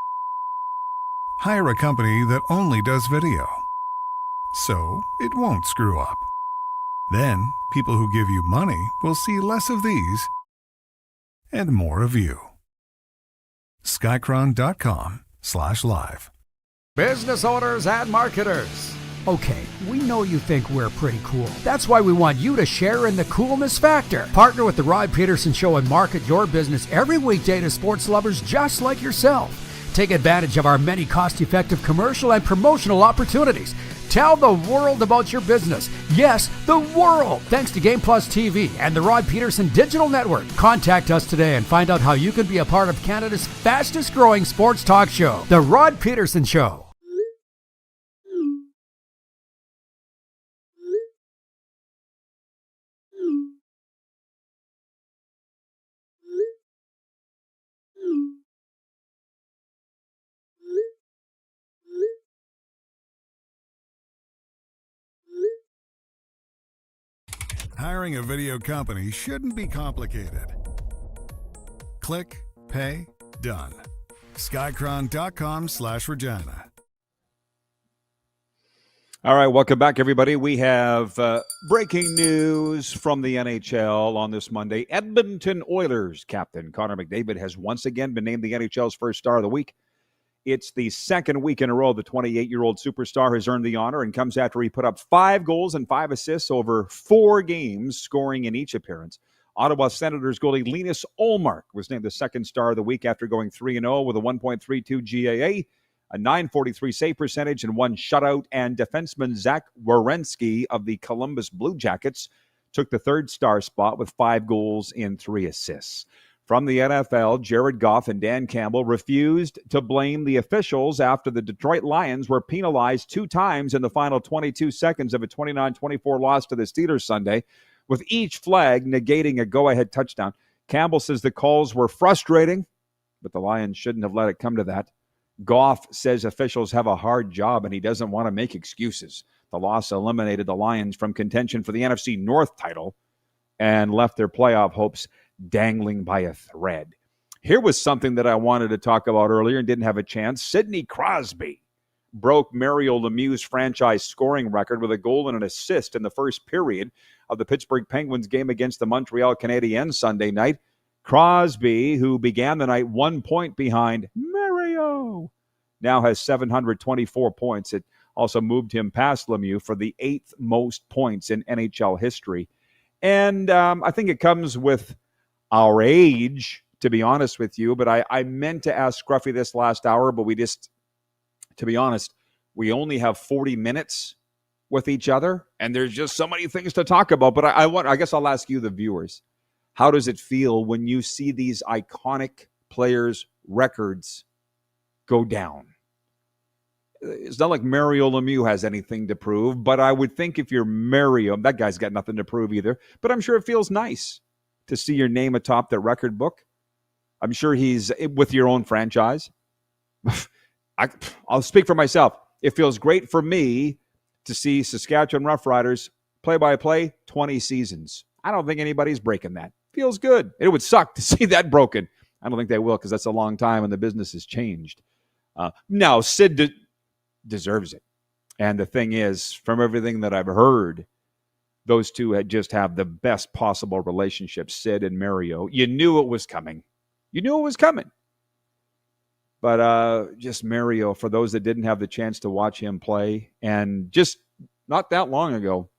Hire a company that only does video, so it won't screw up. Then, people who give you money will see less of these and more of you. Skycron.com/live. Business owners and marketers. Okay, we know you think we're pretty cool. That's why we want you to share in the coolness factor. Partner with the Rod Pedersen Show and market your business every weekday to sports lovers just like yourself. Take advantage of our many cost-effective commercial and promotional opportunities. Tell the world about your business. Yes, the world. Thanks to Game Plus TV and the Rod Pedersen Digital Network. Contact us today and find out how you can be a part of Canada's fastest-growing sports talk show, The Rod Pedersen Show. Hiring a video company shouldn't be complicated. Click, pay, done. Skycron.com/Regina. All right, welcome back, everybody. We have breaking news from the NHL on this Monday. Edmonton Oilers captain Connor McDavid has once again been named the NHL's first star of the week. It's the second week in a row the 28-year-old superstar has earned the honor, and comes after he put up 5 goals and 5 assists over 4 games, scoring in each appearance. Ottawa Senators goalie Linus Ullmark was named the second star of the week after going 3-0 with a 1.32 GAA, a .943 save percentage, and 1 shutout. And defenseman Zach Werenski of the Columbus Blue Jackets took the third star spot with 5 goals and 3 assists. From the NFL, Jared Goff and Dan Campbell refused to blame the officials after the Detroit Lions were penalized 2 times in the final 22 seconds of a 29-24 loss to the Steelers Sunday, with each flag negating a go-ahead touchdown. Campbell says the calls were frustrating, but the Lions shouldn't have let it come to that. Goff says officials have a hard job and he doesn't want to make excuses. The loss eliminated the Lions from contention for the NFC North title and left their playoff hopes dangling by a thread. Here was something that I wanted to talk about earlier and didn't have a chance. Sidney Crosby broke Mario Lemieux's franchise scoring record with a goal and an assist in the first period of the Pittsburgh Penguins game against the Montreal Canadiens Sunday night. Crosby, who began the night 1 point behind Mario, now has 724 points. It also moved him past Lemieux for the 8th most points in NHL history. And I think it comes with our age, to be honest with you. But I meant to ask Scruffy this last hour, but to be honest, we only have 40 minutes with each other, and there's just so many things to talk about. But I guess I'll ask you, the viewers, how does it feel when you see these iconic players' records go down? It's not like Mario Lemieux has anything to prove, but I would think if you're Mario, that guy's got nothing to prove either. But I'm sure it feels nice to see your name atop the record book. I'm sure he's with your own franchise. I'll speak for myself. It feels great for me to see Saskatchewan Roughriders play-by-play 20 seasons. I don't think anybody's breaking that. Feels good. It would suck to see that broken. I don't think they will because that's a long time and the business has changed. Now, Sid deserves it. And the thing is, from everything that I've heard, those two had just have the best possible relationship, Sid and Mario. You knew it was coming. But just Mario, for those that didn't have the chance to watch him play, and just not that long ago,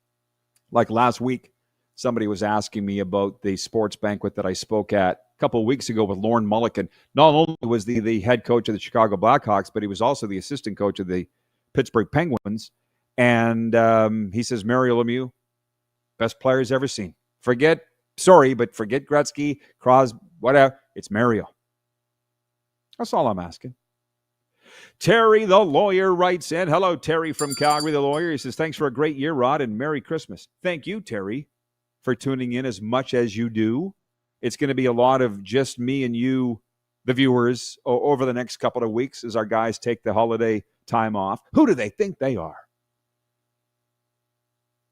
like last week, somebody was asking me about the sports banquet that I spoke at a couple of weeks ago with Lorne Mulligan. Not only was the head coach of the Chicago Blackhawks, but he was also the assistant coach of the Pittsburgh Penguins. And he says, Mario Lemieux, best player he's ever seen. Forget Gretzky, Crosby, whatever. It's Mario. That's all I'm asking. Terry, the lawyer, writes in. Hello, Terry from Calgary, the lawyer. He says, thanks for a great year, Rod, and Merry Christmas. Thank you, Terry, for tuning in as much as you do. It's going to be a lot of just me and you, the viewers, over the next couple of weeks as our guys take the holiday time off. Who do they think they are?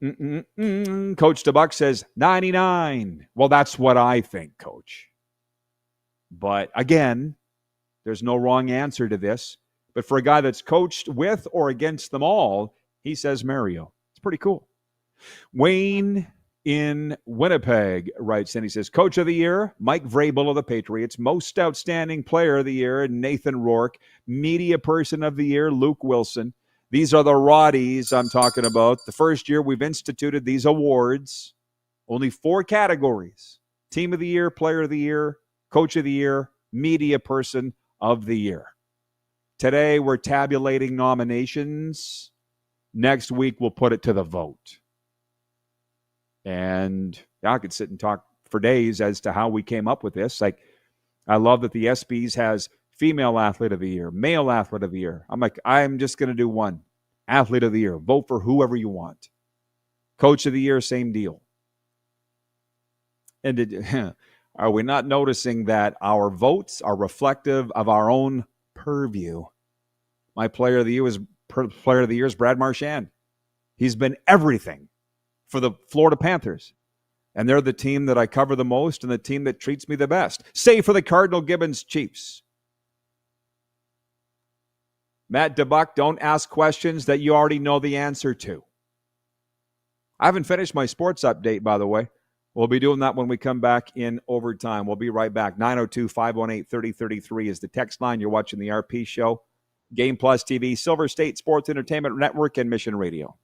Coach Dubuc says 99. Well, that's what I think, Coach. But again, there's no wrong answer to this. But for a guy that's coached with or against them all, he says Mario. It's pretty cool. Wayne in Winnipeg writes in. He says, Coach of the Year, Mike Vrabel of the Patriots. Most Outstanding Player of the Year, Nathan Rourke. Media Person of the Year, Luke Wilson. These are the Roddys I'm talking about. The first year we've instituted these awards. Only 4 categories. Team of the Year, Player of the Year, Coach of the Year, Media Person of the Year. Today, we're tabulating nominations. Next week, we'll put it to the vote. And I could sit and talk for days as to how we came up with this. Like, I love that the ESPYs has Female Athlete of the Year, Male Athlete of the Year. I'm like, I'm just going to do one. Athlete of the Year. Vote for whoever you want. Coach of the Year, same deal. And are we not noticing that our votes are reflective of our own purview? My player of the year is Brad Marchand. He's been everything for the Florida Panthers. And they're the team that I cover the most and the team that treats me the best. Save for the Cardinal Gibbons Chiefs. Matt Dubuc, don't ask questions that you already know the answer to. I haven't finished my sports update, by the way. We'll be doing that when we come back in overtime. We'll be right back. 902-518-3033 is the text line. You're watching the RP Show, Game Plus TV, Silver State Sports Entertainment Network, and Mission Radio.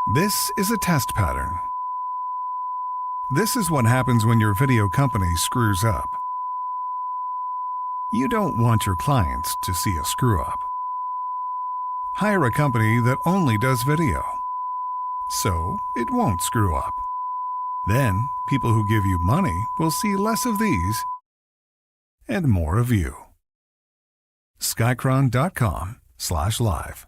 This is a test pattern. This is what happens when your video company screws up. You don't want your clients to see a screw-up. Hire a company that only does video, so it won't screw up. Then, people who give you money will see less of these and more of you. Skycron.com/live.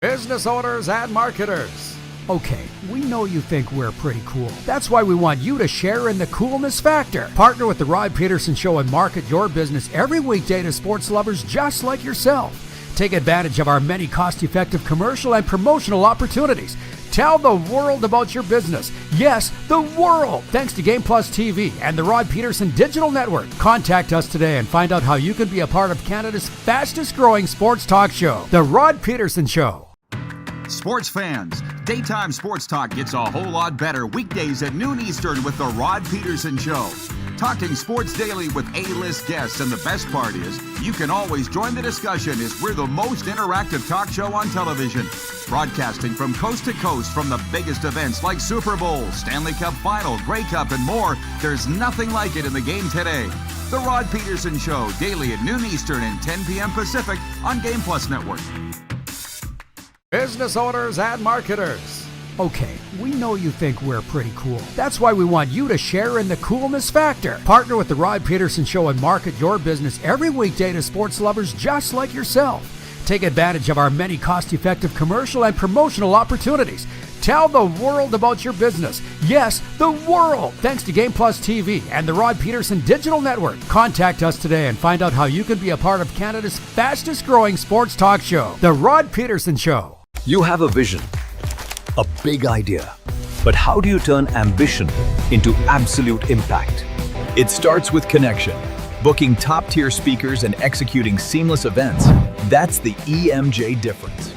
Business owners and marketers. Okay, we know you think we're pretty cool. That's why we want you to share in the coolness factor. Partner with the Rod Pedersen Show and market your business every weekday to sports lovers just like yourself. Take advantage of our many cost-effective commercial and promotional opportunities. Tell the world about your business. Yes, the world. Thanks to Game Plus TV and the Rod Pedersen Digital Network. Contact us today and find out how you can be a part of Canada's fastest growing sports talk show, The Rod Pedersen Show. Sports fans, daytime sports talk gets a whole lot better weekdays at noon Eastern with the Rod Pedersen Show. Talking sports daily with A-list guests, and the best part is, you can always join the discussion as we're the most interactive talk show on television. Broadcasting from coast to coast from the biggest events like Super Bowl, Stanley Cup Final, Grey Cup, and more. There's nothing like it in the game today. The Rod Pedersen Show, daily at noon Eastern and 10 p.m. Pacific on Game Plus Network. Business owners and marketers. Okay, we know you think we're pretty cool. That's why we want you to share in the coolness factor. Partner with the Rod Pedersen Show and market your business every weekday to sports lovers just like yourself. Take advantage of our many cost-effective commercial and promotional opportunities. Tell the world about your business. Yes, the world. Thanks to Game Plus TV and the Rod Pedersen Digital Network. Contact us today and find out how you can be a part of Canada's fastest growing sports talk show, The Rod Pedersen Show. You have a vision, a big idea. But how do you turn ambition into absolute impact? It starts with connection. Booking top-tier speakers and executing seamless events. That's the EMJ difference.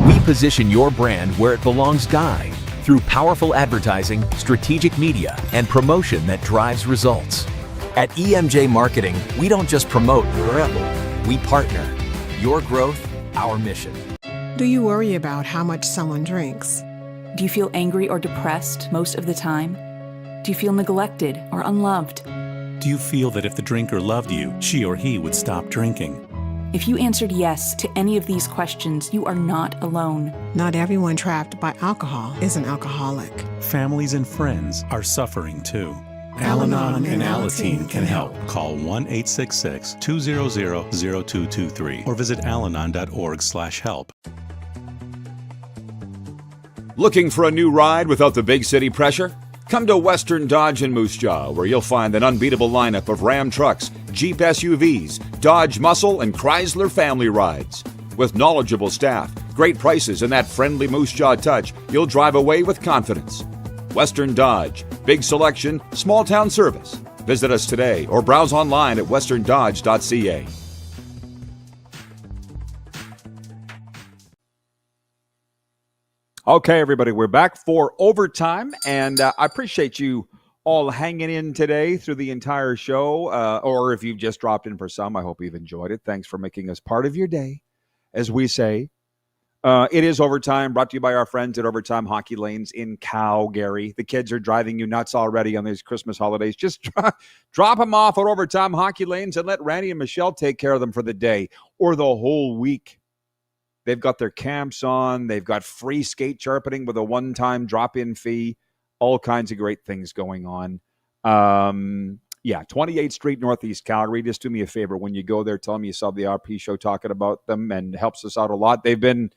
We position your brand where it belongs, Guy, through powerful advertising, strategic media, and promotion that drives results. At EMJ Marketing, we don't just promote, we partner. Your growth, our mission. Do you worry about how much someone drinks? Do you feel angry or depressed most of the time? Do you feel neglected or unloved? Do you feel that if the drinker loved you, she or he would stop drinking? If you answered yes to any of these questions, you are not alone. Not everyone trapped by alcohol is an alcoholic. Families and friends are suffering too. Al-Anon and Alateen can help. Call 1-866-200-0223 or visit alanon.org/help. Looking for a new ride without the big city pressure? Come to Western Dodge in Moose Jaw, where you'll find an unbeatable lineup of Ram trucks, Jeep SUVs, Dodge Muscle, and Chrysler family rides. With knowledgeable staff, great prices, and that friendly Moose Jaw touch, you'll drive away with confidence. Western Dodge, big selection, small town service. Visit us today or browse online at westerndodge.ca. Okay, everybody, we're back for overtime, and I appreciate you all hanging in today through the entire show, or if you've just dropped in for some, I hope you've enjoyed it. Thanks for making us part of your day, as we say. It is overtime, brought to you by our friends at Overtime Hockey Lanes in Calgary. The kids are driving you nuts already on these Christmas holidays. Just drop them off at Overtime Hockey Lanes and let Randy and Michelle take care of them for the day or the whole week. They've got their camps on. They've got free skate sharpening with a one-time drop-in fee. All kinds of great things going on. 28th Street, Northeast Calgary. Just do me a favor. When you go there, tell them you saw the RP show talking about them, and helps us out a lot. They've been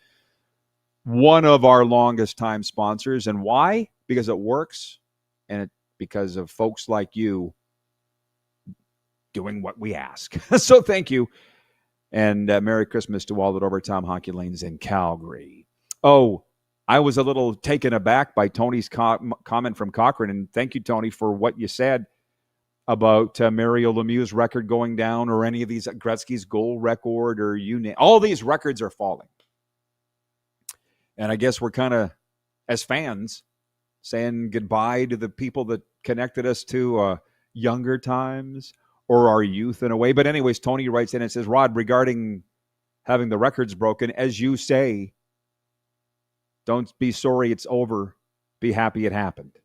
one of our longest time sponsors. And why? Because it works, and because of folks like you doing what we ask. So thank you. And Merry Christmas to all at Overtime Hockey Lanes in Calgary. Oh, I was a little taken aback by Tony's comment from Cochrane. And thank you, Tony, for what you said about Mario Lemieux's record going down, or any of these, Gretzky's goal record, or you name. All these records are falling. And I guess we're kind of, as fans, saying goodbye to the people that connected us to younger times, or our youth in a way. But anyways, Tony writes in and says, Rod, regarding having the records broken, as you say, don't be sorry it's over. Be happy it happened.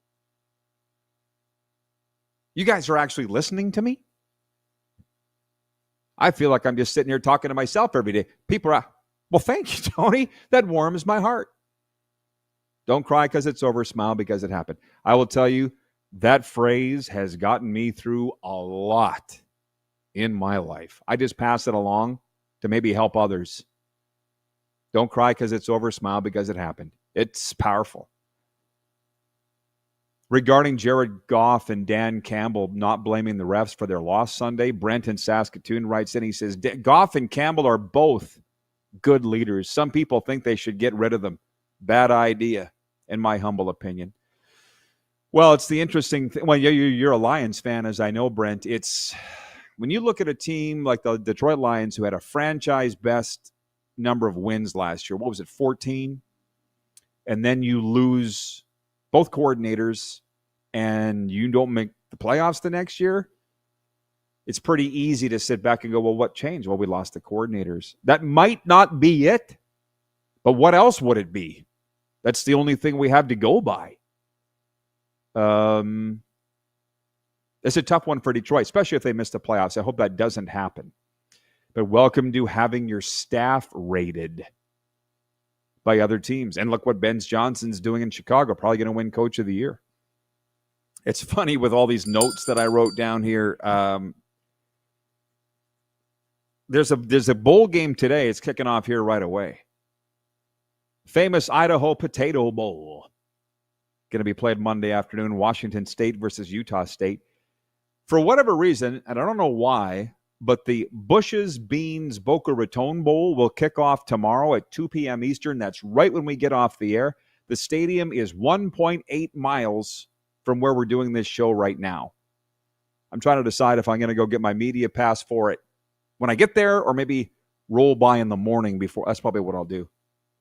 You guys are actually listening to me? I feel like I'm just sitting here talking to myself every day. People are, well, thank you, Tony. That warms my heart. Don't cry because it's over. Smile because it happened. I will tell you, that phrase has gotten me through a lot in my life. I just pass it along to maybe help others. Don't cry because it's over. Smile because it happened. It's powerful. Regarding Jared Goff and Dan Campbell not blaming the refs for their loss Sunday, Brent in Saskatoon writes in, he says, Goff and Campbell are both good leaders. Some people think they should get rid of them. Bad idea, in my humble opinion. Well, it's the interesting thing. Well, you're a Lions fan, as I know, Brent. It's when you look at a team like the Detroit Lions, who had a franchise best number of wins last year. What was it, 14? And then you lose both coordinators and you don't make the playoffs the next year. It's pretty easy to sit back and go, well, what changed? Well, we lost the coordinators. That might not be it, but what else would it be? That's the only thing we have to go by. It's a tough one for Detroit, especially if they miss the playoffs. I hope that doesn't happen. But welcome to having your staff rated by other teams. And look what Ben Johnson's doing in Chicago, probably going to win Coach of the Year. It's funny with all these notes that I wrote down here. There's a bowl game today. It's kicking off here right away. Famous Idaho Potato Bowl. Going to be played Monday afternoon, Washington State versus Utah State. For whatever reason, and I don't know why, but the Bush's Beans Boca Raton Bowl will kick off tomorrow at 2 p.m. Eastern. That's right when we get off the air. The stadium is 1.8 miles from where we're doing this show right now. I'm trying to decide if I'm going to go get my media pass for it when I get there or maybe roll by in the morning before. That's probably what I'll do.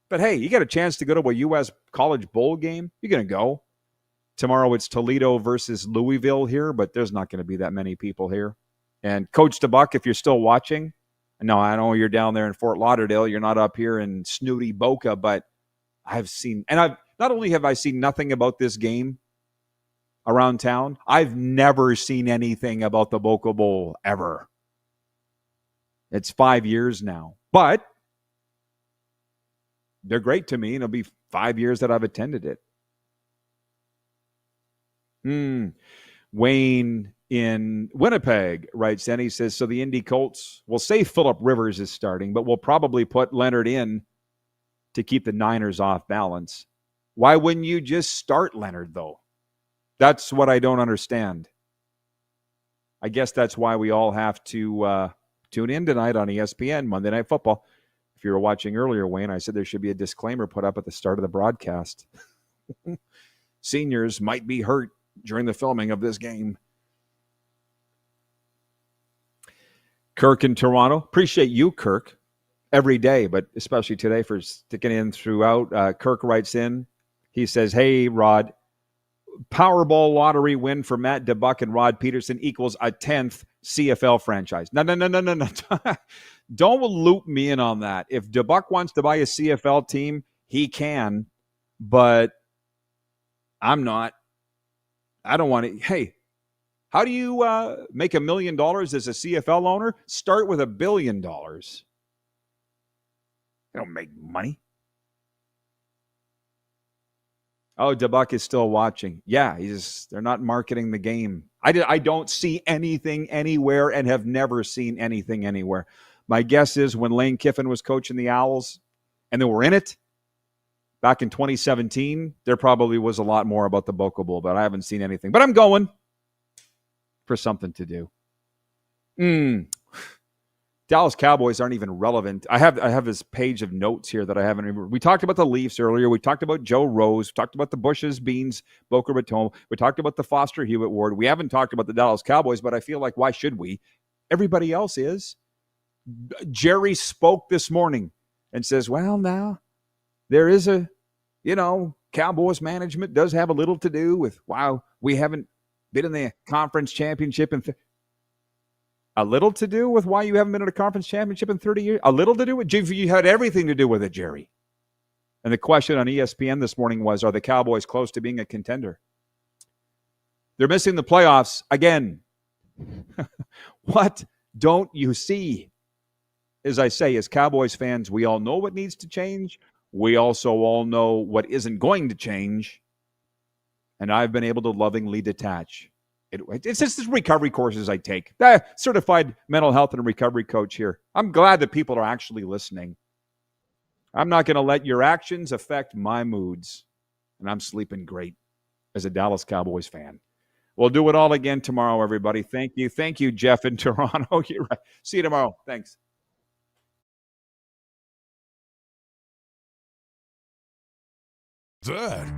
But hey, you get a chance to go to a U.S. college bowl game, you're going to go. Tomorrow it's Toledo versus Louisville here, but there's not going to be that many people here. And Coach Dubuc, if you're still watching, no, I know you're down there in Fort Lauderdale. You're not up here in snooty Boca, but I've seen, and I've not only have I seen nothing about this game around town, I've never seen anything about the Boca Bowl ever. It's 5 years now, but they're great to me, and it'll be 5 years that I've attended it. Wayne in Winnipeg writes in, he says, so the Indy Colts will say Phillip Rivers is starting, but we'll probably put Leonard in to keep the Niners off balance. Why wouldn't you just start Leonard, though? That's what I don't understand. I guess that's why we all have to tune in tonight on ESPN, Monday Night Football. If you were watching earlier, Wayne, I said there should be a disclaimer put up at the start of the broadcast. Seniors might be hurt during the filming of this game. Kirk in Toronto. Appreciate you, Kirk, every day, but especially today for sticking in throughout. Kirk writes in. He says, hey, Rod, Powerball lottery win for Matt Dubuc and Rod Pedersen equals a 10th CFL franchise. No. Don't loop me in on that. If Dubuc wants to buy a CFL team, he can, but I'm not. I don't want to. Hey, how do you make $1 million as a CFL owner? Start with $1 billion. You don't make money. Oh, Dubuc is still watching. Yeah, they're not marketing the game. I don't see anything anywhere and have never seen anything anywhere. My guess is when Lane Kiffin was coaching the Owls and they were in it back in 2017, there probably was a lot more about the Boca Bowl, but I haven't seen anything. But I'm going for something to do. Dallas Cowboys aren't even relevant. I have this page of notes here that I haven't even. We talked about the Leafs earlier. We talked about Joe Rose. We talked about the Bush's Beans, Boca Raton. We talked about the Foster Hewitt Ward. We haven't talked about the Dallas Cowboys, but I feel like why should we? Everybody else is. Jerry spoke this morning and says, well, now there is Cowboys management does have a little to do with, wow, we haven't been in the conference championship a little to do with why you haven't been in a conference championship in 30 years? A little to do with it? You had everything to do with it, Jerry. And the question on ESPN this morning was, are the Cowboys close to being a contender? They're missing the playoffs again. What don't you see? As I say, as Cowboys fans, we all know what needs to change. We also all know what isn't going to change. And I've been able to lovingly detach. It's just the recovery courses I take. Certified mental health and recovery coach here. I'm glad that people are actually listening. I'm not going to let your actions affect my moods. And I'm sleeping great as a Dallas Cowboys fan. We'll do it all again tomorrow, everybody. Thank you. Thank you, Jeff in Toronto. You're right. See you tomorrow. Thanks. That.